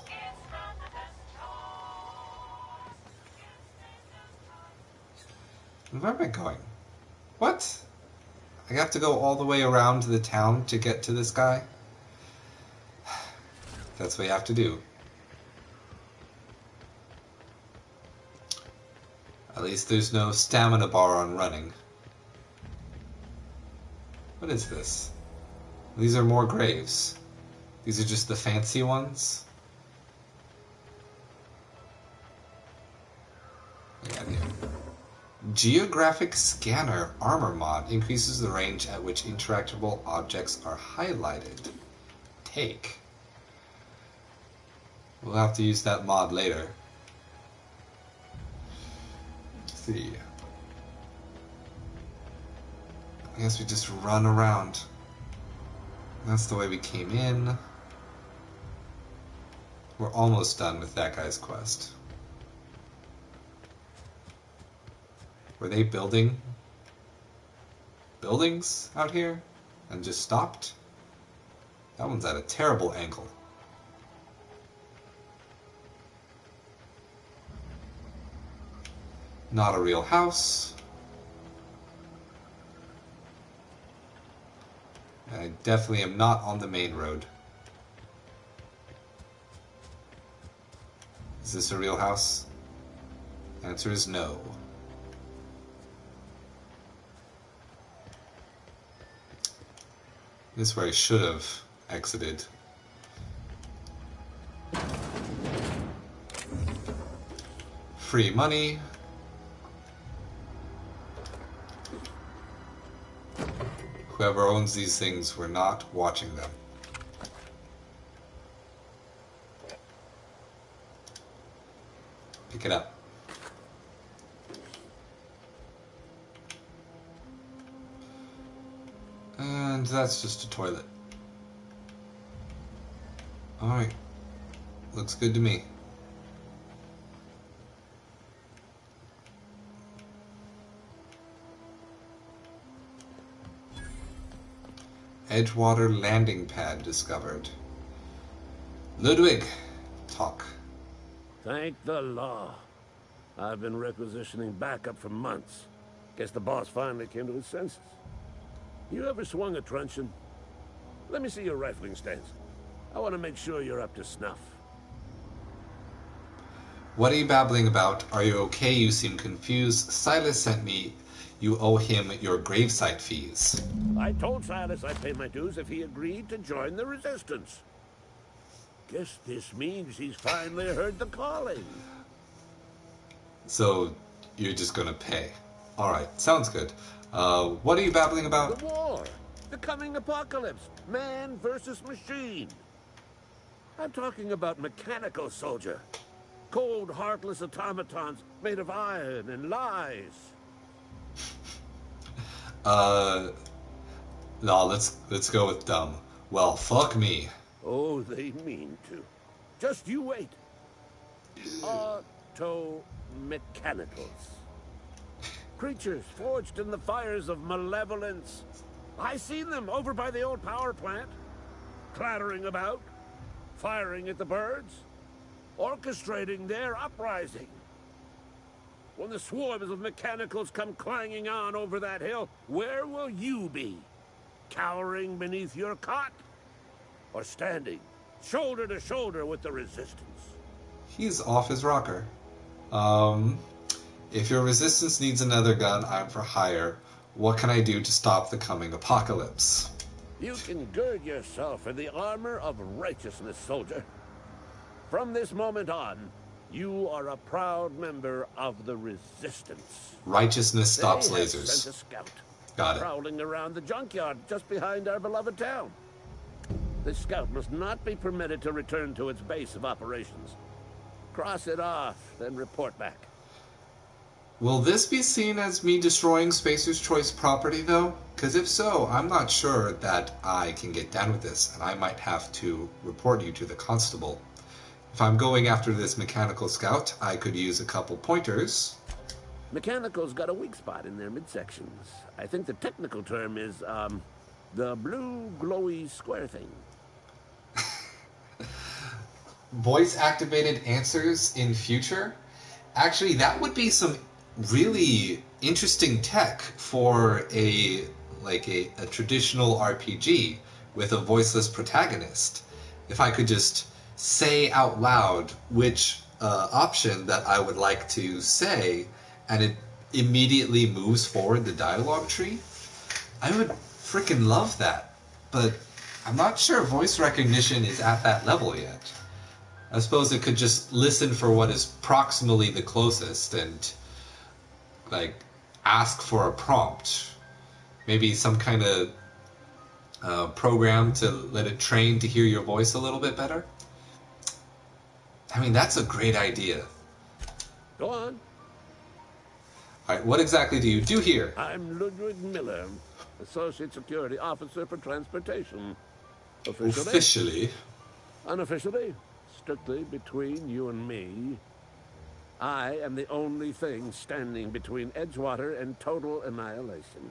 [SPEAKER 1] Where am I going? What? I have to go all the way around the town to get to this guy? That's what you have to do. At least there's no stamina bar on running. What is this? These are more graves. These are just the fancy ones? What do we got here? Geographic Scanner Armor Mod increases the range at which interactable objects are highlighted. Take. We'll have to use that mod later. Let's see. I guess we just run around. That's the way we came in. We're almost done with that guy's quest. Were they building buildings out here and just stopped? That one's at a terrible angle. Not a real house. I definitely am not on the main road. Is this a real house? Answer is no. This is where I should have exited. Free money. Whoever owns these things, we're not watching them. Pick it up. And that's just a toilet. Alright. Looks good to me. Edgewater landing pad discovered. Ludwig, talk.
[SPEAKER 4] Thank the law. I've been requisitioning backup for months. Guess the boss finally came to his senses. You ever swung a truncheon? Let me see your rifling stance. I want to make sure you're up to snuff.
[SPEAKER 1] What are you babbling about? Are you okay? You seem confused. Silas sent me. You owe him your gravesite fees.
[SPEAKER 4] I told Silas I'd pay my dues if he agreed to join the resistance. Guess this means he's finally heard the calling.
[SPEAKER 1] So, you're just gonna pay. Alright, sounds good. What are you babbling about?
[SPEAKER 4] The war. The coming apocalypse. Man versus machine. I'm talking about mechanical soldier. Cold, heartless automatons made of iron and lies.
[SPEAKER 1] No, let's go with dumb. Well, fuck me.
[SPEAKER 4] Oh, they mean to. Just you wait. Auto-mechanicals. Creatures forged in the fires of malevolence. I seen them over by the old power plant. Clattering about. Firing at the birds. Orchestrating their uprising. When the swarms of mechanicals come clanging on over that hill, where will you be? Cowering beneath your cot? Or standing, shoulder to shoulder with the resistance?
[SPEAKER 1] He's off his rocker. If your resistance needs another gun, I'm for hire. What can I do to stop the coming apocalypse?
[SPEAKER 4] You can gird yourself in the armor of righteousness, soldier. From this moment on, you are a proud member of the Resistance.
[SPEAKER 1] Righteousness stops
[SPEAKER 4] They have
[SPEAKER 1] lasers.
[SPEAKER 4] sent a scout.
[SPEAKER 1] Got it.
[SPEAKER 4] Prowling around the junkyard just behind our beloved town. This scout must not be permitted to return to its base of operations. Cross it off, then report back.
[SPEAKER 1] Will this be seen as me destroying Spacer's Choice property, though? Because if so, I'm not sure that I can get down with this, and I might have to report you to the constable. If I'm going after this mechanical scout, I could use a couple pointers.
[SPEAKER 4] Mechanical's got a weak spot in their midsections. I think the technical term is, the blue glowy square thing.
[SPEAKER 1] Voice-activated answers in future? Actually, that would be some really interesting tech for a traditional RPG with a voiceless protagonist. If I could just say out loud which option that I would like to say, and it immediately moves forward the dialogue tree, I would freaking love that. But I'm not sure voice recognition is at that level yet. I suppose it could just listen for what is proximally the closest and, like, ask for a prompt. Maybe some kind of program to let it train to hear your voice a little bit better. I mean, that's a great idea.
[SPEAKER 4] Go on.
[SPEAKER 1] Alright, what exactly do you do here?
[SPEAKER 4] I'm Ludwig Miller, Associate Security Officer for Transportation. Officially? Unofficially? Strictly between you and me, I am the only thing standing between Edgewater and total annihilation.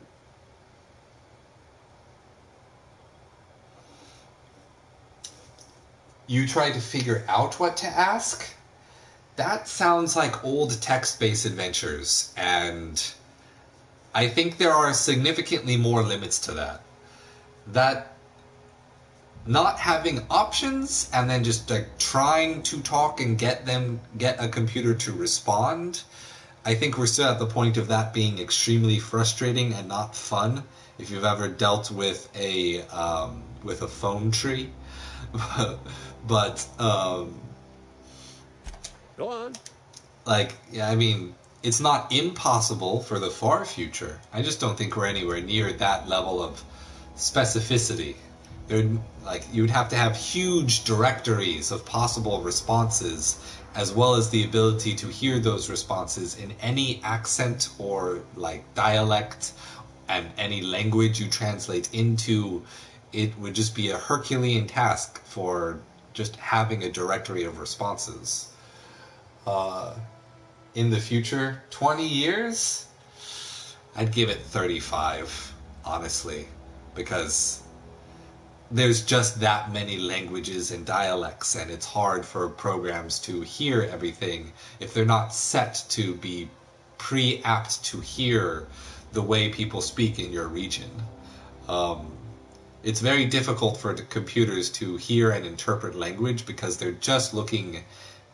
[SPEAKER 1] You tried to figure out what to ask? That sounds like old text-based adventures, and I think there are significantly more limits to that. That not having options and then just like trying to talk and get a computer to respond, I think we're still at the point of that being extremely frustrating and not fun. If you've ever dealt with a phone tree, but
[SPEAKER 4] go on.
[SPEAKER 1] Like, yeah, I mean, it's not impossible for the far future. I just don't think we're anywhere near that level of specificity. You'd have to have huge directories of possible responses, as well as the ability to hear those responses in any accent or like dialect and any language you translate into. It would just be a Herculean task for just having a directory of responses. In the future, 20 years? I'd give it 35, honestly, because there's just that many languages and dialects, and it's hard for programs to hear everything if they're not set to be pre-apt to hear the way people speak in your region. It's very difficult for the computers to hear and interpret language because they're just looking at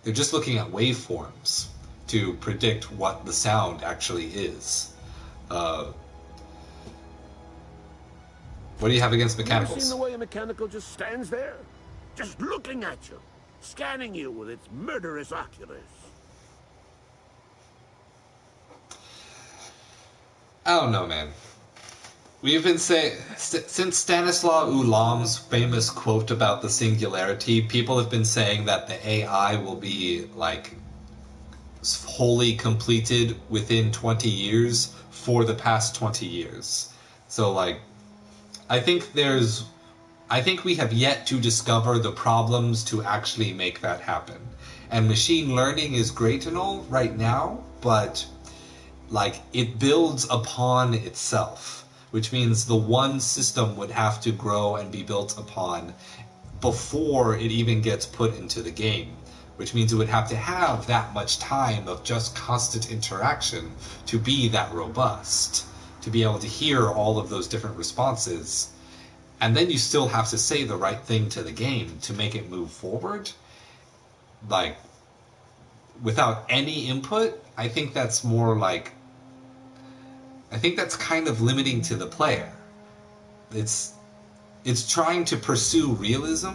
[SPEAKER 1] waveforms to predict what the sound actually is. What do you have against mechanicals?
[SPEAKER 4] You ever seen the way a mechanical just stands there? Just looking at you, scanning you with its murderous oculars.
[SPEAKER 1] I don't know, man. We've been saying, since Stanislaw Ulam's famous quote about the singularity, people have been saying that the AI will be, like, wholly completed within 20 years for the past 20 years. So, like, I think we have yet to discover the problems to actually make that happen. And machine learning is great and all right now, but like it builds upon itself, which means the one system would have to grow and be built upon before it even gets put into the game, which means it would have to have that much time of just constant interaction to be that robust, to be able to hear all of those different responses. And then you still have to say the right thing to the game to make it move forward. Like, without any input, I think that's more like... I think that's kind of limiting to the player. it's trying to pursue realism,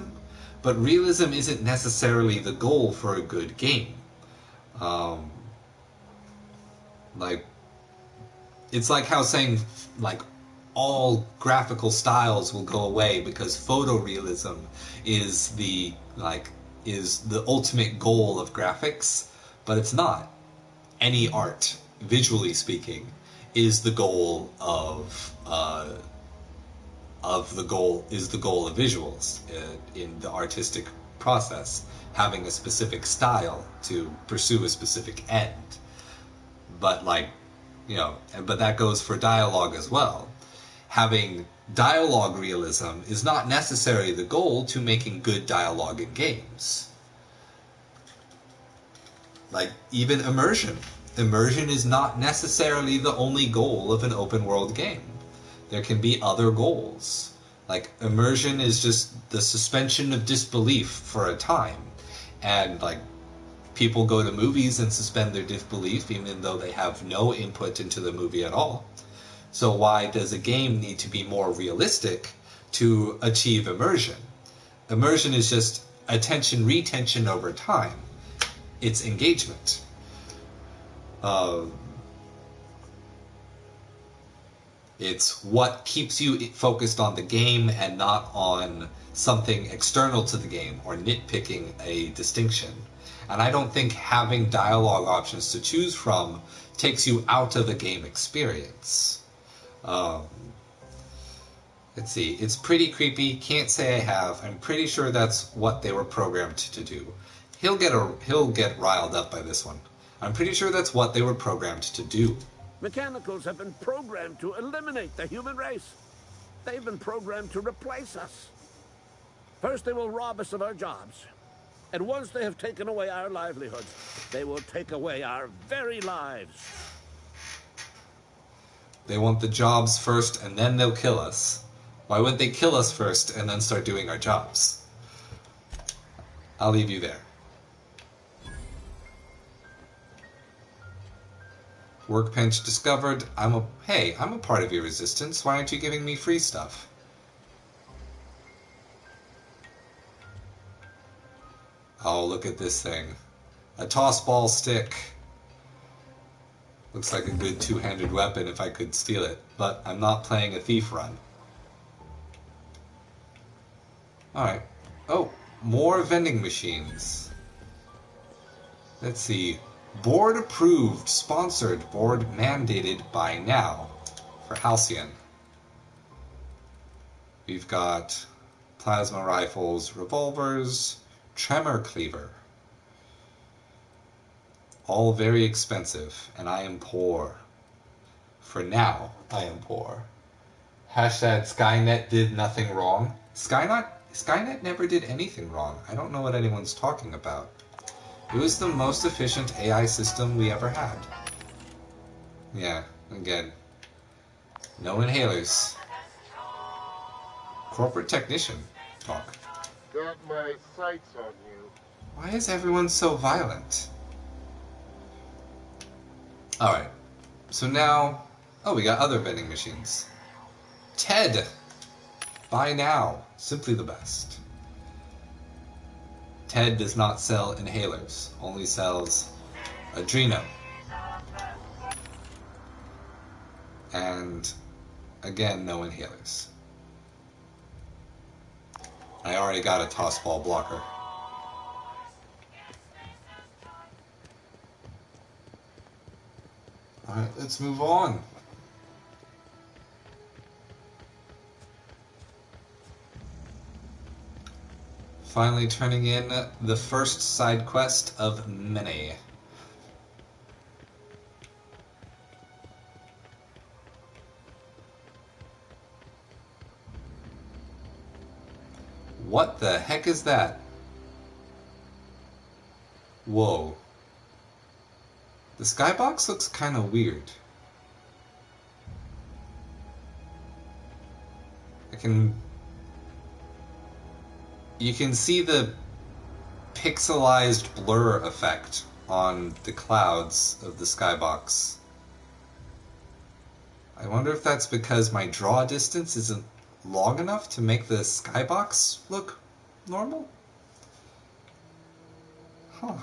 [SPEAKER 1] but realism isn't necessarily the goal for a good game. Like, it's like how saying, like, all graphical styles will go away because photorealism is the ultimate goal of graphics, but it's not. Any art, visually speaking, is the goal of the goal of visuals in the artistic process, having a specific style to pursue a specific end. But but that goes for dialogue as well. Having dialogue realism is not necessarily the goal to making good dialogue in games. Like, even immersion. Immersion is not necessarily the only goal of an open world game. There can be other goals. Like, immersion is just the suspension of disbelief for a time. And, like, people go to movies and suspend their disbelief even though they have no input into the movie at all. So why does a game need to be more realistic to achieve immersion? Immersion is just attention retention over time. It's engagement. It's what keeps you focused on the game and not on something external to the game or nitpicking a distinction. And I don't think having dialogue options to choose from takes you out of the game experience. Let's see. It's pretty creepy. Can't say I have. I'm pretty sure that's what they were programmed to do. He'll get riled up by this one. I'm pretty sure that's what they were programmed to do.
[SPEAKER 4] Mechanicals have been programmed to eliminate the human race. They've been programmed to replace us. First, they will rob us of our jobs. And once they have taken away our livelihoods, they will take away our very lives.
[SPEAKER 1] They want the jobs first, and then they'll kill us. Why wouldn't they kill us first, and then start doing our jobs? I'll leave you there. Workbench discovered. Hey, I'm a part of your resistance. Why aren't you giving me free stuff? Oh, look at this thing. A toss ball stick. Looks like a good two-handed weapon if I could steal it, but I'm not playing a thief run. Alright. Oh, more vending machines. Let's see. Board approved, sponsored, board mandated by now for Halcyon. We've got plasma rifles, revolvers, tremor cleaver. All very expensive, and I am poor. For now, I am poor. Hashtag Skynet did nothing wrong. Skynet never did anything wrong. I don't know what anyone's talking about. It was the most efficient AI system we ever had. Yeah, again. No inhalers. Corporate technician talk.
[SPEAKER 19] Got my sights on you.
[SPEAKER 1] Why is everyone so violent? Alright. So now... Oh, we got other vending machines. Ted! Buy now. Simply the best. Ted does not sell inhalers. Only sells Adreno. And... again, no inhalers. I already got a toss ball blocker. Alright, let's move on. Finally turning in the first side quest of many. What the heck is that? Whoa. The skybox looks kind of weird. You can see the pixelized blur effect on the clouds of the skybox. I wonder if that's because my draw distance isn't long enough to make the skybox look normal? Huh.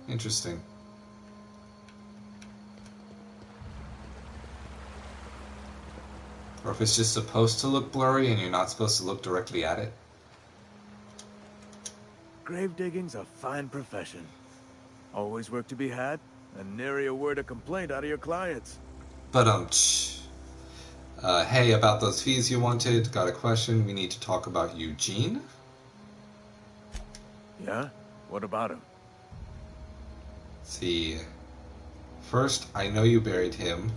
[SPEAKER 1] Interesting. Or if it's just supposed to look blurry and you're not supposed to look directly at it.
[SPEAKER 8] Grave digging's a fine profession. Always work to be had, and nary a word of complaint out of your clients.
[SPEAKER 1] But hey, about those fees you wanted, got a question. We need to talk about Eugene.
[SPEAKER 8] Yeah? What about him?
[SPEAKER 1] See, first, I know you buried him.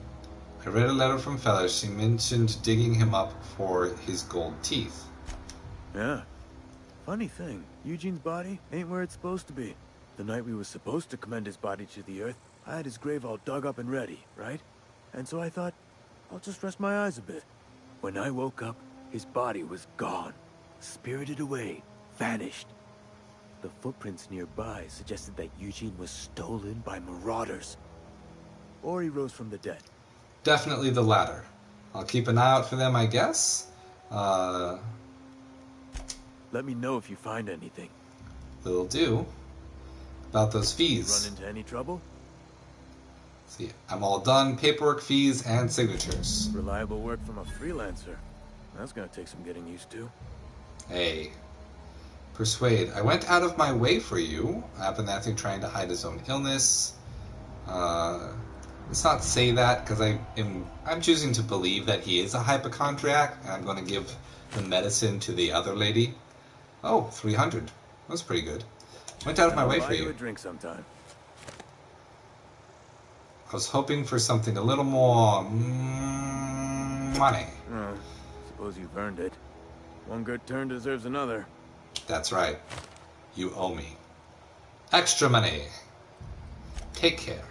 [SPEAKER 1] I read a letter from Philos. She mentioned digging him up for his gold teeth.
[SPEAKER 8] Yeah. Funny thing, Eugene's body ain't where it's supposed to be. The night we were supposed to commend his body to the earth, I had his grave all dug up and ready, right? And so I thought, I'll just rest my eyes a bit. When I woke up, his body was gone. Spirited away. Vanished. The footprints nearby suggested that Eugene was stolen by marauders. Or he rose from the dead.
[SPEAKER 1] Definitely the latter. I'll keep an eye out for them, I guess.
[SPEAKER 8] Let me know if you find anything.
[SPEAKER 1] Will do. About those fees.
[SPEAKER 8] Run into any trouble?
[SPEAKER 1] See, I'm all done. Paperwork, fees, and signatures.
[SPEAKER 8] Reliable work from a freelancer. That's gonna take some getting used to.
[SPEAKER 1] Hey. Persuade. I went out of my way for you. Abernathy trying to hide his own illness. Let's not say that, because I'm choosing to believe that he is a hypochondriac, and I'm going to give the medicine to the other lady. Oh, 300. That's pretty good. Went out of my way for
[SPEAKER 8] I'll buy you
[SPEAKER 1] you.
[SPEAKER 8] a drink sometime.
[SPEAKER 1] I was hoping for something a little more money.
[SPEAKER 8] Suppose you've earned it. One good turn deserves another.
[SPEAKER 1] That's right. You owe me. Extra money. Take care.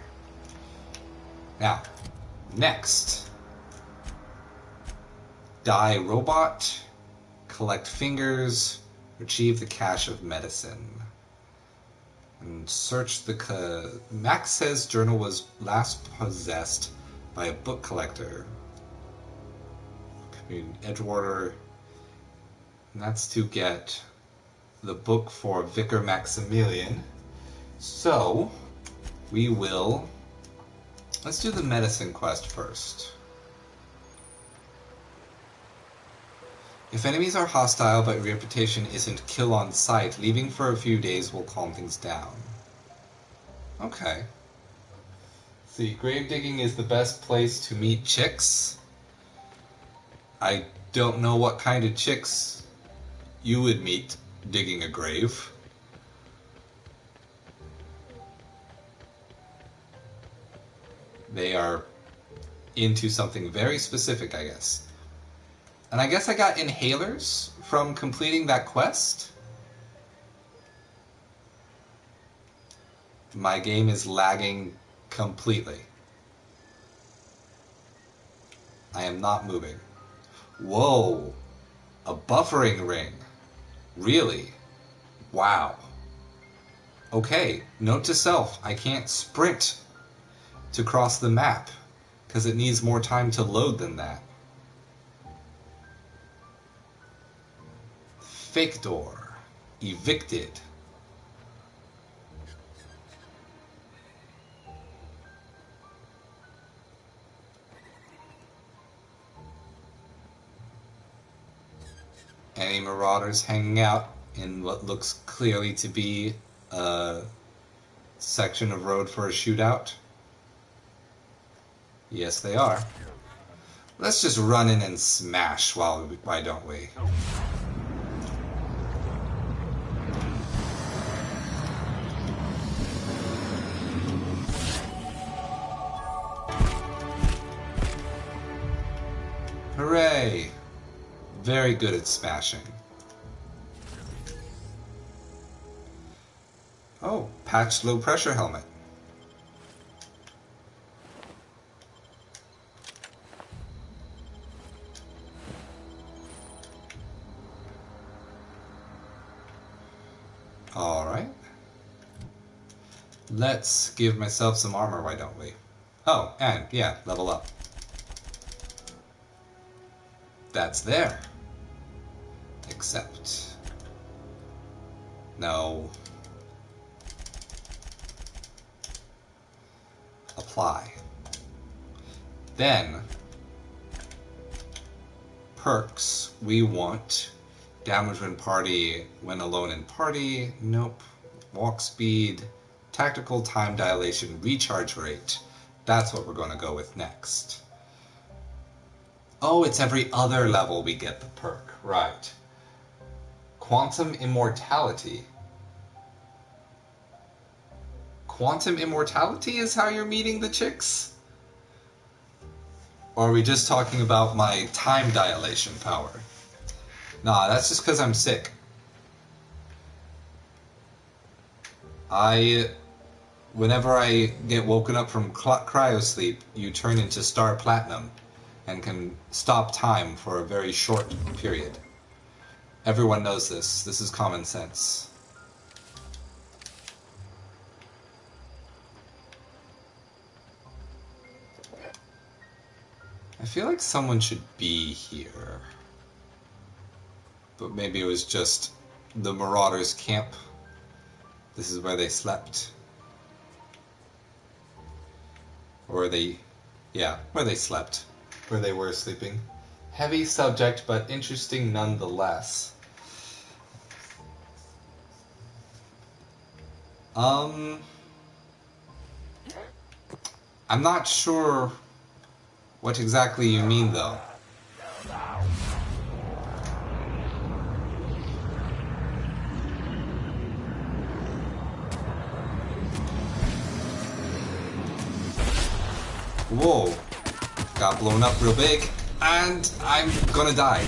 [SPEAKER 1] Now, next. Die robot. Collect fingers. Retrieve the cache of medicine. And search the... Max says journal was last possessed by a book collector. Edgewater. And that's to get the book for Vicar Maximilian. So, we will... Let's do the medicine quest first. If enemies are hostile but your reputation isn't kill on sight, leaving for a few days will calm things down. Okay. See, grave digging is the best place to meet chicks. I don't know what kind of chicks you would meet digging a grave. They are into something very specific, I guess. And I guess I got inhalers from completing that quest. My game is lagging completely. I am not moving. Whoa! A buffering ring. Really? Wow. Okay, note to self, I can't sprint to cross the map, because it needs more time to load than that. Fake door. Evicted. Any marauders hanging out in what looks clearly to be a section of road for a shootout? Yes, they are. Let's just run in and smash why don't we? Hooray! Very good at smashing. Oh, patched low pressure helmet. Alright. Let's give myself some armor, why don't we? Oh, and yeah, level up. that's there. Accept. No. Apply. Then, perks. We want damage when party, when alone in party. Nope. Walk speed, tactical time dilation, recharge rate. That's what we're going to go with next. Oh, it's every other level we get the perk. Right. Quantum immortality. Quantum immortality is how you're meeting the chicks? Or are we just talking about my time dilation power? Nah, that's just because I'm sick. Whenever I get woken up from cryosleep, you turn into Star Platinum and can stop time for a very short period. Everyone knows this. This is common sense. I feel like someone should be here. But maybe it was just the Marauders' camp. This is where they slept. Or where they slept. Where they were sleeping. Heavy subject, but interesting nonetheless. I'm not sure what exactly you mean, though. Whoa. Got blown up real big, and I'm gonna die.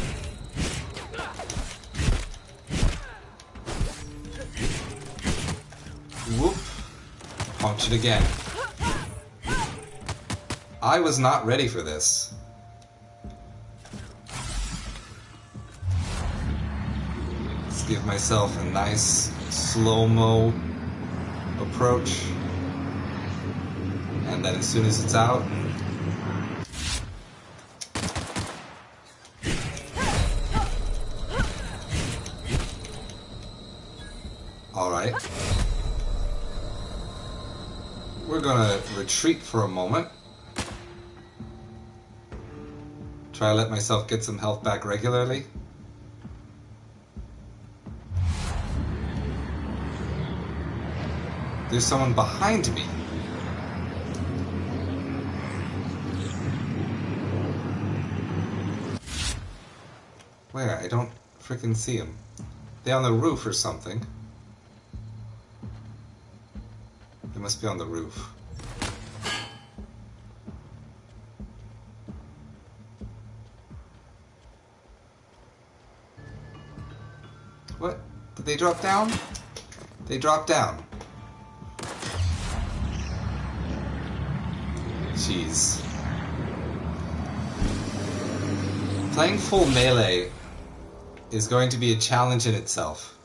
[SPEAKER 1] Whoop. Punch it again. I was not ready for this. Let's give myself a nice slow-mo approach. And then as soon as it's out... Alright. We're gonna retreat for a moment. Try to let myself get some health back regularly. There's someone behind me. Where? I don't freaking see him. They on the roof or something. They must be on the roof. What? Did they drop down? They dropped down. Jeez. Playing full melee is going to be a challenge in itself.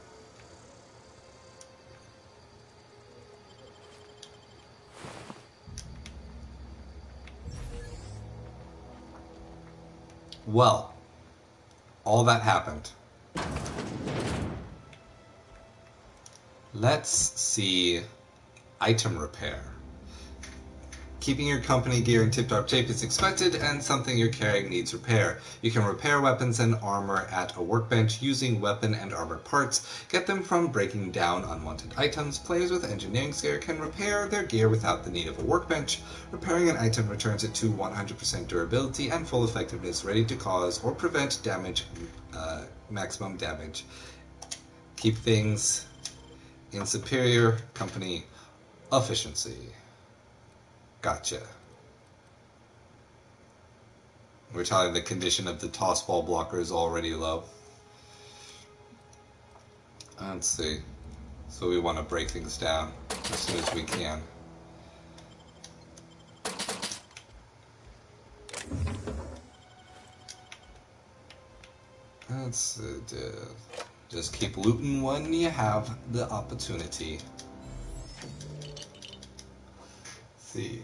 [SPEAKER 1] Well, all that happened. Let's see item repair. Keeping your company gear in tip-top shape is expected, and something you're carrying needs repair. You can repair weapons and armor at a workbench using weapon and armor parts. Get them from breaking down unwanted items. Players with engineering gear can repair their gear without the need of a workbench. Repairing an item returns it to 100% durability and full effectiveness, ready to cause or prevent damage, maximum damage. Keep things in superior company efficiency. Gotcha. We're telling the condition of the toss ball blocker is already low. Let's see. So we want to break things down as soon as we can. Let's just keep looting when you have the opportunity. See.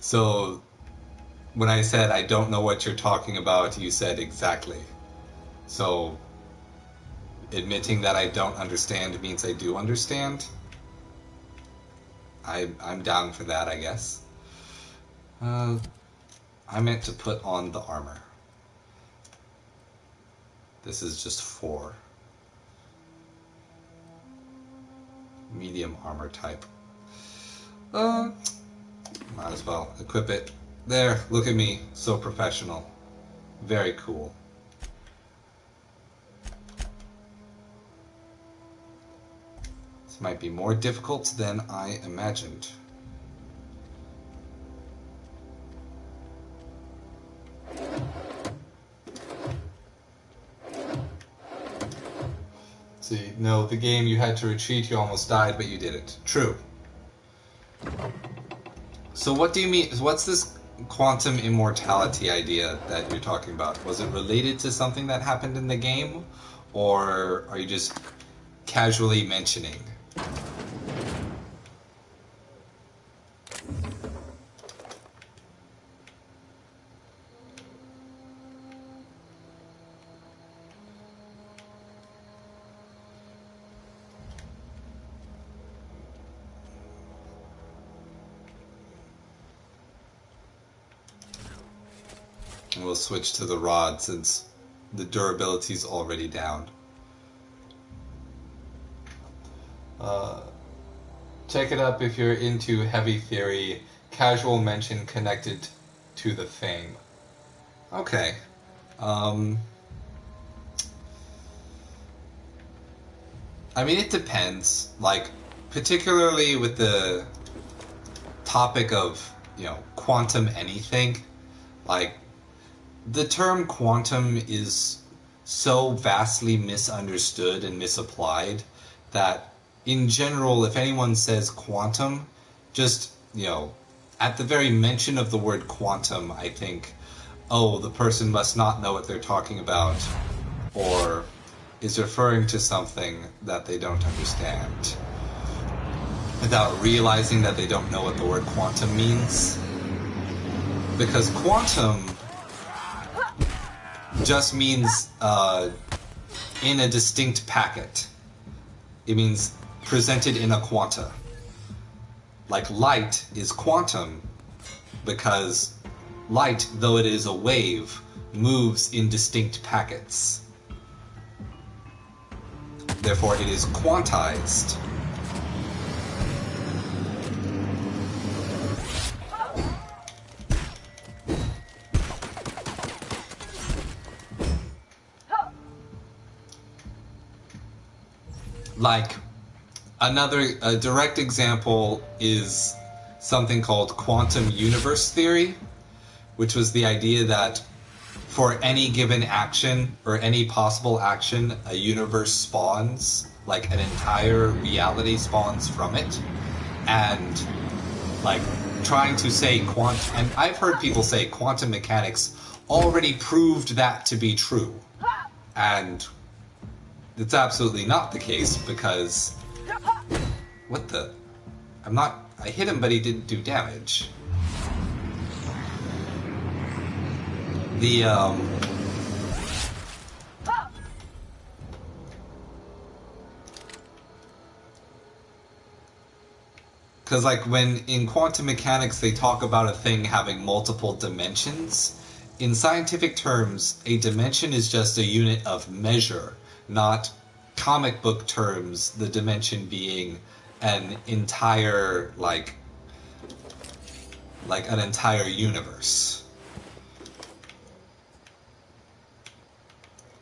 [SPEAKER 1] So when I said I don't know what you're talking about, you said exactly. So admitting that I don't understand means I do understand. I'm down for that, I guess. I meant to put on the armor. This is just 4. Medium armor type. Might as well equip it. There, look at me. So professional. Very cool. This might be more difficult than I imagined. See, no, the game you had to retreat, you almost died, but you did it. True. So what do you mean, what's this quantum immortality idea that you're talking about? Was it related to something that happened in the game? Or are you just casually mentioning? We'll switch to the rod since the durability is already down. Check it up if you're into heavy theory. Casual mention connected to the fame. Okay. I mean, it depends. Like, particularly with the topic of, quantum anything. Like, the term quantum is so vastly misunderstood and misapplied that in general, if anyone says quantum, just, at the very mention of the word quantum, I think, oh, the person must not know what they're talking about, or is referring to something that they don't understand, without realizing that they don't know what the word quantum means. Because quantum just means in a distinct packet. It means presented in a quanta. Like light is quantum because light, though it is a wave, moves in distinct packets. Therefore, it is quantized. Like, a direct example is something called quantum universe theory, which was the idea that for any given action, or any possible action, a universe spawns, like an entire reality spawns from it. And, like, trying to say and I've heard people say quantum mechanics already proved that to be true. And it's absolutely not the case, because... What the... I hit him, but he didn't do damage. Because, like, when in quantum mechanics they talk about a thing having multiple dimensions, in scientific terms, a dimension is just a unit of measure, not comic book terms, the dimension being an entire, like an entire universe.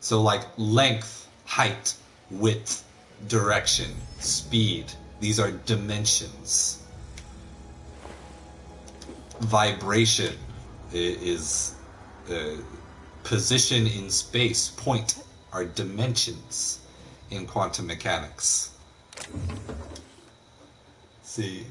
[SPEAKER 1] So, like, length, height, width, direction, speed, these are dimensions. Vibration is position in space, point, are dimensions in quantum mechanics. See,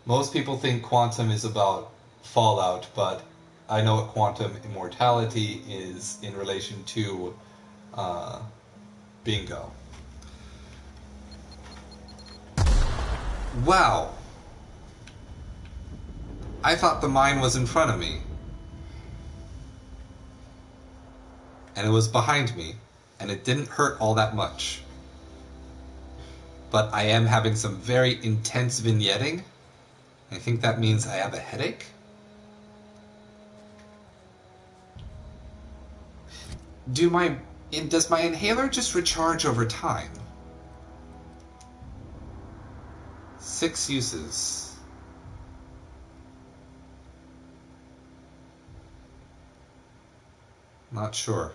[SPEAKER 1] most people think quantum is about Fallout, but I know what quantum immortality is in relation to bingo. Wow. I thought the mine was in front of me. And it was behind me. And it didn't hurt all that much. But I am having some very intense vignetting. I think that means I have a headache. Does my inhaler just recharge over time? 6 uses. Not sure.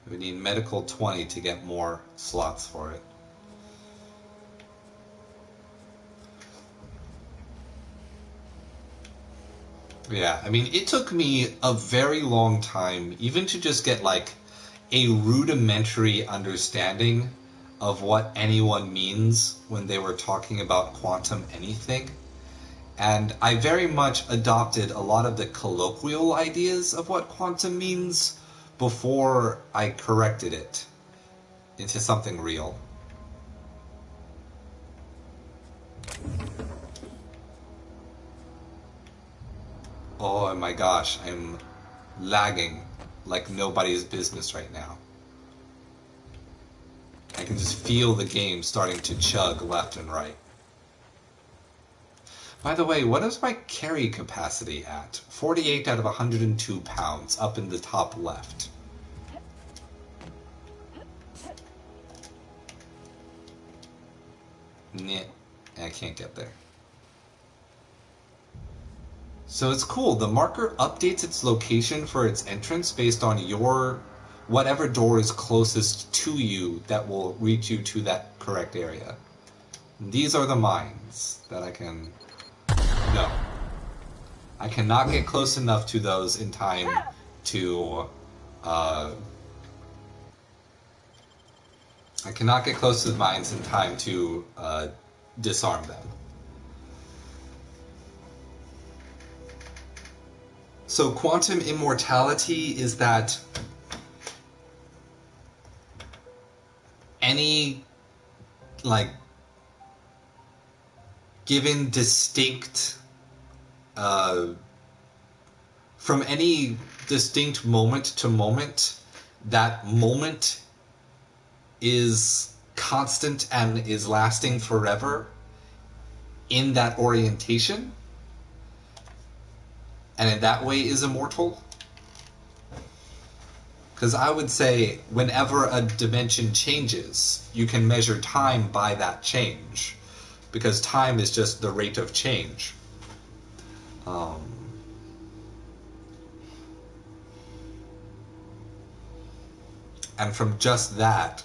[SPEAKER 1] We need medical 20 to get more slots for it. Yeah, I mean, it took me a very long time even to just get like a rudimentary understanding of what anyone means when they were talking about quantum anything. And I very much adopted a lot of the colloquial ideas of what quantum means before I corrected it into something real. Oh my gosh, I'm lagging like nobody's business right now. I can just feel the game starting to chug left and right. By the way, what is my carry capacity at? 48 out of 102 pounds, up in the top left. Nah, I can't get there. So it's cool. The marker updates its location for its entrance based on your whatever door is closest to you that will reach you to that correct area. And these are the mines that I can... No. I cannot get close enough to those in time to... I cannot get close to the mines in time to disarm them. So quantum immortality is that any, like, given distinct, from any distinct moment to moment, that moment is constant and is lasting forever in that orientation. And in that way is immortal? Because I would say whenever a dimension changes, you can measure time by that change. Because time is just the rate of change. And from just that,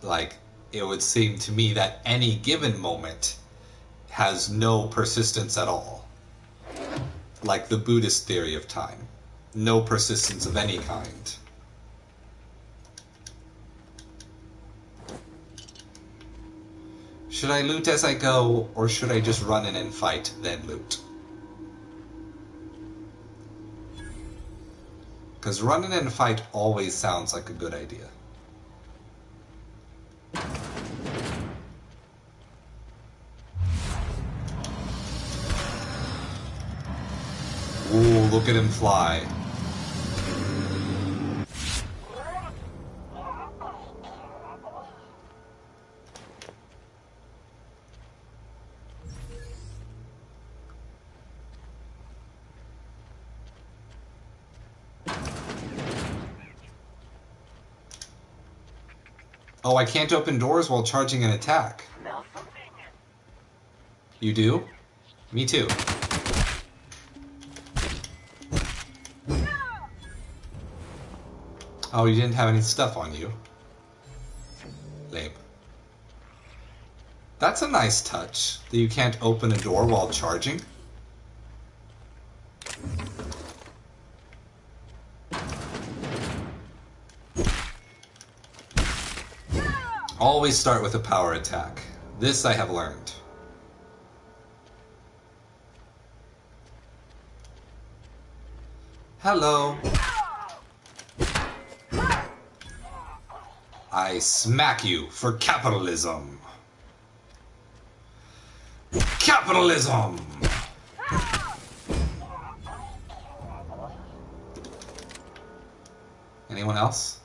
[SPEAKER 1] like, it would seem to me that any given moment has no persistence at all. Like the Buddhist theory of time. No persistence of any kind. Should I loot as I go, or should I just run in and fight, then loot? Because run in and fight always sounds like a good idea. Ooh, look at him fly. Oh, I can't open doors while charging an attack. You do? Me too. Oh, you didn't have any stuff on you. Lame. That's a nice touch, that you can't open a door while charging. Always start with a power attack. This I have learned. Hello. I smack you for capitalism. Capitalism! Anyone else?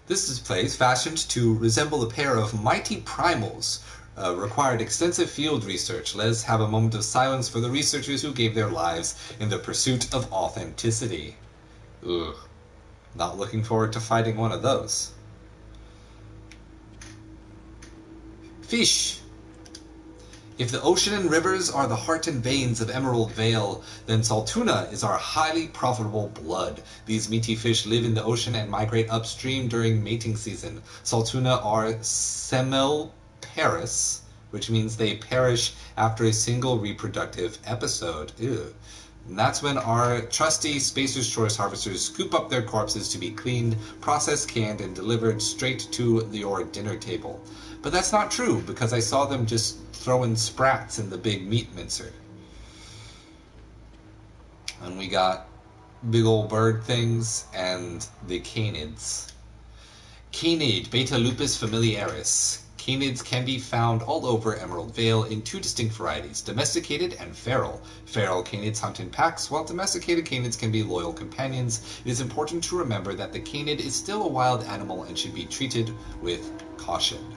[SPEAKER 1] This display is fashioned to resemble a pair of mighty primals. Required extensive field research. Let's have a moment of silence for the researchers who gave their lives in the pursuit of authenticity. Ugh. Not looking forward to fighting one of those. Fish. If the ocean and rivers are the heart and veins of Emerald Vale, then Saltuna is our highly profitable blood. These meaty fish live in the ocean and migrate upstream during mating season. Saltuna are semelparous, which means they perish after a single reproductive episode. Ew. And that's when our trusty Spacer's Choice harvesters scoop up their corpses to be cleaned, processed, canned, and delivered straight to your dinner table. But that's not true, because I saw them just throwing sprats in the big meat mincer. And we got big old bird things and the canids. Canid, Beta lupus familiaris. Canids can be found all over Emerald Vale in two distinct varieties, domesticated and feral. Feral canids hunt in packs, while domesticated canids can be loyal companions. It is important to remember that the canid is still a wild animal and should be treated with caution.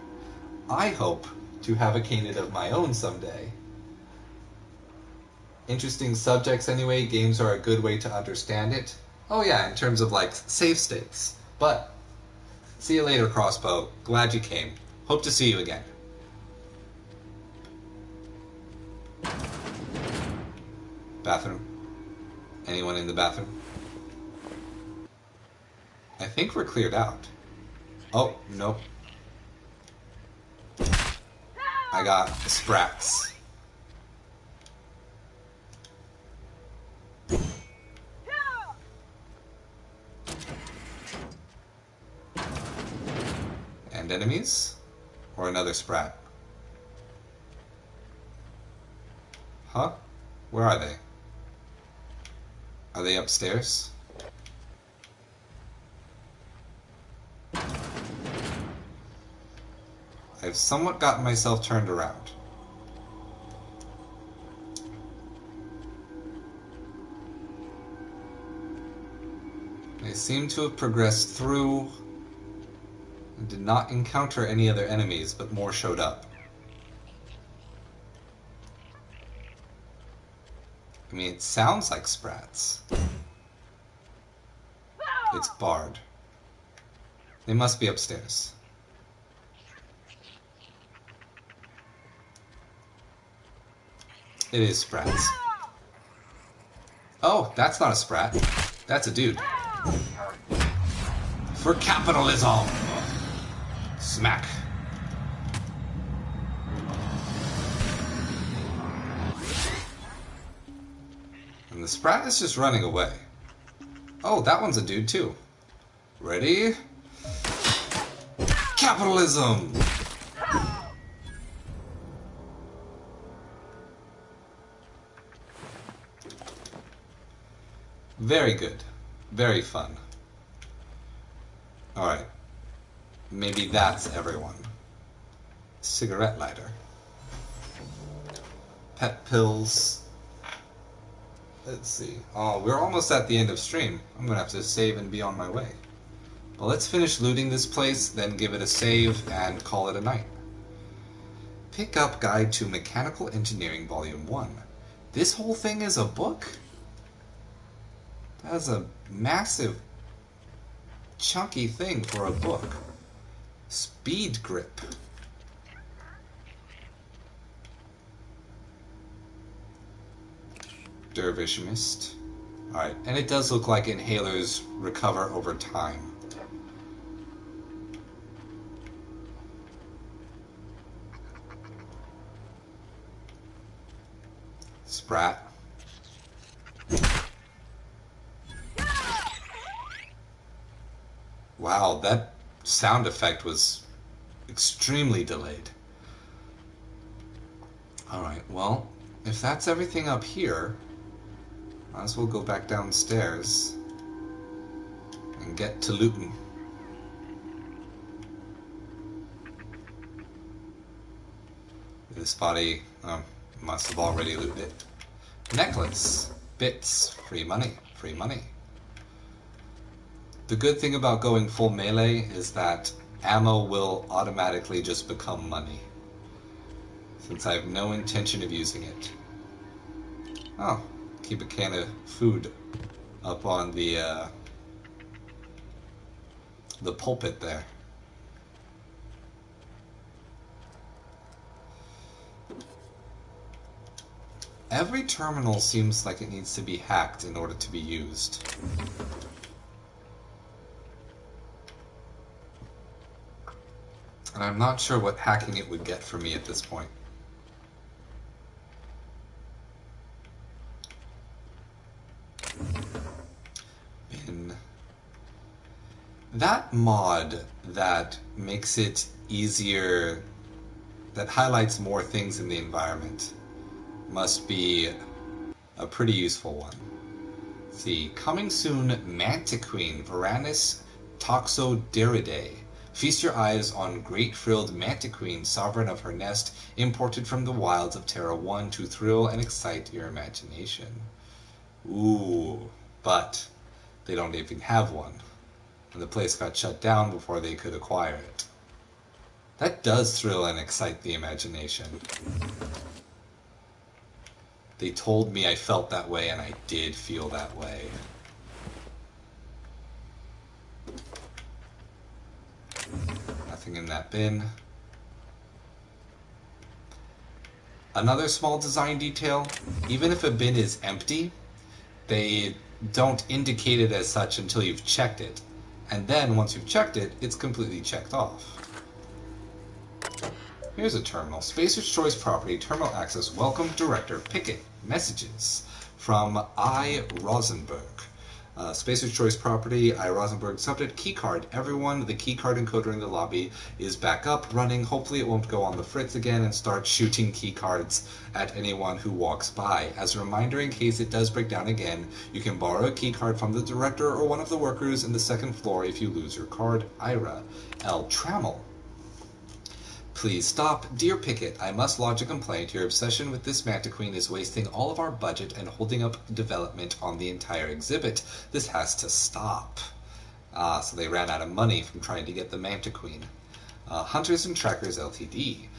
[SPEAKER 1] I hope to have a canid of my own someday. Interesting subjects anyway. Games are a good way to understand it. Oh yeah, in terms of like save states. But see you later, Crossbow. Glad you came. Hope to see you again. Bathroom. Anyone in the bathroom? I think we're cleared out. Oh, nope. I got sprats. And enemies? Or another sprat? Huh? Where are they? Are they upstairs? I've somewhat gotten myself turned around. I seem to have progressed through and did not encounter any other enemies, but more showed up. I mean, it sounds like sprats. It's barred. They must be upstairs. It is sprats. Oh, that's not a sprat. That's a dude. For capitalism! Smack. And the sprat is just running away. Oh, that one's a dude too. Ready? Capitalism! Very good. Very fun. Alright. Maybe that's everyone. Cigarette lighter. Pet pills. Let's see. Oh, we're almost at the end of stream. I'm gonna have to save and be on my way. But let's finish looting this place, then give it a save and call it a night. Pick up Guide to Mechanical Engineering Volume 1. This whole thing is a book? That's a massive, chunky thing for a book. Speed grip. Dervish mist. Alright, and it does look like inhalers recover over time. Sprat. Wow, that sound effect was extremely delayed. Alright, well, if that's everything up here, might as well go back downstairs and get to looting. Thanks, buddy. Must have already looted it. Necklace. Bits. Free money. Free money. The good thing about going full melee is that ammo will automatically just become money, since I have no intention of using it. Oh, keep a can of food up on the pulpit there. Every terminal seems like it needs to be hacked in order to be used. And I'm not sure what hacking it would get for me at this point. That mod that makes it easier, that highlights more things in the environment, must be a pretty useful one. Let's see, coming soon, Mantiqueen, Varanus Toxoderidae. Feast your eyes on great-frilled Mantiqueen, sovereign of her nest, imported from the wilds of Terra 1 to thrill and excite your imagination. Ooh, but they don't even have one, and the place got shut down before they could acquire it. That does thrill and excite the imagination. They told me I felt that way, and I did feel that way. Nothing in that bin. Another small design detail, even if a bin is empty, they don't indicate it as such until you've checked it. And then, once you've checked it, it's completely checked off. Here's a terminal. Spacer's Choice Property, Terminal Access, Welcome Director Pickett. Messages from I. Rosenberg. Spacer's Choice Property, I. Rosenberg. Subject, keycard. Everyone, the keycard encoder in the lobby is back up, running. Hopefully it won't go on the fritz again and start shooting keycards at anyone who walks by. As a reminder, in case it does break down again, you can borrow a keycard from the director or one of the workers in the second floor if you lose your card. Ira. L. Trammell. Please stop. Dear Pickett, I must lodge a complaint. Your obsession with this Mantiqueen is wasting all of our budget and holding up development on the entire exhibit. This has to stop. So they ran out of money from trying to get the Mantiqueen. Hunters and Trackers Ltd.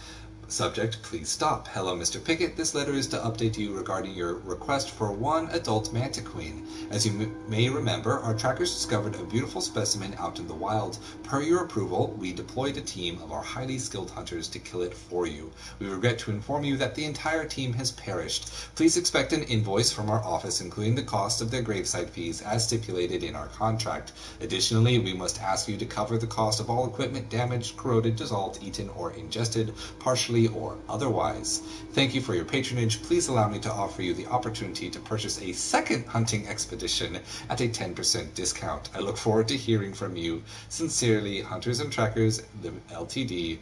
[SPEAKER 1] Subject, please stop. Hello, Mr. Pickett. This letter is to update you regarding your request for one adult Mantiqueen. As you may remember, our trackers discovered a beautiful specimen out in the wild. Per your approval, we deployed a team of our highly skilled hunters to kill it for you. We regret to inform you that the entire team has perished. Please expect an invoice from our office, including the cost of their gravesite fees as stipulated in our contract. Additionally, we must ask you to cover the cost of all equipment damaged, corroded, dissolved, eaten, or ingested, partially or otherwise. Thank you for your patronage. Please allow me to offer you the opportunity to purchase a second hunting expedition at a 10% discount. I look forward to hearing from you. Sincerely, Hunters and Trackers Ltd.,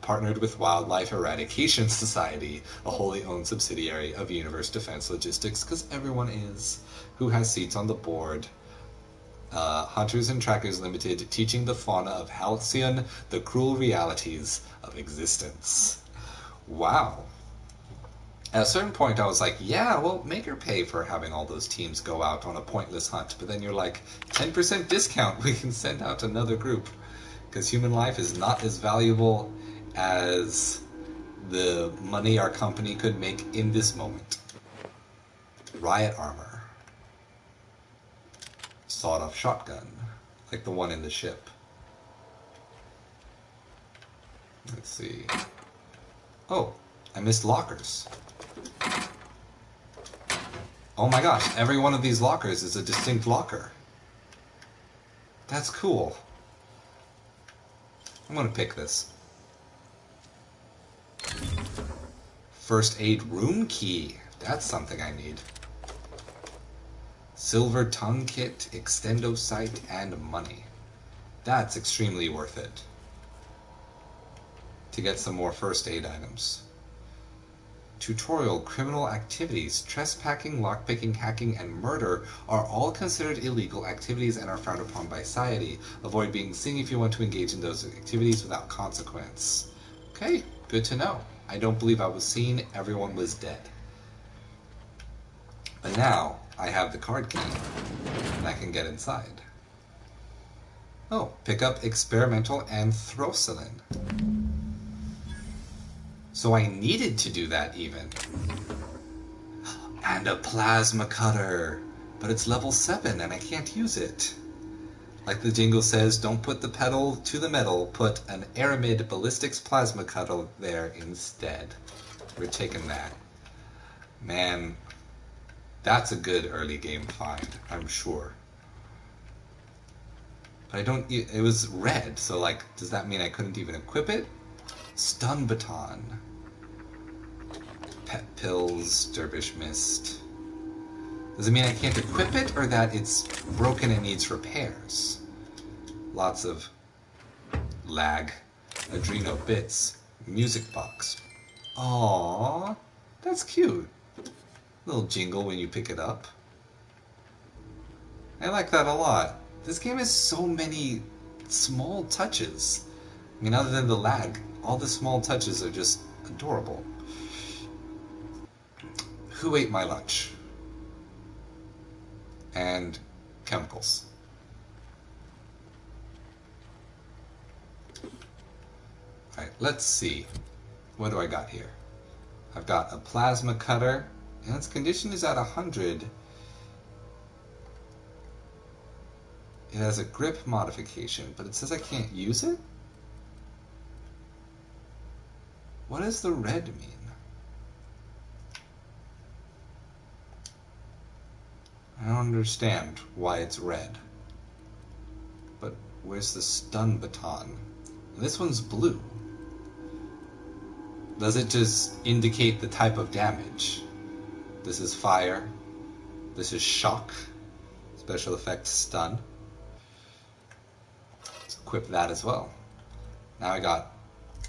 [SPEAKER 1] partnered with Wildlife Eradication Society, a wholly owned subsidiary of Universe Defense Logistics, because everyone is, who has seats on the board. Hunters and Trackers Limited, teaching the fauna of Halcyon the cruel realities of existence. Wow. At a certain point I was like, yeah, well, make her pay for having all those teams go out on a pointless hunt. But then you're like, 10% discount, we can send out another group. Because human life is not as valuable as the money our company could make in this moment. Riot armor. Sawed-off shotgun, like the one in the ship. Let's see. Oh, I missed lockers. Oh my gosh, every one of these lockers is a distinct locker. That's cool. I'm gonna pick this. First aid room key. That's something I need. Silver tongue kit, extendo sight, and money. That's extremely worth it. To get some more first aid items. Tutorial, criminal activities, trespassing, lockpicking, hacking, and murder are all considered illegal activities and are frowned upon by society. Avoid being seen if you want to engage in those activities without consequence. Okay, good to know. I don't believe I was seen. Everyone was dead. But now I have the card key and I can get inside. Oh, pick up experimental anthrocylin. So I needed to do that even. And a plasma cutter. But it's level 7 and I can't use it. Like the jingle says, don't put the pedal to the metal, put an Aramid ballistics plasma cutter there instead. We're taking that. Man, that's a good early game find, I'm sure. But I don't, it was red, so like, does that mean I couldn't even equip it? Stun baton. Pet pills, dervish mist. Does it mean I can't equip it, or that it's broken and needs repairs? Lots of lag. Adreno bits. Music box. Aww, that's cute. Little jingle when you pick it up. I like that a lot. This game has so many small touches. I mean, other than the lag, all the small touches are just adorable. Who ate my lunch? And chemicals. Alright, let's see. What do I got here? I've got a plasma cutter, and its condition is at 100. It has a grip modification, but it says I can't use it? What does the red mean? I don't understand why it's red. But where's the stun baton? This one's blue. Does it just indicate the type of damage? This is fire. This is shock. Special effect stun. Let's equip that as well. Now I got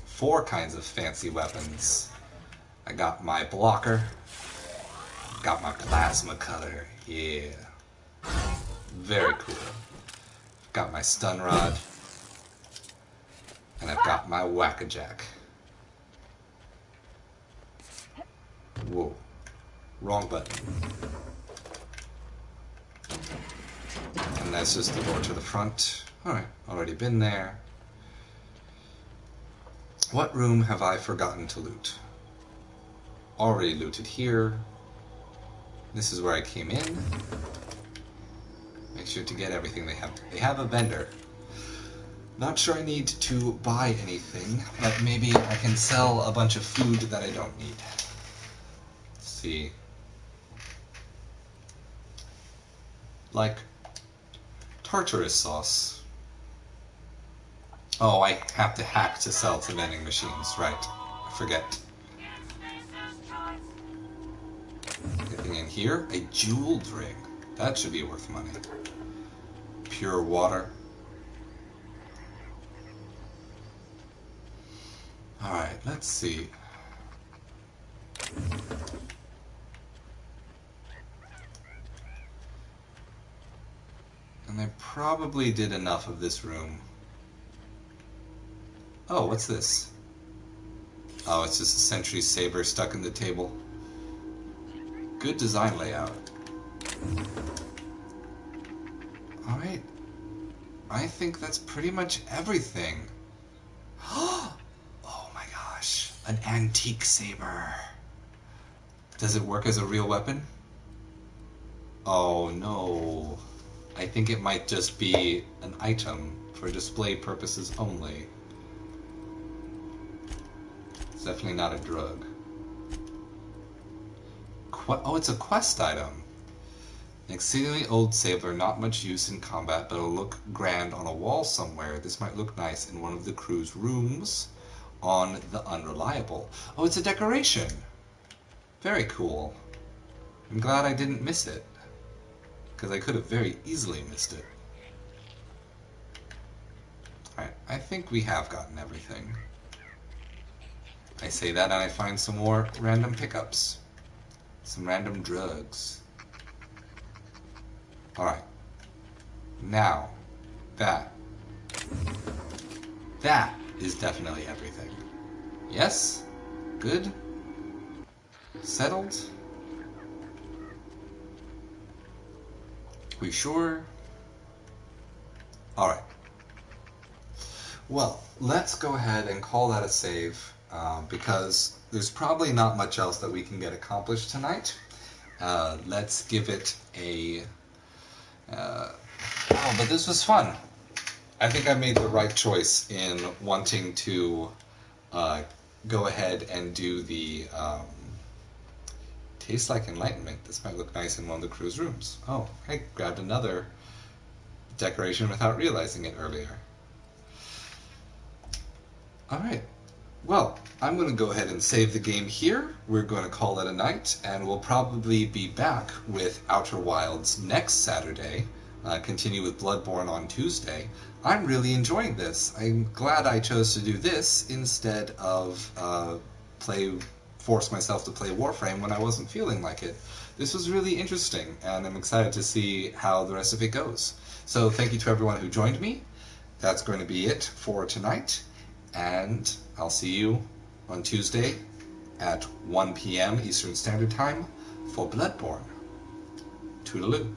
[SPEAKER 1] 4 kinds of fancy weapons. I got my blocker. Got my plasma cutter. Yeah. Very cool. Got my stun rod. And I've got my whack-a-jack. Whoa. Wrong button. And that's just the door to the front. Alright, already been there. What room have I forgotten to loot? Already looted here. This is where I came in. Make sure to get everything they have. They have a vendor. Not sure I need to buy anything, but maybe I can sell a bunch of food that I don't need. Let's see. Like tartarus sauce. Oh, I have to hack to sell to vending machines, right. I forget. Anything in here? A jeweled ring. That should be worth money. Pure water. Alright, let's see. And I probably did enough of this room. Oh, what's this? Oh, it's just a sentry saber stuck in the table. Good design layout. Alright. I think that's pretty much everything. Oh my gosh. An antique saber. Does it work as a real weapon? Oh no. I think it might just be an item for display purposes only. It's definitely not a drug. Oh, it's a quest item. An exceedingly old saber, not much use in combat, but it'll look grand on a wall somewhere. This might look nice in one of the crew's rooms on the Unreliable. Oh, it's a decoration. Very cool. I'm glad I didn't miss it, because I could have very easily missed it. Alright, I think we have gotten everything. I say that and I find some more random pickups. Some random drugs. Alright. Now, that is definitely everything. Yes? good? Settled? We sure? Alright. Well, let's go ahead and call that a save, because there's probably not much else that we can get accomplished tonight. Let's give it a... oh, but this was fun. I think I made the right choice in wanting to go ahead and do the Tastes like enlightenment. This might look nice in one of the crew's rooms. Oh, I grabbed another decoration without realizing it earlier. Alright, well, I'm going to go ahead and save the game here. We're going to call it a night, and we'll probably be back with Outer Wilds next Saturday, continue with Bloodborne on Tuesday. I'm really enjoying this. I'm glad I chose to do this instead of force myself to play Warframe when I wasn't feeling like it. This was really interesting, and I'm excited to see how the rest of it goes. So thank you to everyone who joined me. That's going to be it for tonight, and I'll see you on Tuesday at 1 p.m. Eastern Standard Time for Bloodborne. Toodaloo.